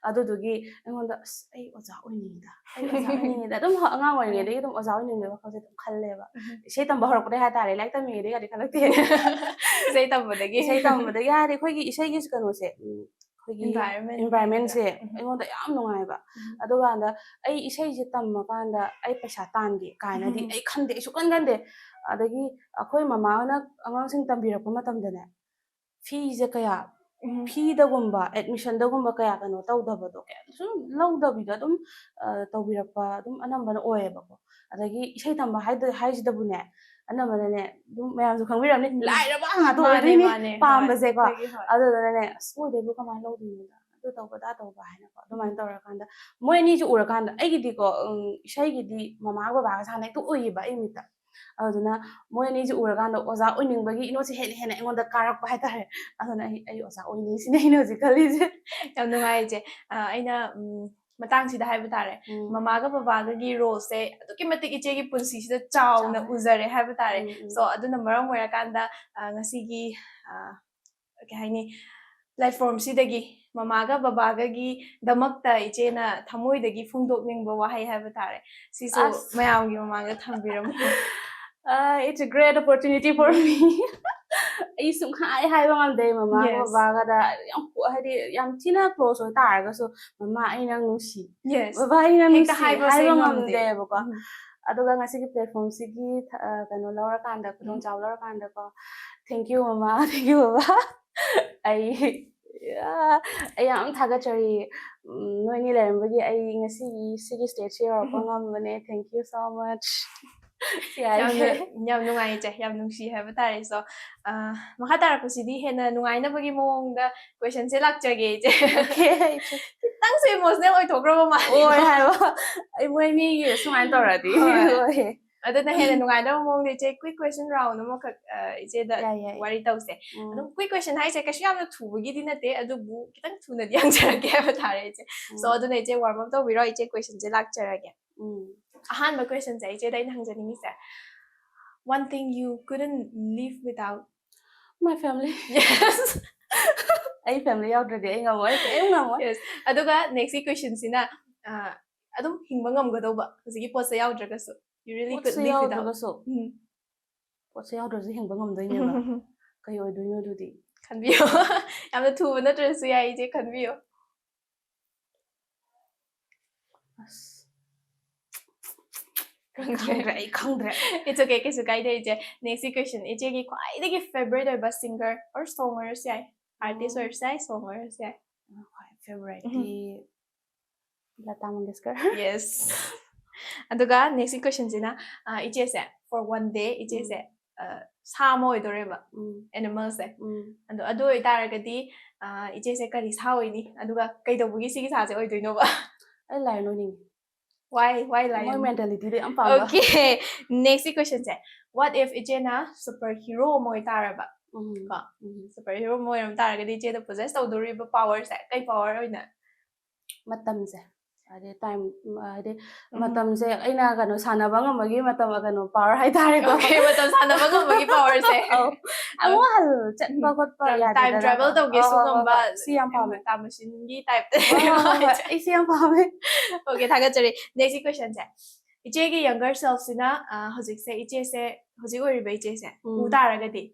ꯑꯗꯨꯗꯨꯒꯤ ꯑꯩꯉꯣꯟꯗ ꯑꯁ ꯑꯩ ꯑꯣꯖꯥ ꯑꯣꯏꯅꯤꯡꯉꯤꯗ ꯑꯗꯨꯝ ꯑꯉꯥꯡ ꯑꯣꯏꯔꯤꯉꯩꯗꯒꯤ ꯑꯗꯨꯝ ꯑꯣꯖꯥ ꯑꯣꯏꯅꯤꯡꯕꯒꯤ ꯋꯥꯈꯜꯁꯦ ꯑꯗꯨꯝ ꯈꯜꯂꯦꯕ ꯏꯁꯩ ꯇꯝꯕ ꯍꯧꯔꯛꯄꯗꯩ ꯍꯥꯏꯇꯥꯔꯦ ꯂꯥꯏꯔꯤꯛ ꯇꯝꯃꯤꯉꯩꯗꯒꯗꯤ ꯈꯜꯂꯛꯇꯦ ꯏꯁꯩ ꯇꯝꯕꯗꯒꯤ ꯏꯁꯩ ꯇꯝꯕꯗꯒꯤ ꯍꯥꯏꯔꯗꯤ ꯑꯩꯈꯣꯏꯒꯤ ꯏꯁꯩꯒꯤ ꯀꯩꯅꯣꯁꯦ ꯑꯩꯈꯣꯏꯒꯤ ꯏꯟꯚꯥꯏꯔꯟꯃꯦꯟꯁꯦ ꯑꯩꯉꯣꯟꯗ ꯌꯥꯝ ꯅꯨꯡꯉꯥꯏꯕ ꯑꯗꯨꯀꯥꯟꯗ ꯑꯩ ꯏꯁꯩꯁꯦ ꯇꯝꯃꯀꯥꯟꯗ ꯑꯩ ꯄꯩꯁꯥ ꯇꯥꯟꯒꯦ ꯀꯥꯏꯅꯗꯤ ꯑꯩ ꯈꯟꯗꯦ ꯑꯩ ꯁꯨꯛꯈꯟ ꯈꯟꯗꯦ ꯑꯗꯒꯤ ꯑꯩꯈꯣꯏ ꯃꯃꯥ ꯍꯣꯏꯅ ꯑꯉꯥꯡꯁꯤꯡ ꯇꯝꯕꯤꯔꯛꯄ ꯃꯇꯝꯗꯅꯦ ꯐꯤꯁꯦ ꯀꯌꯥ ꯐꯤꯗꯒꯨꯝꯕ ꯑꯦꯗꯃꯤꯁꯟꯗꯒꯨꯝꯕ ꯀꯌꯥ ꯀꯩꯅꯣ ꯇꯧꯗꯕꯗꯣ ꯀꯌꯥ ꯁꯨꯝ ꯂꯧꯗꯕꯤꯗ ꯑꯗꯨꯝ ꯇꯧꯕꯤꯔꯛꯄ ꯑꯗꯨꯝ ꯑꯅꯝꯕꯅ ꯑꯣꯏꯌꯦꯕꯀꯣ ꯑꯗꯒꯤ ꯏꯁꯩ ꯇꯝꯕ ꯍꯥꯏꯁꯤꯗꯕꯨꯅꯦ ꯑꯅꯝꯕꯅꯅꯦ ꯑꯗꯨꯝ ꯃꯌꯥꯝꯁꯨ ꯈꯪꯕꯤꯔꯝꯅꯤ ꯂꯥꯏꯔꯕ ꯉꯥꯛꯇ ꯑꯣꯏꯗꯣꯏꯅꯤ ꯄꯥꯝꯕꯁꯦꯀꯣ ꯑꯗꯨꯗꯨꯅꯅꯦ ꯑꯁ ꯃꯣꯏꯗꯩꯕꯨ ꯀꯃꯥꯏꯅ ꯂꯧꯗꯣꯏꯅꯣꯗ ꯑꯗꯨ ꯇꯧꯕ ꯑꯗꯥ ꯇꯧꯕ ꯍꯥꯏꯅꯀꯣ ꯑꯗꯨꯃꯥꯏꯅ ꯇꯧꯔꯀꯥꯟꯗ ꯃꯣꯏ ꯑꯅꯤꯁꯨ ꯎꯔꯀꯥꯟꯗ ꯑꯩꯒꯤꯗꯤꯀꯣ ꯏꯁꯩꯒꯤꯗꯤ ꯃꯃꯥꯒ ꯕꯕꯥꯒ ꯍꯥꯟꯅ ꯍꯦꯛꯇ ꯎꯏꯌꯦꯕ ꯑꯩ ꯃꯤꯠꯇ ꯑꯗꯨꯗꯨꯅ ꯃꯣꯏ ꯑꯅꯤꯁꯤ ꯎꯔꯀꯥꯟꯗ ꯑꯣꯖꯥ ꯑꯣꯏꯅꯤꯡꯕꯒꯤ ꯏꯅꯣꯠꯁꯦ ꯍꯦꯟꯅ ꯑꯩꯉꯣꯟꯗ ꯀꯥꯔꯛꯄ ꯍꯥꯏꯇꯥꯔꯦ ꯑꯗꯨꯅ ꯑꯩ ꯑꯣꯖꯥ ꯑꯣꯏꯅꯤꯡꯉꯤ ꯁꯤꯅꯦ ꯑꯩꯅ ꯍꯧꯖꯤꯛ ꯈꯜꯂꯤꯁꯦ ꯌꯥꯝ ꯅꯨꯡꯉꯥꯏꯖꯦ ꯑꯩꯅ ꯃꯇꯥꯡꯁꯤꯗ ꯍꯥꯏꯕ ꯇꯥꯔꯦ ꯃꯃꯥꯒ ꯕꯕꯥꯒꯒꯤ ꯔꯣꯜꯁꯦ ꯑꯗꯨꯛꯀꯤ ꯃꯇꯤꯛ ꯏꯆꯦꯒꯤ ꯄꯨꯟꯁꯤꯁꯤꯗ ꯆꯥꯎꯅ ꯎꯖꯔꯦ ꯍꯥꯏꯕ ꯇꯥꯔꯦ ꯁꯣ ꯑꯗꯨꯅ ꯃꯔꯝ ꯑꯣꯏꯔꯀꯥꯟꯗ ꯉꯁꯤꯒꯤ ꯀꯩ ꯍꯥꯏꯅꯤ ꯄ꯭ꯂꯦꯠꯐꯣꯔꯝꯁꯤꯗꯒꯤ ꯃꯃꯥꯒ ꯕꯕꯥꯒꯒꯤꯗꯃꯛꯇ ꯏꯆꯦꯅ ꯊꯃꯣꯏꯗꯒꯤ ꯐꯣꯡꯗꯣꯛꯅꯤꯡꯕ ꯋꯥꯍꯩ ꯍꯥꯏꯕ ꯇꯥꯔꯦ ꯁꯤꯁꯨ ꯃꯌꯥꯝꯒꯤ ꯃꯃꯥꯡꯗ ꯊꯝꯕꯤꯔꯝꯃꯨ It's a great opportunity for me. ꯑꯩ ꯁꯨꯡꯍꯥꯏ ꯍꯥꯏꯕ ꯉꯝꯗꯦ ꯃꯃꯥꯒ ꯕꯕꯥꯒꯗ ꯍꯥꯏꯗꯤ ꯌꯥꯝ ꯊꯤꯅ ꯀ꯭ꯂꯣꯖ ꯑꯣꯏ ꯇꯥꯔꯒꯁꯨ ꯃꯃꯥ ꯑꯩ ꯅꯪ ꯅꯨꯡꯁꯤ ꯕꯕꯥ ꯑꯩ ꯅꯪ ꯅꯨꯡꯁꯤ ꯍꯥꯏꯕ ꯉꯝꯗꯦꯕꯀꯣ ꯑꯗꯨꯒ ꯉꯁꯤꯒꯤ ꯄ꯭ꯂꯦꯠꯐꯣꯝꯁꯤꯒꯤ ꯀꯩꯅꯣ ꯂꯧꯔꯀꯥꯟꯗ ꯈꯨꯗꯣꯡꯆꯥꯕ ꯂꯧꯔꯀꯥꯟꯗꯀꯣ ꯊꯦꯡꯀ꯭ꯌꯨ ꯃꯃꯥ ꯊꯦꯡꯀ꯭ꯌꯨ ꯕꯕꯥ ꯑꯩ ꯌꯥꯝ ꯊꯥꯒꯠꯆꯔꯤ ꯅꯣꯏꯅꯤ ꯂꯩꯔꯝꯕꯒꯤ ꯑꯩ ꯉꯁꯤꯒꯤ ꯁꯤꯒꯤ ꯁ꯭ꯇꯦꯖꯁꯦ ꯌꯧꯔꯛꯄ ꯉꯝꯕꯅꯦ ꯊꯦꯡꯀ꯭ꯌꯨ ꯁꯣ ꯃꯆ ꯌꯥꯝ ꯅꯨꯡꯉꯥꯏꯖꯦ ꯌꯥꯝ ꯅꯨꯡꯁꯤ ꯍꯥꯏꯕ ꯇꯥꯔꯦ ꯁꯣ ꯃꯈꯥ ꯇꯥꯔꯛꯄꯁꯤꯗꯤ ꯍꯦꯟꯅ ꯅꯨꯡꯉꯥꯏꯅꯕꯒꯤ ꯃꯑꯣꯡꯗ ꯀꯣꯏꯁꯟꯁꯦ ꯂꯥꯛꯆꯒꯦ ꯏꯆꯦ ꯈꯤꯇꯪꯁꯨ ꯏꯃꯣꯁꯅꯦꯜ ꯑꯣꯏꯊꯣꯛꯈ꯭ꯔꯕ ꯃꯥꯜꯂꯦ ꯑꯣꯏ ꯍꯥꯏꯕ ꯑꯩ ꯃꯣꯏꯅꯤꯒꯤ ꯁꯨꯃꯥꯏꯅ ꯇꯧꯔꯗꯤ ꯍꯣꯏ ꯑꯗꯨꯅ ꯍꯦꯟꯅ ꯅꯨꯡꯉꯥꯏꯅꯕ ꯃꯑꯣꯡꯗ ꯏꯆꯦ ꯀ꯭ꯋꯤꯛ ꯀ꯭ꯋꯦꯁꯟ ꯔꯥꯎꯟ ꯑꯃꯈꯛ ꯏꯆꯦꯗ ꯋꯥꯔꯤ ꯇꯧꯁꯦ ꯑꯗꯨꯝ ꯀ꯭ꯋꯤꯛ ꯀ꯭ꯋꯦꯁꯟ ꯍꯥꯏꯁꯦ ꯀꯩꯁꯨ ꯌꯥꯝꯅ ꯊꯨꯕꯒꯤꯗꯤ ꯅꯠꯇꯦ ꯑꯗꯨꯕꯨ ꯈꯤꯇꯪ ꯊꯨꯅꯗꯤ ꯍꯪꯖꯔꯛꯀꯦ ꯍꯥꯏꯕ ꯇꯥꯔꯦ ꯏꯆꯦ ꯁꯣ ꯑꯗꯨꯅ ꯏꯆꯦ ꯋꯥꯔꯝ ꯑꯞ ꯇꯧꯕꯤꯔꯣ ꯏꯆꯦ ꯀ꯭ꯋꯦꯁꯟꯁꯦ ꯂꯥꯛꯆꯔꯒꯦ ꯑꯍꯥꯟꯕ ꯀ꯭ꯋꯦꯁꯟꯁꯦ ꯏꯆꯦꯗ ꯑꯩꯅ ꯍꯪꯖꯅꯤꯡꯉꯤꯁꯦ one thing you couldn't live without my family ꯑꯩ ꯐꯦꯃꯤꯂꯤ ꯌꯥꯎꯗ꯭ꯔꯗꯤ ꯑꯩ ꯉꯝꯃꯣꯏ ꯀꯩꯝ ꯉꯝꯃꯣꯏ ꯑꯗꯨꯒ ꯅꯦꯛꯁꯀꯤ ꯀ꯭ꯋꯦꯁꯟꯁꯤꯅ ꯑꯗꯨꯝ ꯍꯤꯡꯕ ꯉꯝꯒꯗꯧꯕ ꯍꯧꯖꯤꯛꯀꯤ ꯄꯣꯠꯁꯦ ꯌꯥꯎꯗ꯭ꯔꯒꯁꯨ you really could live without ꯄꯣꯠꯁꯦ ꯌꯥꯎꯗ꯭ꯔꯁꯨ ꯍꯤꯡꯕ ꯉꯝꯗꯣꯏꯅꯦꯕ ꯀꯩ ꯑꯣꯏꯗꯣꯏꯅꯣ ꯑꯗꯨꯗꯤ ꯈꯟꯕꯤꯌꯣ ꯌꯥꯝꯅ ꯊꯨꯕ ꯅꯠꯇ꯭ꯔꯁꯨ ꯌꯥꯏ ꯏꯆꯦ ꯈꯟꯕꯤꯌꯣ ꯈꯪꯗ꯭ꯔꯦ It's okay kꯩꯁꯨ ꯀꯥꯏꯗꯦ ꯏꯆꯦ ꯅꯦꯛꯁꯀꯤ ꯀ꯭ꯋꯦꯁꯟ ꯏꯆꯦꯒꯤ ꯈ꯭ꯋꯥꯏꯗꯒꯤ ꯐꯦꯚꯣꯔꯥꯏꯠ ꯑꯣꯏꯕ ꯁꯤꯡꯒꯔ ꯑꯣꯔ ꯁꯣꯡ ꯑꯣꯏꯔꯁꯨ ꯌꯥꯏ ꯑꯥꯔꯇꯤꯁ ꯑꯣꯏꯔꯁꯨ ꯌꯥꯏ ꯁꯣꯡ ꯑꯣꯏꯔꯁꯨ ꯌꯥꯏ ꯈ꯭ꯋꯥꯏ ꯐꯦꯚꯣꯔꯥꯏꯠꯇꯤ ꯂꯇꯥ ꯃꯪꯒꯦꯁꯀꯔ ꯌꯦꯁ ꯑꯗꯨꯒ ꯅꯦꯛꯁꯀꯤ ꯀ꯭ꯋꯦꯁꯟꯁꯤꯅ ꯏꯆꯦꯁꯦ for one day ꯏꯆꯦꯁꯦ ꯁꯥ ꯑꯃ ꯑꯣꯏꯗꯣꯔꯦꯕ ꯑꯦꯅꯤꯃꯦꯜꯁꯦ ꯑꯗꯨ ꯑꯣꯏꯇꯥꯔꯒꯗꯤ ꯏꯆꯦꯁꯦ ꯀꯔꯤ ꯁꯥ ꯑꯣꯏꯅꯤ ꯑꯗꯨꯒ ꯀꯩꯗꯧꯕꯒꯤ ꯁꯤꯒꯤ ꯁꯥꯁꯦ ꯑꯣꯏꯗꯣꯏꯅꯣꯕ ꯑꯩ ꯂꯥꯏꯑꯣꯟ ꯑꯣꯏꯅꯤꯡꯉꯤ why lion ꯃꯣꯏ ꯃꯦꯟꯇꯦꯂꯤꯇꯤꯗꯣ ꯌꯥꯝ ꯄꯥꯝꯕ okay next question what if ichena super hero ꯑꯃ ꯑꯣꯏꯇꯥꯔꯕ ꯀꯣ super hero ꯑꯃ ꯑꯣꯏꯔꯝ ꯇꯥꯔꯒꯗꯤ ꯏꯆꯦꯗ possess ꯇꯧꯗꯣꯔꯤꯕ ꯄꯋꯔꯁꯦ ꯀꯩ ꯄꯋꯔ ꯑꯣꯏꯅ ꯃꯇꯝꯁꯦ ꯍꯥꯏꯗꯤ ꯇꯥꯏꯝ ꯍꯥꯏꯗꯤ ꯃꯇꯝꯁꯦ ꯑꯩꯅ ꯀꯩꯅꯣ ꯁꯥꯟꯅꯕ ꯉꯝꯕꯒꯤ ꯃꯇꯝ ꯀꯩꯅꯣ ꯄꯋꯔ ꯍꯥꯏꯇꯥꯔꯦꯀꯣ ꯃꯇꯝ ꯁꯥꯟꯅꯕ ꯉꯝꯕꯒꯤ ꯄꯋꯔꯁꯦ ꯑꯃꯨꯛ ꯍꯜ ꯆꯠꯄ ꯈꯣꯠꯄ ꯌꯥꯗꯦꯗꯅ ꯇꯥꯏꯝ ꯇ꯭ꯔꯥꯚꯦꯜ ꯇꯧꯒꯦꯁꯨ ꯉꯝꯕ ꯁꯤ ꯌꯥꯝ ꯄꯥꯝꯃꯦ ꯇꯥꯏꯝ ꯃꯦꯆꯤꯟꯒꯤ ꯇꯥꯏꯞꯇ ꯑꯩ ꯁꯤ ꯌꯥꯝ ꯄꯥꯝꯃꯦ ꯑꯣꯀꯦ ꯊꯥꯒꯠꯆꯔꯤ ꯅꯦꯛꯁꯀꯤ ꯀ꯭ꯋꯦꯁꯟꯁꯦ ꯏꯆꯦꯒꯤ ꯌꯪꯒꯔ ꯁꯦꯜꯐꯁꯤꯅ ꯍꯧꯖꯤꯛꯁꯦ ꯏꯆꯦꯁꯦ ꯍꯧꯖꯤꯛ ꯑꯣꯏꯔꯤꯕ ꯏꯆꯦꯁꯦ ꯎ ꯇꯥꯔꯒꯗꯤ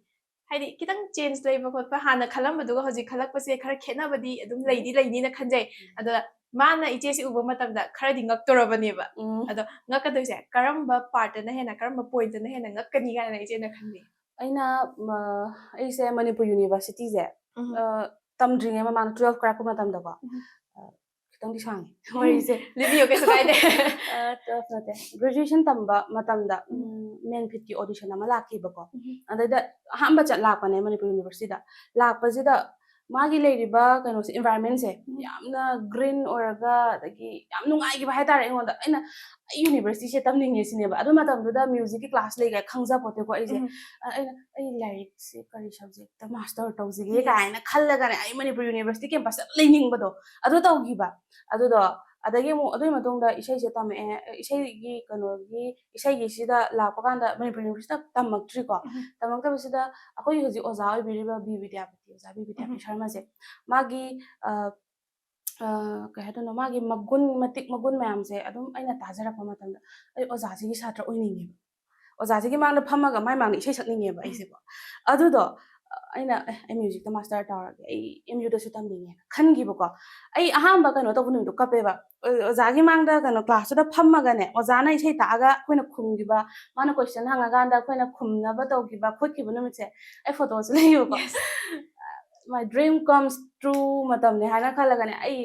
ꯍꯥꯏꯗꯤ ꯈꯤꯇꯪ ꯆꯦꯟꯖ ꯂꯩꯕ ꯈꯣꯠꯄ ꯍꯥꯟꯅ ꯈꯜꯂꯝꯕꯗꯨꯒ ꯍꯧꯖꯤꯛ ꯈꯜꯂꯛꯄꯁꯦ ꯈꯔ ꯈꯦꯠꯅꯕꯗꯤ ꯑꯗꯨꯝ ꯂꯩꯅꯤꯅ ꯈꯟꯖꯩ ꯑꯗꯣ ꯃꯥꯅ ꯏꯆꯦꯁꯤ ꯎꯕ ꯃꯇꯝꯗ ꯈꯔꯗꯤ ꯉꯛꯇꯣꯔꯕꯅꯦꯕ ꯎꯝ ꯑꯗꯣ ꯉꯛꯀꯗꯣꯏꯁꯦ ꯀꯔꯝꯕ ꯄꯥꯔꯠꯇꯅ ꯍꯦꯟꯅ ꯀꯔꯝꯕ ꯄꯣꯏꯟꯇꯅ ꯍꯦꯟꯅ ꯉꯛꯀꯅꯤ ꯀꯥꯏꯅ ꯏꯆꯦꯅ ꯈꯟꯕꯤ ꯑꯩꯅ ꯑꯩꯁꯦ ꯃꯅꯤꯄꯨꯔ ꯌꯨꯅꯤꯚꯔꯁꯤꯇꯤꯁꯦ ꯎꯝ ꯇꯝꯗ꯭ꯔꯤꯉꯩ ꯃꯃꯥꯡꯗ 12 ꯀꯥꯔꯛꯄ ꯃꯇꯝꯗꯀꯣ ꯈꯤꯇꯪꯗꯤ ꯁꯥꯡꯉꯦ ꯋꯥꯔꯤꯁꯦ ꯂꯤꯕꯤꯌꯣ ꯀꯩꯁꯨ ꯀꯥꯏꯗꯦ 12 ꯅꯠꯇꯦ ꯒ꯭ꯔꯦꯖꯨꯑꯦꯁꯟ ꯇꯝꯕ ꯃꯇꯝꯗ ꯃꯦꯟ ꯐꯤꯠꯀꯤ ꯑꯣꯗꯤꯁꯟ ꯑꯃ ꯂꯥꯛꯈꯤꯕꯀꯣ ꯑꯗꯩꯗ ꯑꯍꯥꯟꯕ ꯂꯥꯛꯄꯅꯦ ꯃꯅꯤꯄꯨꯔ ꯌꯨꯅꯤꯚꯔꯁꯤꯇꯤꯗ ꯂꯥꯛꯄꯁꯤꯗ ꯃꯥꯒꯤ ꯂꯩꯔꯤꯕ ꯀꯩꯅꯣꯁꯦ ꯏꯟꯚꯥꯏꯔꯟꯃꯦꯟꯁꯦ ꯌꯥꯝꯅ ꯒ꯭ꯔꯤꯟ ꯑꯣꯏꯔꯒ ꯑꯗꯒꯤ ꯌꯥꯝ ꯅꯨꯡꯉꯥꯏꯈꯤꯕ ꯍꯥꯏꯇꯥꯔꯦ ꯑꯩꯉꯣꯟꯗ ꯑꯩꯅ ꯑꯩ ꯌꯨꯅꯤꯚꯔꯁꯤꯇꯤꯁꯦ ꯇꯝꯅꯤꯡꯉꯦ ꯁꯤꯅꯦꯕ ꯑꯗꯨ ꯃꯇꯝꯗꯨꯗ ꯃ꯭ꯌꯨꯖꯤꯛꯀꯤ ꯀ꯭ꯂꯥꯁ ꯂꯩꯒ ꯈꯪꯖꯄꯣꯠꯇꯦꯀꯣ ꯑꯩꯁꯦ ꯑꯩ ꯂꯥꯏꯔꯤꯛꯁꯦ ꯀꯔꯤ ꯁꯕꯖꯦꯛꯇ ꯃꯥꯁꯇꯔ ꯇꯧꯁꯤꯒꯦ ꯀꯥꯏꯅ ꯈꯜꯂꯒꯅꯦ ꯑꯩ ꯃꯅꯤꯄꯨꯔ ꯌꯨꯅꯤꯚꯔꯁꯤꯇꯤ ꯀꯦꯝꯄꯁꯇ ꯂꯩꯅꯤꯡꯕꯗꯣ ꯑꯗꯨ ꯇꯧꯈꯤꯕ ꯑꯗꯨꯗꯣ ꯑꯗꯒꯤ ꯑꯃꯨꯛ ꯑꯗꯨꯒꯤ ꯃꯇꯨꯡꯗ ꯏꯁꯩꯁꯦ ꯇꯝꯃꯛꯑꯦ ꯏꯁꯩꯒꯤ ꯀꯩꯅꯣꯒꯤ ꯏꯁꯩꯒꯤꯁꯤꯗ ꯂꯥꯛꯄ ꯀꯥꯟꯗ ꯃꯅꯤꯄꯨꯔ ꯌꯨꯅꯤꯚꯔꯁꯤꯇꯤꯗ ꯇꯝꯃꯛꯇ꯭ꯔꯤꯀꯣ ꯇꯝꯃꯛꯇꯕꯁꯤꯗ ꯑꯩꯈꯣꯏꯒꯤ ꯍꯧꯖꯤꯛ ꯑꯣꯖꯥ ꯑꯣꯏꯕꯤꯔꯤꯕ ꯕꯤ ꯕꯤꯗ꯭ꯌꯥꯄꯇꯤ ꯑꯣꯖꯥ ꯕꯤ ꯕꯤꯗ꯭ꯌꯥꯄꯇꯤ ꯁꯔꯃꯁꯦ ꯃꯥꯒꯤ ꯀꯩ ꯍꯥꯏꯗꯣꯏꯅꯣ ꯃꯥꯒꯤ ꯃꯇꯤꯛ ꯃꯒꯨꯟ ꯃꯌꯥꯝꯁꯦ ꯑꯗꯨꯝ ꯑꯩꯅ ꯇꯥꯖꯔꯛꯄ ꯃꯇꯝꯗ ꯑꯩ ꯑꯣꯖꯥꯁꯤꯒꯤ ꯁꯥꯇ꯭ꯔ ꯑꯣꯏꯅꯤꯡꯉꯦꯕ ꯑꯣꯖꯥꯁꯤꯒꯤ ꯃꯥꯡꯗ ꯐꯝꯃꯒ ꯃꯥꯏ ꯃꯥꯡꯗ ꯏꯁꯩ ꯁꯛꯅꯤꯡꯉꯦꯕ ꯑꯩꯁꯦꯀꯣ ꯑꯗꯨꯗꯣ ꯑꯩꯅ ꯑꯩ ꯃ꯭ꯌꯨꯖꯤꯛꯇ ꯃꯥꯁꯇꯔ ꯇꯧꯔꯒꯦ ꯑꯩ ꯑꯦꯝ ꯌꯨꯗꯁꯨ ꯇꯝꯅꯤꯡꯉꯦꯅ ꯈꯟꯈꯤꯕꯀꯣ ꯑꯩ ꯑꯍꯥꯟꯕ ꯀꯩꯅꯣ ꯇꯧꯕ ꯅꯨꯃꯤꯠꯇꯣ ꯀꯞꯄꯦꯕ ꯑꯣꯖꯥꯒꯤ ꯃꯥꯡꯗ ꯀꯩꯅꯣ ꯀ꯭ꯂꯥꯁꯇꯨꯗ ꯐꯝꯃꯒꯅꯦ ꯑꯣꯖꯥꯅ ꯏꯁꯩ ꯇꯥꯛꯑꯒ ꯑꯩꯈꯣꯏꯅ ꯈꯨꯝꯈꯤꯕ ꯃꯥꯅ ꯀꯣꯏꯁꯟ ꯍꯪꯉꯀꯥꯟꯗ ꯑꯩꯈꯣꯏꯅ ꯈꯨꯝꯅꯕ ꯇꯧꯈꯤꯕ ꯈꯣꯠꯈꯤꯕ ꯅꯨꯃꯤꯠꯁꯦ ꯑꯩ ꯐꯣꯇꯣꯁꯨ ꯂꯩꯌꯦꯕꯀꯣ ꯃꯥꯏ ꯗ꯭ꯔꯤꯝ ꯀꯝꯁ ꯇ꯭ꯔꯨ ꯃꯇꯝꯅꯦ ꯍꯥꯏꯅ ꯈꯜꯂꯒꯅꯦ ꯑꯩ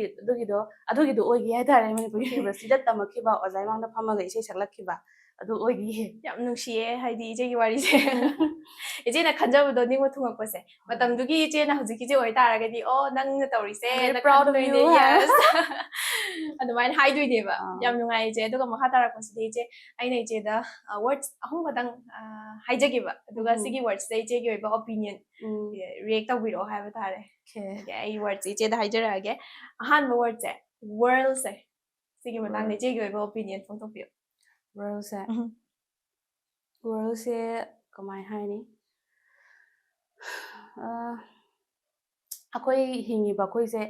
ꯑꯗꯨꯒꯤꯗꯣ ꯑꯣꯏꯈꯤ ꯍꯥꯏꯇꯥꯔꯦ ꯃꯅꯤꯄꯨꯔ ꯌꯨꯅꯤꯚꯔꯁꯤꯇꯤꯗ ꯇꯝꯃꯛꯈꯤꯕ ꯑꯣꯖꯥ ꯃꯥꯡꯗ ꯐꯝꯃꯒ ꯏꯁꯩ ꯁꯛꯂꯛꯈꯤꯕ ꯑꯗꯨ ꯑꯣꯏꯈꯤꯌꯦ ꯌꯥꯝ ꯅꯨꯡꯁꯤꯌꯦ ꯍꯥꯏꯗꯤ ꯏꯆꯦꯒꯤ ꯋꯥꯔꯤꯁꯦ ꯏꯆꯦꯅ ꯈꯟꯖꯕꯗꯣ ꯅꯤꯡꯕ ꯊꯨꯡꯉꯛꯄꯁꯦ ꯃꯇꯝꯗꯨꯒꯤ ꯏꯆꯦꯅ ꯍꯧꯖꯤꯛꯀꯤꯁꯦ ꯑꯣꯏꯇꯥꯔꯒꯗꯤ ꯑꯣ ꯅꯪꯅ ꯇꯧꯔꯤꯁꯦ ꯅ ꯈꯟꯗꯣꯏꯅꯦ ꯌꯦꯁ ꯑꯗꯨꯃꯥꯏꯅ ꯍꯥꯏꯗꯣꯏꯅꯦꯕ ꯌꯥꯝ ꯅꯨꯡꯉꯥꯏ ꯏꯆꯦ ꯑꯗꯨꯒ ꯃꯈꯥ ꯇꯥꯔꯛꯄꯁꯤꯗꯤ ꯏꯆꯦ ꯑꯩꯅ ꯏꯆꯦꯗ ꯋꯥꯔꯗꯁ ꯑꯍꯨꯝ ꯈꯛꯇꯪ ꯍꯥꯏꯖꯒꯦꯕ ꯑꯗꯨꯒ ꯁꯤꯒꯤ ꯋꯥꯔꯗꯁꯤꯗ ꯏꯆꯦꯒꯤ ꯑꯣꯏꯕ ꯑꯣꯄꯤꯅꯤꯌꯟ ꯔꯤꯌꯦꯛ ꯇꯧꯕꯤꯔꯛꯑꯣ ꯍꯥꯏꯕ ꯇꯥꯔꯦ ꯑꯩ ꯋꯥꯔꯗꯁꯦ ꯏꯆꯦꯗ ꯍꯥꯏꯖꯔꯛꯑꯒꯦ ꯑꯍꯥꯟꯕ ꯋꯥꯔꯗꯁꯦ ꯋꯥꯔꯜꯁꯦ ꯁꯤꯒꯤ ꯃꯇꯥꯡꯗ ꯏꯆꯦꯒꯤ ꯑꯣꯏꯕ ꯑꯣꯄꯤꯅꯤꯌꯟ ꯐꯣꯡꯗꯣꯛꯄꯤꯌꯨ ꯋꯥꯔꯜꯁꯦ ꯋꯥꯔꯜꯁꯦ ꯀꯃꯥꯏ ꯍꯥꯏꯅꯤ ꯑꯩꯈꯣꯏ ꯍꯤꯡꯉꯤꯕ ꯑꯩꯈꯣꯏꯁꯦ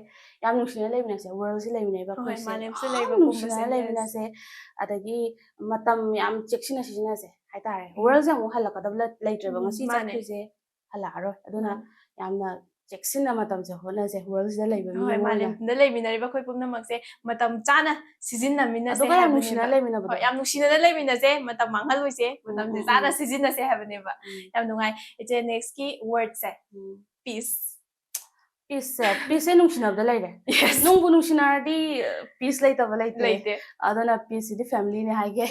ꯌꯥꯝ ꯅꯨꯡꯁꯤꯅ ꯂꯩꯃꯤꯟꯅꯁꯦ ꯋꯥꯔꯜꯁꯦ ꯂꯩꯃꯤꯟꯅꯩꯕ ꯍꯣꯏ ꯑꯩꯈꯣꯏꯁꯦ ꯃꯥꯂꯦꯝꯁꯤꯗ ꯌꯥꯝ ꯂꯩꯕ ꯄꯨꯝꯕꯁꯦ ꯅꯨꯡꯁꯤꯅ ꯂꯩꯃꯤꯟꯅꯁꯦ ꯑꯗꯒꯤ ꯃꯇꯝ ꯌꯥꯝ ꯆꯦꯛꯁꯤꯟꯅ ꯁꯤꯖꯤꯟꯅꯁꯦ ꯍꯥꯏꯇꯥꯔꯦ ꯋꯥꯔꯜꯁꯦ ꯑꯃꯨꯛ ꯍꯜꯂꯛꯀꯗꯕ ꯂꯩꯇ꯭ꯔꯦꯕ ꯉꯁꯤ ꯃꯥꯅꯦ ꯆꯠꯈ꯭ꯔꯤꯁꯦ ꯍꯜꯂꯛꯑꯔꯣꯏ ꯑꯗꯨꯅ ꯌꯥꯝꯅ ꯆꯦꯛꯁꯤꯟꯅ ꯃꯇꯝꯁꯦ ꯍꯣꯠꯅꯁꯦ ꯋꯥꯔꯜꯁꯤꯗ ꯂꯩꯕ ꯃꯤ ꯍꯣꯏ ꯑꯃ ꯑꯣꯏꯅ ꯃꯥꯂꯦꯝꯗ ꯂꯩꯃꯤꯟꯅꯔꯤꯕ ꯑꯩꯈꯣꯏ ꯄꯨꯝꯅꯃꯛꯁꯦ ꯃꯇꯝ ꯆꯥꯅ ꯁꯤꯖꯤꯟꯅꯃꯤꯟꯅꯁꯦ ꯑꯗꯨꯒ ꯌꯥꯝ ꯅꯨꯡꯁꯤꯅ ꯍꯥꯏꯕꯅꯦꯕ ꯂꯩꯃꯤꯟꯅꯕꯗꯣ ꯍꯣꯏ ꯌꯥꯝ ꯅꯨꯡꯁꯤꯅꯅ ꯂꯩꯃꯤꯟꯅꯁꯦ ꯃꯇꯝ ꯃꯥꯡꯍꯜꯂꯣꯏꯁꯦ ꯃꯇꯝꯁꯦ ꯆꯥꯅ ꯁꯤꯖꯤꯟꯅꯁꯦ ꯍꯥꯏꯕꯅꯦꯕ ꯌꯥꯝ ꯅꯨꯡꯉꯥꯏ ꯏꯆꯦ ꯅꯦꯛꯁꯀꯤ ꯋꯥꯔꯗꯁꯦ ꯄꯤꯁ ꯄꯤꯁꯁꯦ ꯅꯨꯡꯁꯤꯅꯕꯗ ꯂꯩꯔꯦ ꯅꯨꯡꯕꯨ ꯅꯨꯡꯁꯤꯅꯔꯗꯤ ꯄꯤꯁ ꯂꯩꯇꯕ ꯂꯩꯇꯦ ꯑꯗꯨꯅ ꯄꯤꯁꯁꯤꯗꯤ ꯐꯦꯃꯤꯂꯤꯅꯦ ꯍꯥꯏꯒꯦ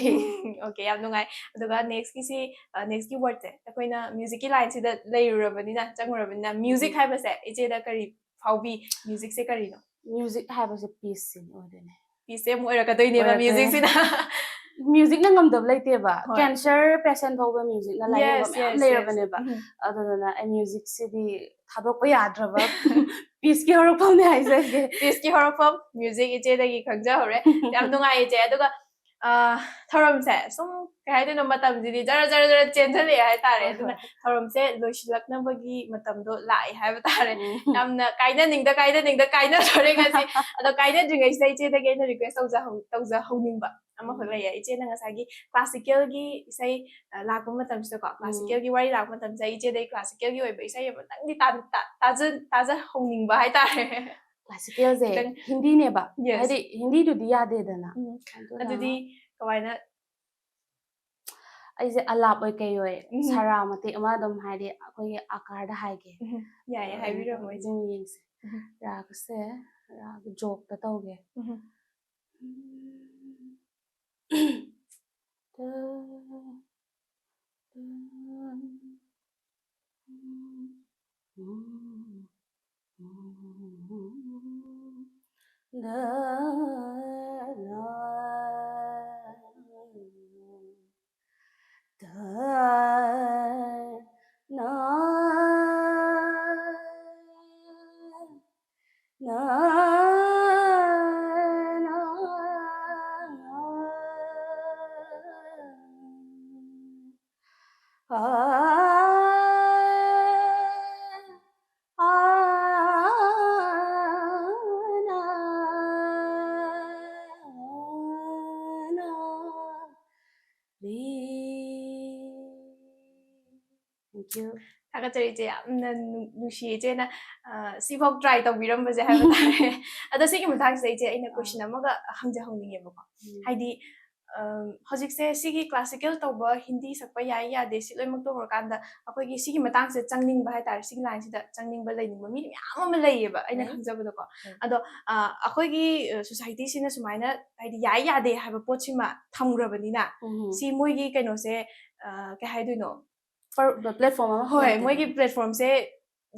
ꯑꯣꯀꯦ ꯌꯥꯝ ꯅꯨꯡꯉꯥꯏ ꯑꯗꯨꯒ ꯅꯦꯛꯁꯀꯤ ꯋꯥꯔꯗꯁꯦ ꯑꯩꯈꯣꯏꯅ ꯃ꯭ꯌꯨꯖꯤꯛꯀꯤ ꯂꯥꯏꯟꯁꯤꯗ ꯂꯩꯔꯨꯔꯕꯅꯤꯅ ꯆꯪꯉꯨꯔꯕꯅꯤ나 ꯃ꯭ꯌꯨꯖꯤꯛ ꯍꯥꯏꯕꯁꯦ ꯏꯆꯦꯗ ꯀꯔꯤ ꯐꯥꯎꯕꯤ ꯃ꯭ꯌꯨꯖꯤꯛꯁꯦ ꯀꯔꯤꯅꯣ ꯃ꯭ꯌꯨꯖꯤꯛ ꯍꯥꯏꯕꯁꯦ ꯄꯤꯁꯁꯤꯅꯤ ꯑꯣꯏꯗꯣꯏꯅꯦ ꯄꯤꯁꯁꯦ ꯑꯃꯨꯛ ꯑꯣꯏꯔꯛꯀꯗꯣꯏꯅꯦꯕ ꯃ꯭ꯌꯨꯖꯤꯛꯁꯤꯅ ꯃ꯭ꯌꯨꯖꯤꯛꯅ ꯉꯝꯗꯕ ꯂꯩꯇꯦꯕ ꯀꯦꯟꯁꯔ ꯄꯦꯁꯦꯟ ꯐꯥꯎꯕ ꯃ꯭ꯌꯨꯖꯤꯛꯅ ꯂꯥꯏꯌꯦꯡꯕ ꯌꯦꯁ ꯃꯌꯥꯝ ꯌꯦꯁ ꯌꯦꯁ ꯂꯩꯔꯕꯅꯦꯕ ꯑꯗꯨꯗꯨꯅ ꯑꯩ ꯃ꯭ꯌꯨꯖꯤꯛꯁꯤꯗꯤ ꯊꯥꯗꯣꯛꯄ ꯌꯥꯗ꯭ꯔꯕ ꯄꯤꯁꯀꯤ ꯍꯧꯔꯛꯐꯝꯅꯦ ꯍꯥꯏꯖꯒꯦ ꯄꯤꯁꯀꯤ ꯍꯧꯔꯛꯐꯝ ꯃ꯭ꯌꯨꯖꯤꯛ ꯏꯆꯦꯗꯒꯤ ꯈꯪꯖꯍꯧꯔꯦ ꯌꯥꯝ ꯅꯨꯡꯉꯥꯏ ꯏꯆꯦ ꯑꯗꯨꯒ ꯊꯧꯔꯝꯁꯦ ꯁꯨꯝ ꯀꯩ ꯍꯥꯏꯗꯣꯏꯅꯣ ꯃꯇꯝꯁꯤꯗꯤ ꯖꯔ ꯖꯔ ꯖꯔ ꯆꯦꯟꯊꯔꯛꯑꯦ ꯍꯥꯏꯇꯥꯔꯦ ꯑꯗꯨꯅ ꯊꯧꯔꯝꯁꯦ ꯂꯣꯏꯁꯤꯜꯂꯛꯅꯕꯒꯤ ꯃꯇꯝꯗꯣ ꯂꯥꯛꯑꯦ ꯍꯥꯏꯕ ꯇꯥꯔꯦ ꯌꯥꯝꯅ ꯀꯥꯏꯅꯗꯣꯔꯦ ꯉꯁꯤ ꯑꯗꯣ ꯀꯥꯏꯅꯗ꯭ꯔꯤꯉꯩꯁꯤꯗ ꯏꯆꯦꯗꯒꯤ ꯑꯩꯅ ꯔꯤꯀ꯭ꯋꯦꯁ ꯇꯧꯖꯍꯧꯅꯤꯡꯕ ꯑꯃꯈꯛ ꯂꯩꯌꯦ ꯏꯆꯦꯅ ꯉꯁꯥꯏꯒꯤ ꯀ꯭ꯂꯥꯁꯤꯀꯦꯜꯒꯤ ꯏꯁꯩ ꯂꯥꯛꯄ ꯃꯇꯝꯁꯤꯗꯀꯣ ꯀ꯭ꯂꯥꯁꯤꯀꯦꯜꯒꯤ ꯋꯥꯔꯤ ꯂꯥꯛꯄ ꯃꯇꯝꯁꯤꯗ ꯏꯆꯦꯗꯒꯤ ꯀ꯭ꯂꯥꯁꯤꯀꯦꯜꯒꯤ ꯑꯣꯏꯕ ꯏꯁꯩ ꯑꯃꯇꯪꯗꯤ ꯇꯥꯖꯍꯧꯅꯤꯡꯕ ꯍꯥꯏꯇꯥꯔꯦ ꯀ꯭ꯂꯥꯁꯤꯀꯦꯜꯁꯦ ꯍꯤꯟꯗꯤꯅꯦꯕ ꯍꯥꯏꯗꯤ ꯍꯤꯟꯗꯤꯗꯨꯗꯤ ꯌꯥꯗꯦꯗꯅ ꯑꯗꯨꯗꯤ ꯀꯃꯥꯏꯅ ꯑꯩꯁꯦ ꯑꯂꯥꯞ ꯑꯣꯏ ꯀꯩ ꯑꯣꯏ ꯁꯔꯥ ꯃꯇꯦꯛ ꯑꯃ ꯑꯗꯨꯝ ꯍꯥꯏꯗꯤ ꯑꯩꯈꯣꯏꯒꯤ ꯑꯀꯥꯔꯗ ꯍꯥꯏꯒꯦ ꯌꯥꯏꯌꯦ ꯍꯥꯏꯕꯤꯔꯝꯃꯣ ꯑꯗꯨꯝ ꯌꯦꯡꯁꯦ ꯔꯥꯒꯁꯦ ꯔꯥꯒ ꯖꯣꯛꯇ ꯇꯧꯒꯦ Thank you. ꯊꯥꯒꯠꯆꯔꯤ ꯏꯆꯦ ꯌꯥꯝꯅ ꯅꯨꯡꯁꯤꯌꯦ ꯏꯆꯦꯅ ꯁꯤꯐꯥꯎ ꯇ꯭ꯔꯥꯏ ꯇꯧꯕꯤꯔꯝꯕꯁꯦ ꯍꯥꯏꯕ ꯇꯥꯔꯦ ꯑꯗꯣ ꯁꯤꯒꯤ ꯃꯇꯥꯡꯁꯤꯗ ꯏꯆꯦ ꯑꯩꯅ ꯀꯣꯏꯁꯟ ꯑꯃꯒ ꯍꯪꯖꯍꯧꯅꯤꯡꯉꯦꯕꯀꯣ ꯍꯥꯏꯗꯤ ꯍꯧꯖꯤꯛꯁꯦ ꯁꯤꯒꯤ ꯀ꯭ꯂꯥꯁꯤꯀꯦꯜ ꯇꯧꯕ ꯍꯤꯟꯗꯤ ꯁꯛꯄ ꯌꯥꯏ ꯌꯥꯗꯦ ꯁꯤ ꯂꯣꯏꯅꯃꯛ ꯇꯧꯔꯀꯥꯟꯗ ꯑꯩꯈꯣꯏꯒꯤ ꯁꯤꯒꯤ ꯃꯇꯥꯡꯁꯤꯗ ꯆꯪꯅꯤꯡꯕ ꯍꯥꯏꯇꯥꯔꯦ ꯁꯤꯒꯤ ꯂꯥꯏꯟꯁꯤꯗ ꯆꯪꯅꯤꯡꯕ ꯂꯩꯅꯤꯡꯕ ꯃꯤ ꯃꯌꯥꯝ ꯑꯃ ꯂꯩꯌꯦꯕ ꯑꯩꯅ ꯈꯪꯖꯕꯗꯀꯣ ꯑꯗꯣ ꯑꯩꯈꯣꯏꯒꯤ ꯁꯣꯁꯥꯏꯇꯤꯁꯤꯅ ꯁꯨꯃꯥꯏꯅ ꯍꯥꯏꯗꯤ ꯌꯥꯏ ꯌꯥꯗꯦ ꯍꯥꯏꯕ ꯄꯣꯠꯁꯤꯃ ꯊꯝꯈ꯭ꯔꯕꯅꯤꯅ ꯁꯤ ꯃꯣꯏꯒꯤ ꯀꯩꯅꯣꯁꯦ ꯀꯩ ꯍꯥꯏꯗꯣꯏꯅꯣ ꯄ꯭ꯂꯦꯠꯐꯣर्म ꯑꯃ ꯍꯣꯏ ꯃꯣꯏꯒꯤ ꯄ꯭ꯂꯦꯠꯐꯣर्ꯝꯁꯦ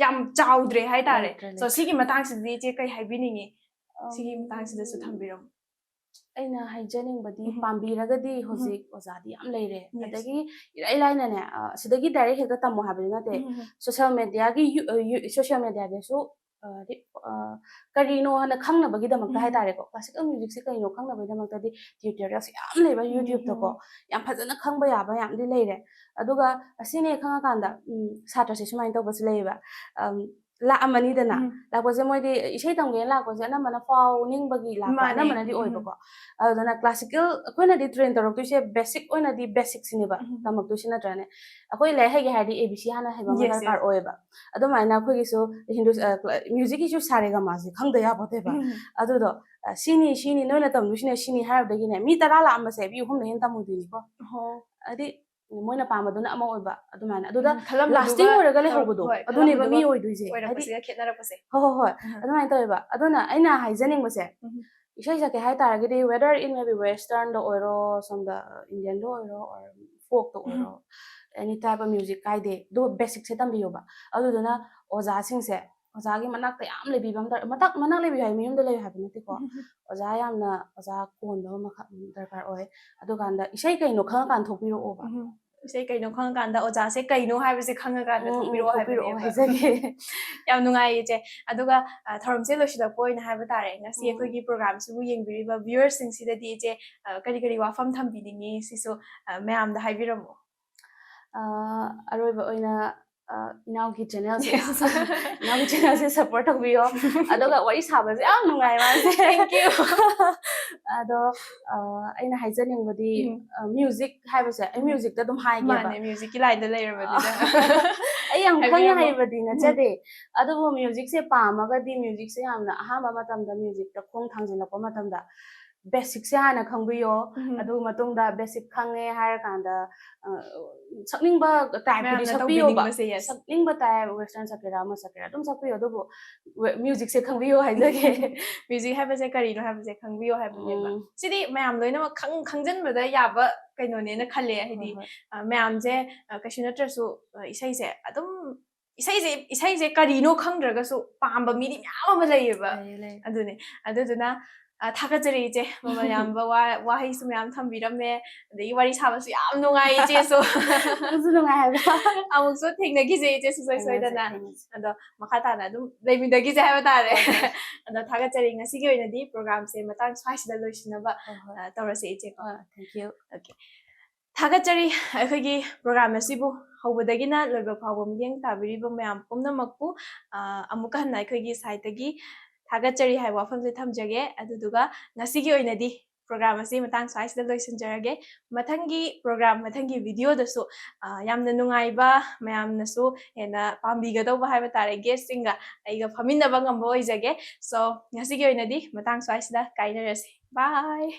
ꯌꯥꯝ ꯆꯥꯎꯗ꯭ꯔꯦ ꯍꯥꯏꯇꯥꯔꯦ ꯁꯣ ꯁꯤꯒꯤ ꯃꯇꯥꯡꯁꯤꯗꯤ ꯏꯆꯦ ꯀꯩ ꯍꯥꯏꯕꯤꯅꯤꯡꯉꯤ ꯁꯤꯒꯤ ꯃꯇꯥꯡꯁꯤꯗꯁꯨ ꯊꯝꯕꯤꯔꯝꯃꯨ ꯑꯩꯅ ꯍꯥꯏꯖꯅꯤꯡꯕꯗꯤ ꯄꯥꯝꯕꯤꯔꯒꯗꯤ ꯍꯧꯖꯤꯛ ꯑꯣꯖꯥꯗꯤ ꯌꯥꯝ ꯂꯩꯔꯦ ꯑꯗꯒꯤ ꯏꯔꯥꯏ ꯂꯥꯏꯅꯅꯦ ꯁꯤꯗꯒꯤ ꯗꯥꯏꯔꯦꯛ ꯍꯦꯛꯇ ꯇꯝꯃꯣ ꯍꯥꯏꯕꯗꯤ ꯅꯠꯇꯦ ꯁꯣꯁꯤꯌꯦꯜ ꯃꯦꯗꯤꯌꯥꯗꯁꯨ ꯀꯔꯤꯅꯣ ꯍꯥꯏꯅ ꯈꯪꯅꯕꯒꯤꯗꯃꯛꯇ ꯍꯥꯏꯇꯥꯔꯦꯀꯣ ꯀ꯭ꯂꯥꯁꯤꯀꯦꯜ ꯃ꯭ꯌꯨꯖꯤꯛꯁꯦ ꯀꯩꯅꯣ ꯈꯪꯅꯕꯒꯤꯗꯃꯛꯇꯗꯤ ꯇ꯭ꯌꯨꯇꯣꯔꯤꯌꯦꯜꯁ ꯌꯥꯝ ꯂꯩꯕ ꯌꯨꯇ꯭ꯌꯨꯕꯇꯀꯣ ꯌꯥꯝ ꯐꯖꯅ ꯈꯪꯕ ꯌꯥꯕ ꯌꯥꯝꯗꯤ ꯂꯩꯔꯦ ꯑꯗꯨꯒ ꯑꯁꯤꯅꯦ ꯈꯪꯉꯀꯥꯟꯗ ꯁꯥꯇ꯭ꯔꯁꯦ ꯁꯨꯃꯥꯏꯅ ꯇꯧꯕꯁꯨ ꯂꯩꯌꯦꯕ ꯂꯥꯛꯑꯝꯃꯅꯤꯗꯅ ꯂꯥꯛꯄꯁꯦ ꯃꯣꯏꯗꯤ ꯏꯁꯩ ꯇꯝꯒꯦꯅ ꯂꯥꯛꯄꯁꯦ ꯑꯅꯝꯕꯅ ꯐꯥꯎꯅꯤꯡꯕꯒꯤ ꯂꯥꯛꯄ ꯑꯅꯝꯕꯅꯗꯤ ꯑꯣꯏꯕꯀꯣ ꯑꯗꯨꯅ ꯀ꯭ꯂꯥꯁꯤꯀꯦꯜ ꯑꯩꯈꯣꯏꯅꯗꯤ ꯇ꯭ꯔꯦꯟ ꯇꯧꯔꯛꯇꯣꯏꯁꯦ ꯕꯦꯁꯤꯛ ꯑꯣꯏꯅꯗꯤ ꯕꯦꯁꯤꯛꯁꯤꯅꯦꯕ ꯇꯝꯃꯛꯇꯣꯏꯁꯤ ꯅꯠꯇ꯭ꯔꯅꯦ ꯑꯩꯈꯣꯏ ꯂꯥꯏꯔꯤꯛ ꯍꯩꯒꯦ ꯍꯥꯏꯔꯗꯤ ꯑꯦ ꯕꯤ ꯁꯤ ꯍꯥꯟꯅ ꯍꯩꯕ ꯑꯃ ꯗꯔꯀꯥꯔ ꯑꯣꯏꯌꯦꯕ ꯑꯗꯨꯃꯥꯏꯅ ꯑꯩꯈꯣꯏꯒꯤꯁꯨ ꯃ꯭ꯌꯨꯖꯤꯛꯀꯤꯁꯨ ꯁꯥꯔꯦꯒꯃꯥꯁꯦ ꯈꯪꯗ ꯌꯥꯄꯣꯠꯇꯦꯕ ꯑꯗꯨꯗꯣ ꯁꯤꯅꯤ ꯅꯣꯏꯅ ꯇꯝꯗꯣꯏꯁꯤꯅ ꯁꯤꯅꯤ ꯍꯥꯏꯔꯕꯗꯒꯤꯅꯦ ꯃꯤ 10 ꯂꯥꯛꯑꯝꯕꯁꯦ ꯃꯤ 3ꯅ ꯍꯦꯟꯅ ꯇꯝꯃꯣꯏꯗꯣꯏꯅꯤꯀꯣ ꯍꯥꯏꯗꯤ ꯃꯣꯏꯅ ꯄꯥꯝꯕꯗꯨꯅ ꯑꯃ ꯑꯣꯏꯕ ꯑꯗꯨꯃꯥꯏꯅ ꯑꯗꯨꯗ ꯂꯥꯁꯇꯤꯡ ꯑꯣꯏꯔꯒ ꯂꯩꯍꯧꯕꯗꯣ ꯑꯗꯨꯅꯦꯕ ꯃꯤ ꯑꯣꯏꯗꯣꯏꯁꯦ ꯍꯥꯏꯗꯤ ꯈꯦꯠꯅꯔꯛꯄꯁꯦ ꯍꯣꯏ ꯑꯗꯨꯃꯥꯏꯅ ꯇꯧꯋꯦꯕ ꯑꯗꯨꯅ ꯑꯩꯅ ꯍꯥꯏꯖꯅꯤꯡꯕꯁꯦ ꯏꯁꯩ ꯁꯛꯀꯦ ꯍꯥꯏꯇꯥꯔꯒꯗꯤ ꯋꯦꯗꯔ ꯏꯟ ꯃꯦꯕꯤ ꯋꯦꯁꯇꯔꯟꯗ ꯑꯣꯏꯔꯣ ꯁꯣꯝꯗ ꯏꯟꯗꯤꯌꯟꯗ ꯑꯣꯏꯔꯣ ꯐꯣꯛꯇ ꯑꯣꯏꯔꯣ ꯑꯦꯅꯤ ꯇꯥꯏꯞ ꯑꯣꯐ ꯃ꯭ꯌꯨꯖꯤꯛ ꯀꯥꯏꯗꯦ ꯑꯗꯨꯒ ꯕꯦꯁꯤꯛꯁꯦ ꯇꯝꯕꯤꯌꯣꯕ ꯑꯗꯨꯗꯨꯅ ꯑꯣꯖꯥꯁꯤꯡꯁꯦ ꯑꯣꯖꯥꯒꯤ ꯃꯅꯥꯛꯇ ꯌꯥꯝ ꯂꯩꯕꯤꯕ ꯃꯅꯥꯛ ꯂꯩꯕꯤꯌꯨ ꯍꯥꯏ ꯃꯌꯨꯝꯗ ꯂꯩꯌꯨ ꯍꯥꯏꯕ ꯅꯠꯇꯦꯀꯣ ꯑꯣꯖꯥ ꯀꯣꯟꯕ ꯑꯃ ꯗꯔꯀꯥꯔ ꯑꯣꯏ ꯑꯗꯨꯀꯥꯟꯗ ꯏꯁꯩ ꯀꯩꯅꯣ ꯈꯪꯉꯀꯥꯟꯗ ꯊꯣꯛꯄꯤꯔꯛꯑꯣꯕ ꯏꯁꯩ ꯀꯩꯅꯣ ꯈꯪꯉꯀꯥꯟꯗ ꯑꯣꯖꯥꯁꯦ ꯀꯩꯅꯣ ꯍꯥꯏꯕꯁꯦ ꯈꯪꯉꯀꯥꯟꯗ ꯊꯣꯛꯄꯤꯔꯛꯑꯣ ꯍꯥꯏꯕꯅꯦꯕ ꯍꯥꯏꯖꯒꯦ ꯌꯥꯝ ꯅꯨꯡꯉꯥꯏꯌꯦ ꯏꯆꯦ ꯑꯗꯨꯒ ꯊꯧꯔꯝꯁꯦ ꯂꯣꯏꯁꯤꯜꯂꯛꯄ ꯑꯣꯏꯅ ꯍꯥꯏꯕ ꯇꯥꯔꯦ ꯉꯁꯤ ꯑꯩꯈꯣꯏꯒꯤ ꯄ꯭ꯔꯣꯒ꯭ꯔꯥꯝꯁꯤꯕꯨ ꯌꯦꯡꯕꯤꯔꯤꯕ ꯚ꯭ꯌꯨꯋꯔꯁꯤꯡꯁꯤꯗꯗꯤ ꯏꯆꯦ ꯀꯔꯤ ꯋꯥꯐꯝ ꯊꯝꯕꯤꯅꯤꯡꯉꯤ ꯁꯤꯁꯨ ꯃꯌꯥꯝꯗ ꯍꯥꯏꯕꯤꯔꯝꯃꯨ ꯑꯔꯣꯏꯕ ꯑꯣꯏꯅ ꯏꯅꯥꯎꯒꯤ ꯆꯦꯅꯦꯜꯁꯦ ꯁꯞꯄꯣꯔꯠ ꯇꯧꯕꯤꯌꯣ ꯑꯗꯨꯒ ꯋꯥꯔꯤ ꯁꯥꯕꯁꯦ ꯌꯥꯝ ꯅꯨꯡꯉꯥꯏ ꯃꯥꯁꯦ ꯊꯦꯡꯛ ꯌꯨ ꯑꯗꯣ ꯑꯩꯅ ꯍꯥꯏꯖꯅꯤꯡꯕꯗꯤ ꯃ꯭ꯌꯨꯖꯤꯛ ꯍꯥꯏꯕꯁꯦ ꯑꯩ ꯃ꯭ꯌꯨꯖꯤꯛꯇ ꯑꯗꯨꯝ ꯍꯥꯏꯒꯦꯕ ꯃꯥꯅꯦ ꯃ꯭ꯌꯨꯖꯤꯛꯀꯤ ꯂꯥꯏꯟꯗ ꯂꯩꯔꯕꯅꯤꯅ ꯑꯩ ꯌꯥꯝ ꯈꯪꯅ ꯍꯩꯕꯗꯤ ꯅꯠꯆꯗꯦ ꯑꯗꯨꯕꯨ ꯃ꯭ꯌꯨꯖꯤꯛꯁꯦ ꯄꯥꯝꯃꯒꯗꯤ ꯃ꯭ꯌꯨꯖꯤꯛꯁꯦ ꯌꯥꯝꯅ ꯑꯍꯥꯟꯕ ꯃꯇꯝꯗ ꯃ꯭ꯌꯨꯖꯤꯛꯇ ꯈꯣꯡ ꯊꯥꯡꯖꯤꯜꯂꯛꯄ ꯃꯇꯝꯗ ꯕꯦꯁꯤꯛꯁꯦ ꯍꯥꯟꯅ ꯈꯪꯕꯤꯌꯣ ꯑꯗꯨ ꯃꯇꯨꯡꯗ ꯕꯦꯁꯤꯛ ꯈꯪꯉꯦ ꯍꯥꯏꯔꯀꯥꯟꯗ ꯁꯛꯅꯤꯡꯕ ꯇꯥꯏꯞꯄꯨꯗꯤ ꯁꯛꯄꯤꯌꯣꯕ ꯁꯛꯅꯤꯡꯕ ꯇꯥꯏꯞ ꯋꯦꯁꯇꯔꯟ ꯁꯛꯀꯦꯔꯥ ꯑꯃ ꯁꯛꯀꯦꯔꯥ ꯑꯗꯨꯝ ꯁꯛꯄꯤꯌꯣ ꯑꯗꯨꯕꯨ ꯃ꯭ꯌꯨꯖꯤꯛꯁꯦ ꯈꯪꯕꯤꯌꯣ ꯍꯥꯏꯖꯒꯦ ꯃ꯭ꯌꯨꯖꯤꯛ ꯍꯥꯏꯕꯁꯦ ꯀꯔꯤꯅꯣ ꯍꯥꯏꯕꯁꯦ ꯈꯪꯕꯤꯌꯣ ꯍꯥꯏꯕꯅꯦꯕ ꯁꯤꯗꯤ ꯃꯌꯥꯝ ꯂꯣꯏꯅꯃꯛ ꯈꯪꯖꯤꯟꯕꯗ ꯌꯥꯕ ꯀꯩꯅꯣꯅꯦꯅ ꯈꯜꯂꯦ ꯍꯥꯏꯗꯤ ꯃꯌꯥꯝꯁꯦ ꯀꯩꯁꯨ ꯅꯠꯇ꯭ꯔꯁꯨ ꯏꯁꯩꯁꯦ ꯑꯗꯨꯝ ꯏꯁꯩꯁꯦ ꯀꯔꯤꯅꯣ ꯈꯪꯗ꯭ꯔꯒꯁꯨ ꯄꯥꯝꯕ ꯃꯤꯗꯤ ꯃꯌꯥꯝ ꯑꯃ ꯂꯩꯌꯦꯕ ꯑꯗꯨꯅꯦ ꯑꯗꯨꯗꯨꯅ ꯊꯥꯒꯠꯆꯔꯤ ꯏꯆꯦ ꯃꯃꯜ ꯌꯥꯝꯕ ꯋꯥꯍꯩꯁꯨ ꯃꯌꯥꯝ ꯊꯝꯕꯤꯔꯝꯃꯦ ꯑꯗꯒꯤ ꯋꯥꯔꯤ ꯁꯥꯕꯁꯨ ꯌꯥꯝ ꯅꯨꯡꯉꯥꯏ ꯏꯆꯦꯁꯨ ꯅꯪꯁꯨ ꯅꯨꯡꯉꯥꯏ ꯍꯥꯏꯕ ꯑꯃꯨꯛꯁꯨ ꯊꯦꯡꯅꯈꯤꯁꯦ ꯏꯆꯦ ꯁꯨꯡꯁꯣꯏ ꯁꯣꯏꯗꯅ ꯑꯗꯣ ꯃꯈꯥ ꯇꯥꯅ ꯑꯗꯨꯝ ꯂꯩꯃꯤꯟꯅꯈꯤꯁꯦ ꯍꯥꯏꯕ ꯇꯥꯔꯦ ꯑꯗꯣ ꯊꯥꯒꯠꯆꯔꯤ ꯉꯁꯤꯒꯤ ꯑꯣꯏꯅꯗꯤ ꯄ꯭ꯔꯣꯒ꯭ꯔꯥꯝꯁꯦ ꯃꯇꯥꯡ ꯁ꯭ꯋꯥꯏꯁꯤꯗ ꯂꯣꯏꯁꯤꯟꯅꯕ ꯇꯧꯔꯁꯦ ꯏꯆꯦ ꯊꯦꯡꯛ ꯌꯨ ꯊꯥꯒꯠꯆꯔꯤ ꯑꯩꯈꯣꯏꯒꯤ ꯄ꯭ꯔꯣꯒ꯭ꯔꯥꯝ ꯑꯁꯤꯕꯨ ꯍꯧꯕꯗꯒꯤꯅ ꯂꯣꯏꯕ ꯐꯥꯎꯕ ꯃꯤꯠꯌꯦꯡ ꯇꯥꯕꯤꯔꯤꯕ ꯃꯌꯥꯝ ꯄꯨꯝꯅꯃꯛꯄꯨ ꯑꯃꯨꯛꯀ ꯍꯟꯅ ꯑꯩꯈꯣꯏꯒꯤ ꯁꯥꯏꯠꯇꯒꯤ ꯊꯥꯒꯠꯆꯔꯤ ꯍꯥꯏꯕ ꯋꯥꯐꯝꯁꯦ ꯊꯝꯖꯒꯦ ꯑꯗꯨꯗꯨꯒ ꯉꯁꯤꯒꯤ ꯑꯣꯏꯅꯗꯤ ꯄ꯭ꯔꯣꯒ꯭ꯔꯥꯝ ꯑꯁꯤ ꯃꯇꯥꯡ ꯁ꯭ꯋꯥꯏꯁꯤꯗ ꯂꯣꯏꯁꯤꯟꯖꯔꯒꯦ ꯃꯊꯪꯒꯤ ꯄ꯭ꯔꯣꯒ꯭ꯔꯥꯝ ꯃꯊꯪꯒꯤ ꯚꯤꯗꯤꯑꯣꯗꯁꯨ ꯌꯥꯝꯅ ꯅꯨꯡꯉꯥꯏꯕ ꯃꯌꯥꯝꯅꯁꯨ ꯍꯦꯟꯅ ꯄꯥꯝꯕꯤꯒꯗꯧꯕ ꯍꯥꯏꯕ ꯇꯥꯔꯦ ꯒꯦꯁꯁꯤꯡꯒ ꯑꯩꯒ ꯐꯝꯃꯤꯟꯅꯕ ꯉꯝꯕ ꯑꯣꯏꯖꯒꯦ ꯁꯣ ꯉꯁꯤꯒꯤ ꯑꯣꯏꯅꯗꯤ ꯃꯇꯥꯡ ꯁ꯭ꯋꯥꯏꯁꯤꯗ ꯀꯥꯏꯅꯔꯁꯤ ꯕꯥꯏ